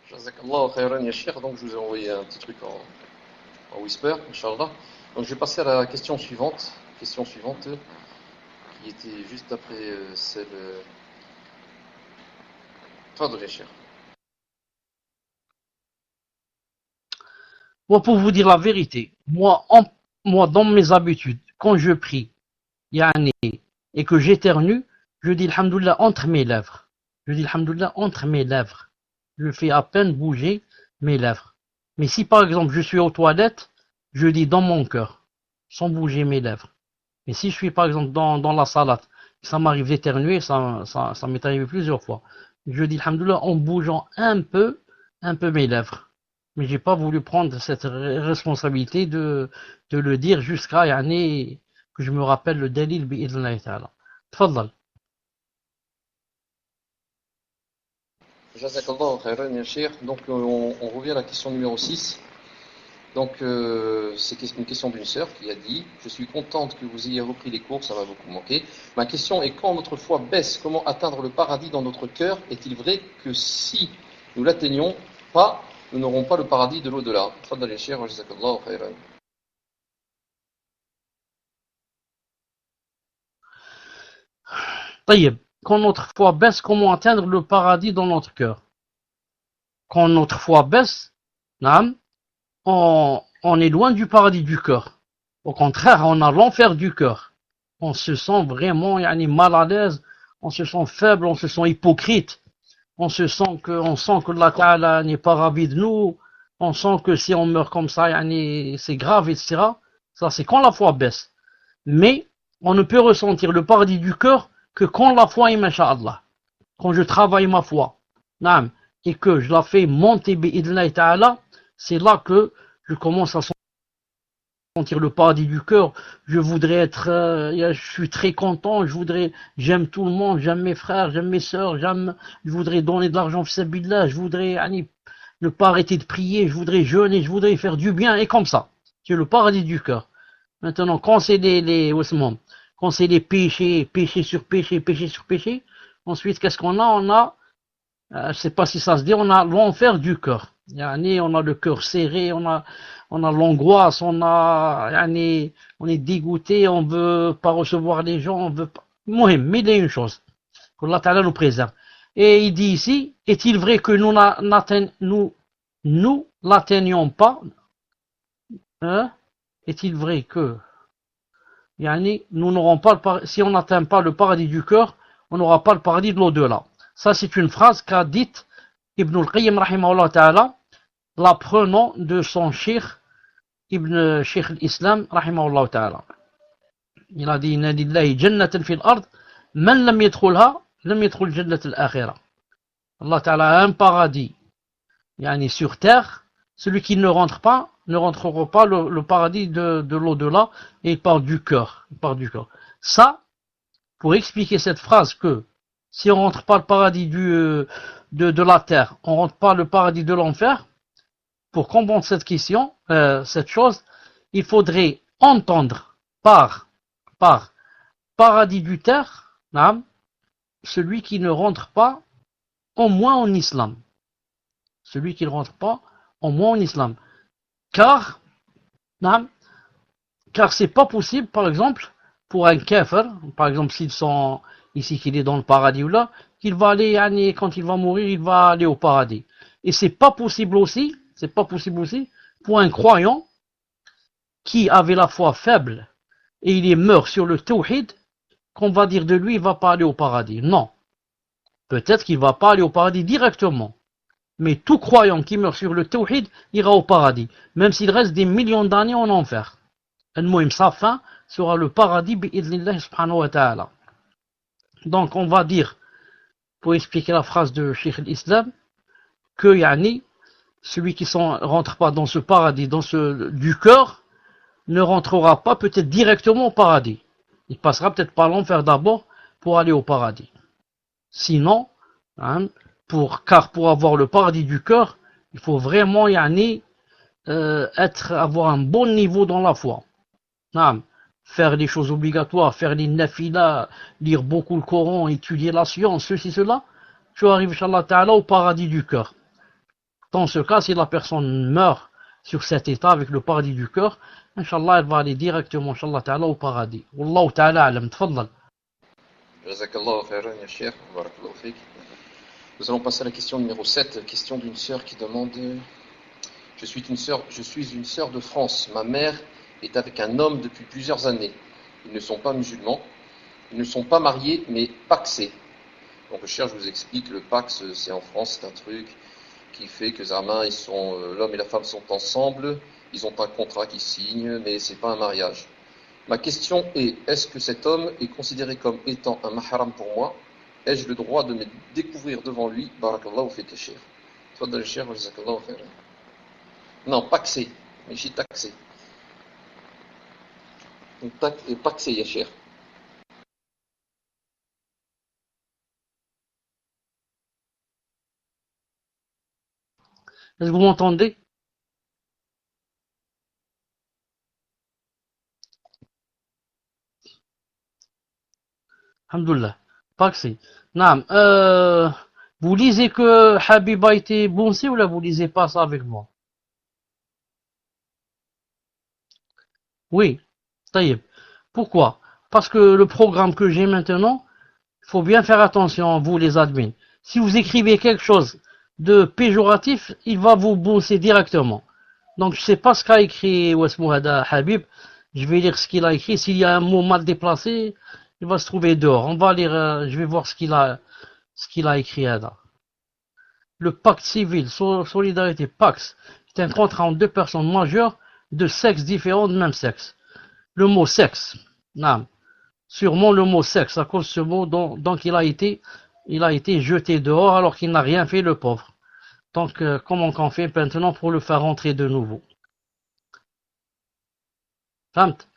B: Jazakallahu khayran ya Cheikh. Donc je vous ai envoyé un petit truc en whisper, Inch'Allah. Donc je vais passer à la question suivante. Question suivante, qui était juste après celle... Tfadal ya Cheikh.
A: Moi, pour vous dire la vérité, moi, dans mes habitudes, quand je prie, et que j'éternue, je dis alhamdulillah entre mes lèvres. Je dis alhamdulillah entre mes lèvres. Je fais à peine bouger mes lèvres. Mais si par exemple je suis aux toilettes je dis dans mon cœur, sans bouger mes lèvres. Et si je suis par exemple dans la salade, ça m'arrive d'éternuer, ça m'est arrivé plusieurs fois. Je dis alhamdoulilah en bougeant un peu mes lèvres. Mais j'ai pas voulu prendre cette responsabilité de le dire jusqu'à yani, que je me rappelle le dalil bi'idhnillahi ta'ala. Tfaddal.
B: Jazakallah khairan, ya Cheikh. Donc, on revient à la question numéro 6. Donc, c'est une question d'une sœur qui a dit: je suis contente que vous ayez repris les cours, ça m'a beaucoup manqué. Ma question est: quand notre foi baisse, comment atteindre le paradis dans notre cœur? Est-il vrai que si nous l'atteignons pas, nous n'aurons pas le paradis de l'au-delà? Tfaddal ya Cheikh, wa jazakallah khairan.
A: طيب. Quand notre foi baisse, comment atteindre le paradis dans notre cœur? Quand notre foi baisse, naam, on est loin du paradis du cœur. Au contraire, on a l'enfer du cœur. On se sent vraiment yani, mal à l'aise, on se sent faible, on se sent hypocrite, on sent que Allah Ta'ala n'est pas ravi de nous, on sent que si on meurt comme ça, yani, c'est grave, etc. Ça, c'est quand la foi baisse. Mais on ne peut ressentir le paradis du cœur que quand la foi est masha'Allah. Quand je travaille ma foi, naam, et que je la fais monter bi'idhnillahi ta'ala, c'est là que je commence à sentir le paradis du cœur. Je voudrais être, je suis très content, j'aime tout le monde, j'aime mes frères, j'aime mes sœurs, je voudrais donner de l'argent fisabilillah, je voudrais ne pas arrêter de prier, je voudrais jeûner, je voudrais faire du bien, et comme ça. C'est le paradis du cœur. Maintenant, quand c'est quand c'est les péchés, péché sur péché, péché sur péché, ensuite, qu'est-ce qu'on a? On a, je ne sais pas si ça se dit, on a l'enfer du cœur. Yani, on a le cœur serré, on a l'angoisse, on est dégoûté, on veut pas recevoir les gens, on veut pas. Mohim, mais il y a une chose, qu'Allah Ta'ala nous préserve. Et il dit ici, est-il vrai que nous l'atteignions pas, hein? Est-il vrai que, yani, nous n'aurons pas si on n'atteint pas le paradis du cœur, on n'aura pas le paradis de l'au-delà. Ça, c'est une phrase qu'a dite Ibn al-Qayyim rahimahullah ta'ala, la prenant de son cheikh Ibn Sheikh al-Islam rahimahullah ta'ala. Il a dit: inna lillahi jannatan fil ard, man lam yadkhulha lam yadkhul jannat al-akhirah. Allah ta'ala a un paradis yani sur terre, celui qui ne rentre pas ne rentrera pas le paradis de l'au-delà, et il part du cœur. Ça, pour expliquer cette phrase que si on rentre pas le paradis de la terre, on rentre pas le paradis de l'enfer, pour comprendre cette question, cette chose, il faudrait entendre par paradis du terre, celui qui ne rentre pas au moins en islam. Celui qui ne rentre pas au moins en islam. Car c'est pas possible, par exemple, pour un kafir, par exemple, s'ils sont ici, qu'il est dans le paradis ou là, qu'il va aller, quand il va mourir, il va aller au paradis. Et c'est pas possible aussi pour un croyant qui avait la foi faible et il est mort sur le tawhid, qu'on va dire de lui, il va pas aller au paradis. Non. Peut-être qu'il va pas aller au paradis directement. Mais tout croyant qui meurt sur le tawhid ira au paradis, même s'il reste des millions d'années en enfer. Sa fin sera le paradis bi'idhnillah subhanahu wa ta'ala. Donc on va dire, pour expliquer la phrase de Cheikh l'Islam, que celui qui ne rentre pas dans ce paradis, du cœur, ne rentrera pas peut-être directement au paradis. Il passera peut-être par l'enfer d'abord pour aller au paradis. Sinon, car pour avoir le paradis du cœur, il faut vraiment avoir un bon niveau dans la foi. Faire les choses obligatoires, faire les nafila, lire beaucoup le Coran, étudier la science, ceci, cela, tu arrives, Inch'Allah Ta'ala, au paradis du cœur. Dans ce cas, si la personne meurt sur cet état avec le paradis du cœur, Inch'Allah, elle va aller directement, Inch'Allah Ta'ala, au paradis. Wallahu Ta'ala alam, tfaddal.
B: Jazakallah khairan, ya Cheikh, barakallahu fik. Nous allons passer à la question numéro 7, question d'une sœur qui demande: je suis une sœur de France. Ma mère est avec un homme depuis plusieurs années. Ils ne sont pas musulmans. Ils ne sont pas mariés, mais paxés. Donc, cher, je vous explique, le pax, c'est en France, c'est un truc qui fait que l'homme et la femme sont ensemble, ils ont un contrat qu'ils signent, mais c'est pas un mariage. Ma question est, est-ce que cet homme est considéré comme étant un mahram pour moi? Ai-je le droit de me découvrir devant lui? Barakallahu fik cheikh. Tfadal cheikh wa jazakallahu khairan. Non, paxé, mais je suis taxé. Paxé, ya cheikh.
A: Est-ce que vous m'entendez? Alhamdoulilah. Paxé. Naam. Vous lisez que Habib a été boncé ou là vous lisez pas ça avec moi? Oui. Taïeb. Pourquoi? Parce que le programme que j'ai maintenant, il faut bien faire attention, vous les admins. Si vous écrivez quelque chose de péjoratif, il va vous bouncer directement. Donc je sais pas ce qu'a écrit Wasmouhada Habib. Je vais lire ce qu'il a écrit. S'il y a un mot mal déplacé, il va se trouver dehors. On va lire, je vais voir ce qu'il a écrit là. Le pacte civil, solidarité, Pax, c'est un contrat entre deux personnes majeures de sexes différents de même sexe. Le mot sexe, non, sûrement le mot sexe, à cause de ce mot, donc il a été jeté dehors alors qu'il n'a rien fait, le pauvre. Donc, comment qu'on fait maintenant pour le faire rentrer de nouveau?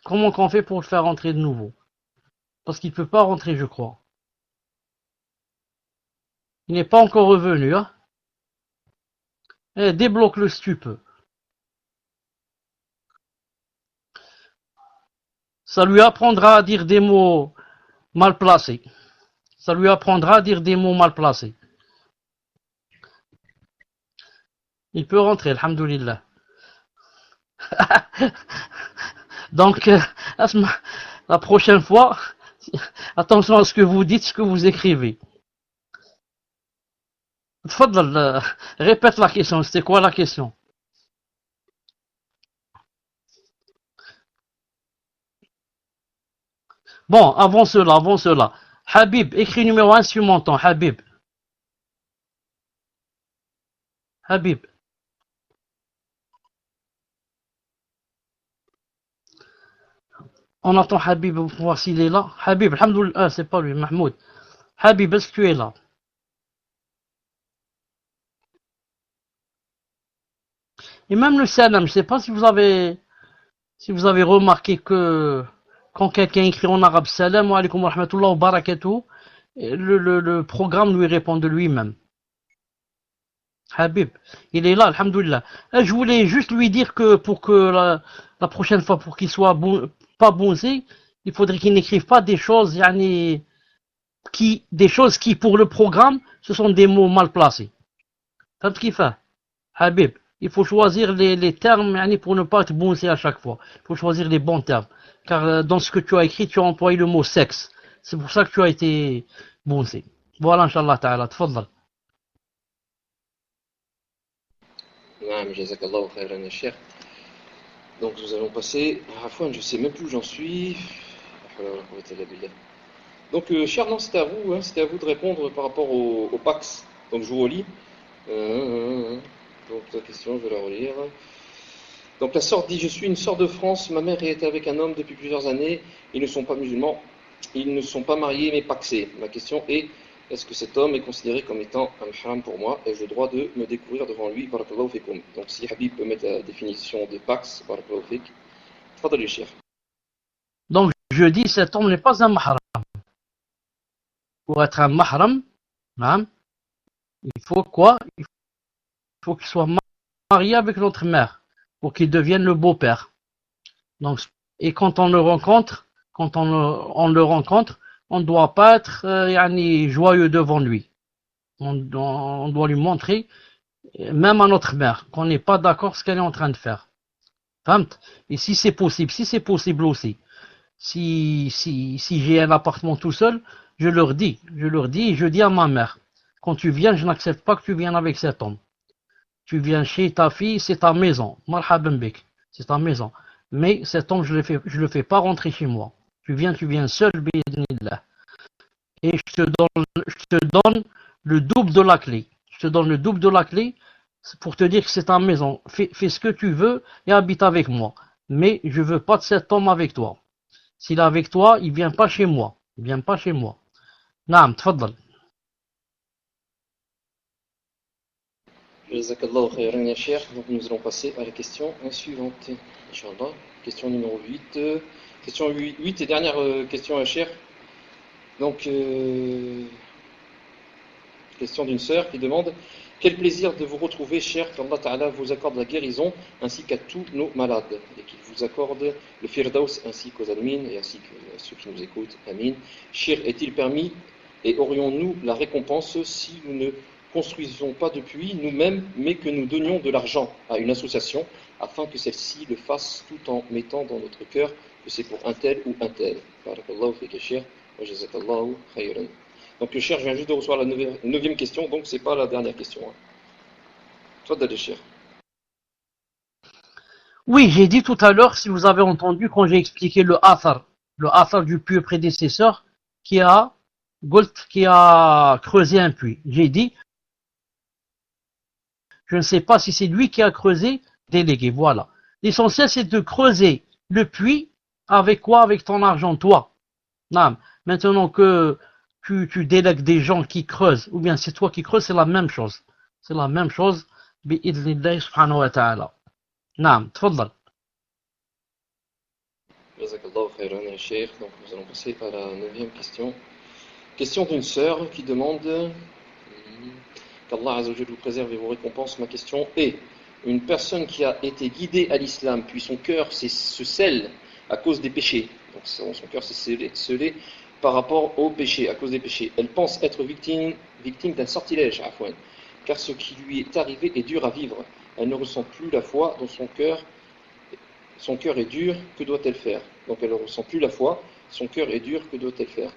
A: Comment qu'on fait pour le faire rentrer de nouveau? Parce qu'il ne peut pas rentrer, je crois. Il n'est pas encore revenu, hein? Débloque-le si tu peux. Ça lui apprendra à dire des mots mal placés. Ça lui apprendra à dire des mots mal placés. Il peut rentrer, alhamdoulilah. Donc, la prochaine fois, attention à ce que vous dites, ce que vous écrivez. Répète la question, c'était quoi la question? Bon, avant cela. Habib, écrit numéro 1 sur mon temps, Habib. Habib. On attend Habib pour voir s'il est là. Habib, alhamdoulilah, c'est pas lui, Mahmoud. Habib, est-ce que tu es là? Et même le salam, je sais pas si vous avez remarqué que quand quelqu'un écrit en arabe salam wa alaykoum wa rahmatullah wa barakatuh, le programme lui répond de lui-même. Habib, il est là, alhamdoulilah. Je voulais juste lui dire que pour que la prochaine fois, pour qu'il soit pas bousé, il faudrait qu'il n'écrive pas des choses, yani, des choses qui, pour le programme, ce sont des mots mal placés. T'as ce qu'il fait, Habib. Il faut choisir les termes yani, pour ne pas être bousé à chaque fois. Il faut choisir les bons termes. Car dans ce que tu as écrit, tu as employé le mot sexe. C'est pour ça que tu as été bousé. Voilà, Inch'Allah Ta'ala. Tfadal.
B: Naam, jazakallahu khairan ya cheikh. Donc nous allons passer à Afwan, je sais même plus où j'en suis. Donc cher, non, c'était à vous, hein, c'était à vous de répondre par rapport au Pax. Donc je vous relis. Donc la question, je vais la relire. Donc la sœur dit, je suis une sœur de France, ma mère est avec un homme depuis plusieurs années, ils ne sont pas musulmans, ils ne sont pas mariés mais paxés. Ma question est, est-ce que cet homme est considéré comme étant un haram pour moi? Ai-je le droit de me découvrir devant lui? Barakallahu fikum. Donc si Habib peut mettre la définition de pax, barakallahu fik. Tfadali cheikh.
A: Donc, je dis, cet homme n'est pas un mahram. Pour être un mahram, hein, il faut quoi? Il faut qu'il soit marié avec notre mère pour qu'il devienne le beau-père. Donc, et quand on le rencontre, on le rencontre, on ne doit pas être yani, joyeux devant lui. On doit lui montrer, même à notre mère, qu'on n'est pas d'accord ce qu'elle est en train de faire. Et si c'est possible aussi, si j'ai un appartement tout seul, je leur dis, je dis à ma mère, quand tu viens, je n'accepte pas que tu viennes avec cet homme. Tu viens chez ta fille, c'est ta maison. Marhaban bik, c'est ta maison. Mais cet homme, je le fais pas rentrer chez moi. Tu viens seul, bi'idhnillah. Et je te donne le double de la clé. Je te donne le double de la clé. C'est pour te dire que c'est ta maison. Fais ce que tu veux et habite avec moi. Mais je veux pas de cet homme avec toi. S'il est avec toi, il vient pas chez moi. Il vient pas chez moi. Naam, tfaddal.
B: Jazakallahu khairan ya Cheikh. Donc nous allons passer à la question suivante. Inch'Allah. Question numéro 8. Question 8 et dernière question à Cheikh. Donc, question d'une sœur qui demande: quel plaisir de vous retrouver, cher, qu'Allah Ta'ala vous accorde la guérison ainsi qu'à tous nos malades, et qu'il vous accorde le firdaus ainsi qu'aux admins et ainsi que ceux qui nous écoutent. Amin. Cher, est-il permis et aurions-nous la récompense si nous ne construisons pas de puits nous-mêmes, mais que nous donnions de l'argent à une association afin que celle-ci le fasse tout en mettant dans notre cœur que c'est pour un tel ou un tel. Barakallahu fika cher, wa jazakallahu khayran. Donc le cher, je viens juste de recevoir la 9e question, donc c'est pas la dernière question. Hein. Toi d'aller cher.
A: Oui, j'ai dit tout à l'heure, si vous avez entendu, quand j'ai expliqué le athar du pieux prédécesseur qui a creusé un puits. J'ai dit, je ne sais pas si c'est lui qui a creusé, délégué, voilà. L'essentiel, c'est de creuser le puits avec quoi? Avec ton argent, toi. Non. Maintenant que tu délègues des gens qui creusent, ou bien c'est toi qui creuses, c'est la même chose. C'est la même chose. Bi'idhnillahi subhanahu wa ta'ala. Naam, tfaddal.
B: Jazakallahu khairan ya Cheikh. Donc nous allons passer à la 9e question. Question d'une sœur qui demande qu'Allah Azza wa Jalla vous préserve et vous récompense. Ma question est: une personne qui a été guidée à l'islam, puis son cœur se scelle à cause des péchés, donc son cœur s'est scellé par rapport aux péchés, à cause des péchés, elle pense être victime d'un sortilège, afouane, car ce qui lui est arrivé est dur à vivre. Elle ne ressent plus la foi dans son cœur est dur, que doit-elle faire? Donc elle ne ressent plus la foi, son cœur est dur, que doit-elle faire?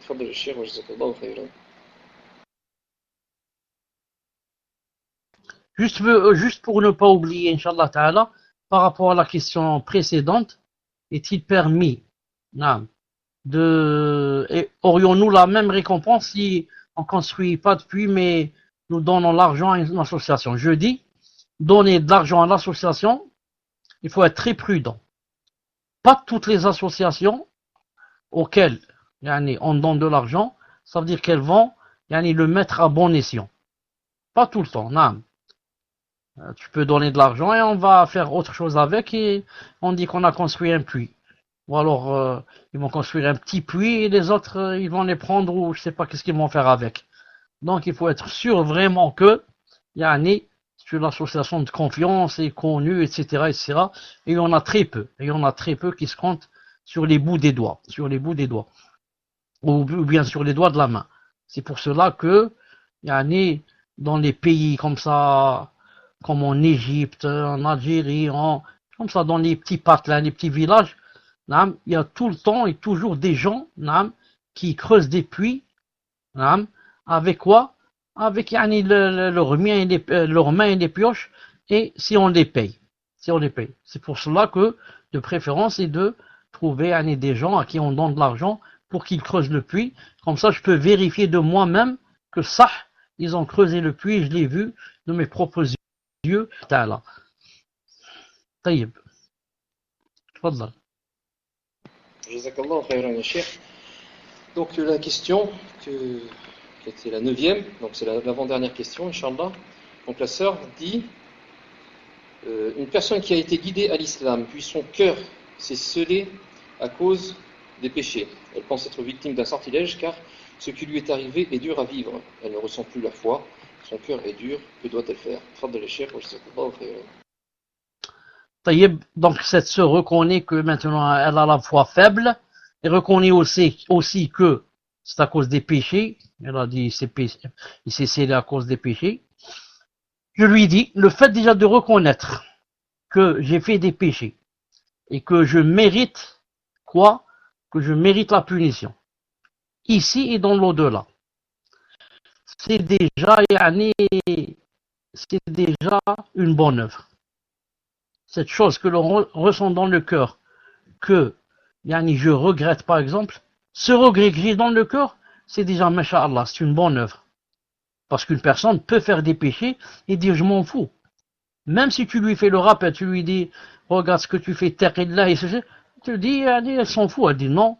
A: Juste pour ne pas oublier, Inch'Allah Ta'ala, par rapport à la question précédente, est-il permis aurions-nous la même récompense si on ne construit pas de puits, mais nous donnons l'argent à une association? Je dis, donner de l'argent à l'association, il faut être très prudent. Pas toutes les associations auxquelles on donne de l'argent, ça veut dire qu'elles vont le mettre à bon escient. Pas tout le temps, non. Tu peux donner de l'argent et on va faire autre chose avec et on dit qu'on a construit un puits. Ou alors ils vont construire un petit puits et les autres ils vont les prendre ou je sais pas qu'est-ce qu'ils vont faire avec. Donc il faut être sûr vraiment que c'est une association de confiance et connue, etc., etc. Et il y en a très peu. Et il y en a très peu qui se comptent sur les bouts des doigts. Sur les bouts des doigts. Ou bien sur les doigts de la main. C'est pour cela que dans les pays comme ça, comme en Égypte, en Algérie, comme ça dans les petits patelins, les petits villages, il y a tout le temps et toujours des gens qui creusent des puits, avec quoi? Avec leurs mains et les pioches, et si on les paye. Si on les paye. C'est pour cela que, de préférence, c'est de trouver des gens à qui on donne de l'argent pour qu'ils creusent le puits. Comme ça, je peux vérifier de moi-même que ça, ils ont creusé le puits, je l'ai vu de mes propres yeux. Ta'ala. Taïb. Tfadal.
B: Jazakallahu khairan ya Cheikh. Donc la question qui était la 9e, donc c'est l'avant-dernière question, Inch'Allah. Donc la sœur dit une personne qui a été guidée à l'islam, puis son cœur s'est scellé à cause des péchés. Elle pense être victime d'un sortilège car ce qui lui est arrivé est dur à vivre. Elle ne ressent plus la foi, son cœur est dur, que doit-elle faire?
A: Donc cette sœur reconnaît que maintenant elle a la foi faible et reconnaît aussi que c'est à cause des péchés. Elle a dit il s'est scellé à cause des péchés. Je lui dis, le fait déjà de reconnaître que j'ai fait des péchés et que je mérite quoi? Que je mérite la punition. Ici et dans l'au-delà. C'est déjà une bonne œuvre. Cette chose que l'on ressent dans le cœur, que je regrette par exemple, ce regret que j'ai dans le cœur, c'est déjà, masha'Allah, c'est une bonne œuvre. Parce qu'une personne peut faire des péchés et dire je m'en fous. Même si tu lui fais le rappel, tu lui dis, regarde ce que tu fais, taqillah, et ceci, tu dis, elle s'en fout, elle dit non,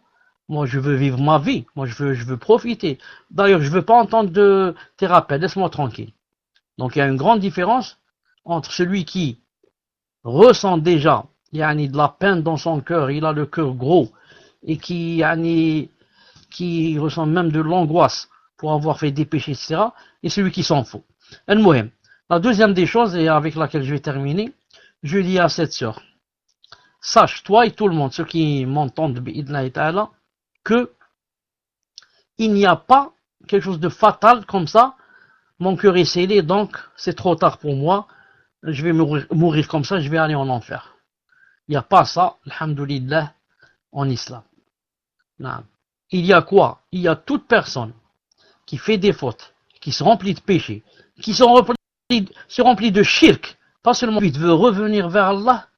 A: moi je veux vivre ma vie, moi je veux profiter. D'ailleurs, je veux pas entendre de tes rappels, laisse-moi tranquille. Donc il y a une grande différence entre celui qui ressent déjà de la peine dans son cœur, il a le cœur gros, et qui ressent même de l'angoisse pour avoir fait des péchés, etc., et celui qui s'en fout. Al-Muhim. La deuxième des choses, et avec laquelle je vais terminer, je dis à cette sœur, sache, toi et tout le monde, ceux qui m'entendent, que il n'y a pas quelque chose de fatal comme ça, mon cœur est scellé, donc c'est trop tard pour moi, je vais mourir comme ça, je vais aller en enfer. Il n'y a pas ça, alhamdoulilah, en islam. Non. Il y a quoi? Il y a toute personne qui fait des fautes, qui se remplit de péchés, qui se remplit de shirk, pas seulement qui veut revenir vers Allah,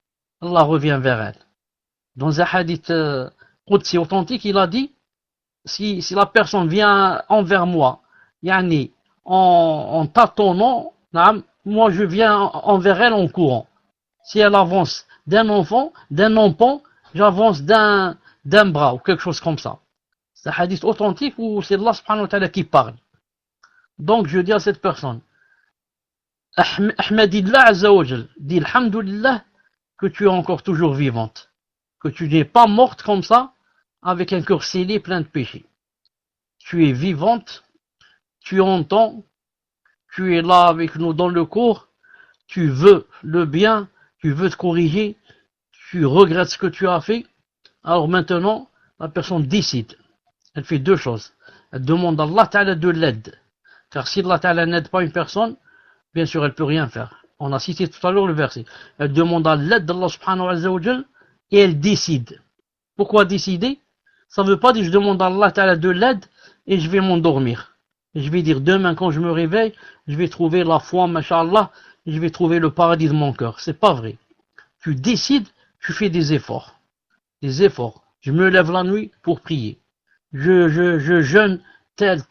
A: Allah revient vers elle. Dans un hadith Qudsi authentique, il a dit, si la personne vient envers moi, yani, en tâtonnant, moi je viens envers elle en courant. Si elle avance d'un empan, j'avance d'un bras ou quelque chose comme ça. C'est un hadith authentique où c'est Allah subhanahu wa ta'ala qui parle. Donc je dis à cette personne, Ahmadillah Azzawajal, dis alhamdulillah que tu es encore toujours vivante, que tu n'es pas morte comme ça, avec un cœur scellé plein de péchés. Tu es vivante, tu entends, tu es là avec nous dans le cours, tu veux le bien, tu veux te corriger, tu regrettes ce que tu as fait. Alors maintenant, la personne décide. Elle fait deux choses. Elle demande à Allah Ta'ala de l'aide. Car si Allah Ta'ala n'aide pas une personne, bien sûr, elle ne peut rien faire. On a cité tout à l'heure le verset. Elle demande à l'aide d'Allah subhanahu wa ta'ala et elle décide. Pourquoi décider? Ça ne veut pas dire je demande à Allah Ta'ala de l'aide et je vais m'endormir. Je vais dire demain quand je me réveille, je vais trouver la foi, masha'Allah, je vais trouver le paradis de mon cœur. C'est pas vrai. Tu décides, tu fais des efforts. Des efforts. Je me lève la nuit pour prier. Je jeûne tel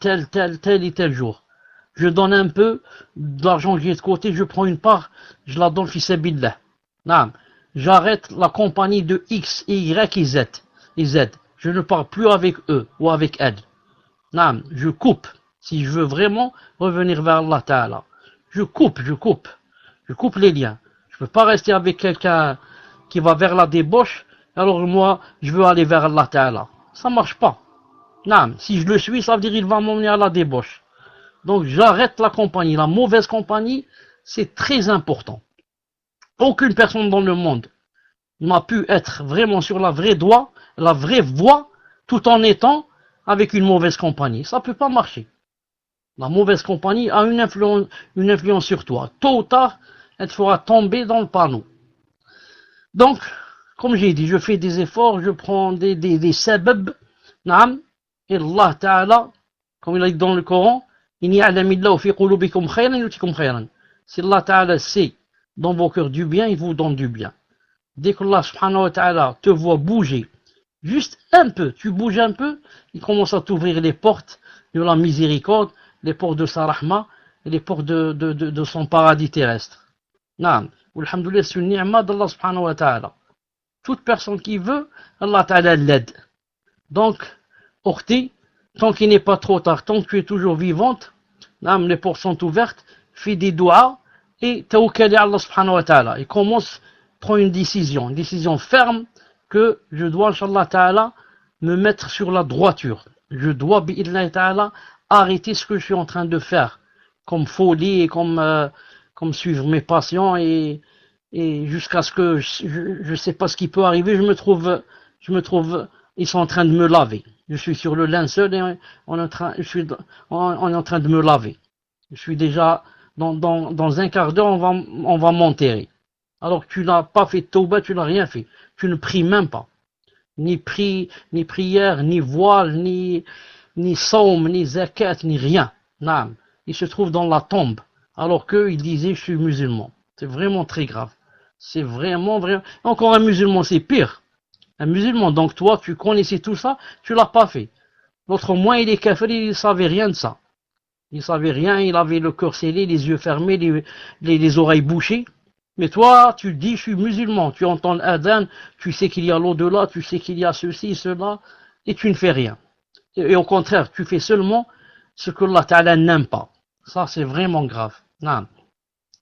A: et tel jour. Je donne un peu d'argent que j'ai de côté, je prends une part, je la donne fils billah. J'arrête la compagnie de X, Y et Z. Je ne parle plus avec eux ou avec elles. Je coupe. Si je veux vraiment revenir vers Allah Ta'ala. Je coupe les liens. Je ne peux pas rester avec quelqu'un qui va vers la débauche, alors moi, je veux aller vers Allah Ta'ala. Ça ne marche pas. Si je le suis, ça veut dire qu'il va m'emmener à la débauche. Donc j'arrête la compagnie. La mauvaise compagnie, c'est très important. Aucune personne dans le monde n'a pu être vraiment sur la vraie voie, tout en étant avec une mauvaise compagnie. Ça ne peut pas marcher. La mauvaise compagnie a une influence sur toi. Tôt ou tard, elle te fera tomber dans le panneau. Donc, comme j'ai dit, je fais des efforts, je prends des sabab, et Allah Ta'ala, comme il a dit dans le Coran, si Allah Ta'ala sait dans vos cœurs du bien, il vous donne du bien. Dès que Allah subhanahu wa ta'ala te voit bouger, juste un peu, tu bouges un peu, il commence à t'ouvrir les portes de la miséricorde, les portes de sa rahma, et les portes de son paradis terrestre. Alhamdoulilah, c'est une ni'ma d'Allah subhanahu wa ta'ala. Toute personne qui veut, Allah Ta'ala l'aide. Donc, Orti, tant qu'il n'est pas trop tard, tant que tu es toujours vivante, les portes sont ouvertes, fais des doigts et tawakkal à Allah subhanahu wa ta'ala. Et prends une décision ferme que je dois, Inch'Allah Ta'ala, me mettre sur la droiture. Je dois, bi'idhnillah Ta'ala, arrêter ce que je suis en train de faire, comme folie et comme suivre mes passions et jusqu'à ce que je sais pas ce qui peut arriver, je me trouve, ils sont en train de me laver. Je suis sur le linceul et on est en train de me laver. Je suis déjà dans un quart d'heure, on va m'enterrer. Alors que tu n'as pas fait tauba, tu n'as rien fait. Tu ne pries même pas. Ni prière, ni voile, ni saum, ni zakat, ni rien. Naam. Il se trouve dans la tombe. Alors qu'il disait, je suis musulman. C'est vraiment très grave. C'est vraiment. Encore un musulman, c'est pire. Un musulman, donc toi, tu connaissais tout ça, tu l'as pas fait. L'autre moins, il est kafir, il ne savait rien de ça. Il ne savait rien, il avait le cœur scellé, les yeux fermés, les oreilles bouchées. Mais toi, tu dis, je suis musulman, tu entends l'adhan, tu sais qu'il y a l'au-delà, tu sais qu'il y a ceci, cela, et tu ne fais rien. Et au contraire, tu fais seulement ce que Allah Ta'ala n'aime pas. Ça, c'est vraiment grave. Non,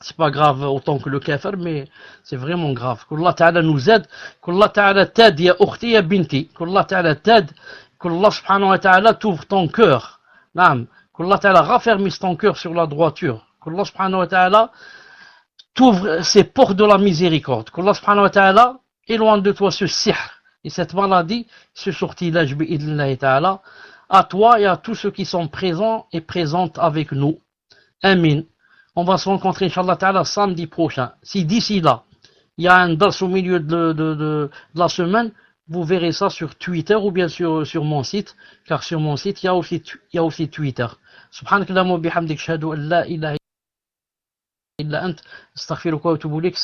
A: c'est pas grave autant que le kafir, mais c'est vraiment grave. Qu'Allah Ta'ala nous aide, qu'Allah Ta'ala t'aide, ya ukhti, ya binti, qu'Allah Ta'ala t'aide, qu'Allah Subhanahu wa Ta'ala t'ouvre ton cœur. Non, qu'Allah Ta'ala raffermisse ton cœur sur la droiture. Qu'Allah Subhanahu wa Ta'ala t'ouvre ses portes de la miséricorde. Qu'Allah subhanahu wa ta'ala éloigne de toi ce sihr et cette maladie, ce sortilège bi'idnillahi ta'ala, à toi et à tous ceux qui sont présents et présentes avec nous. Amin. On va se rencontrer, Inch'Allah ta'ala, samedi prochain. Si d'ici là, il y a un dars au milieu de la semaine, vous verrez ça sur Twitter ou bien sur mon site, car sur mon site, il y a aussi Twitter. Subhanakallahumma bihamdik, shahadu an la ilaha illa ant, astaghfiruka wa atubu ilayk.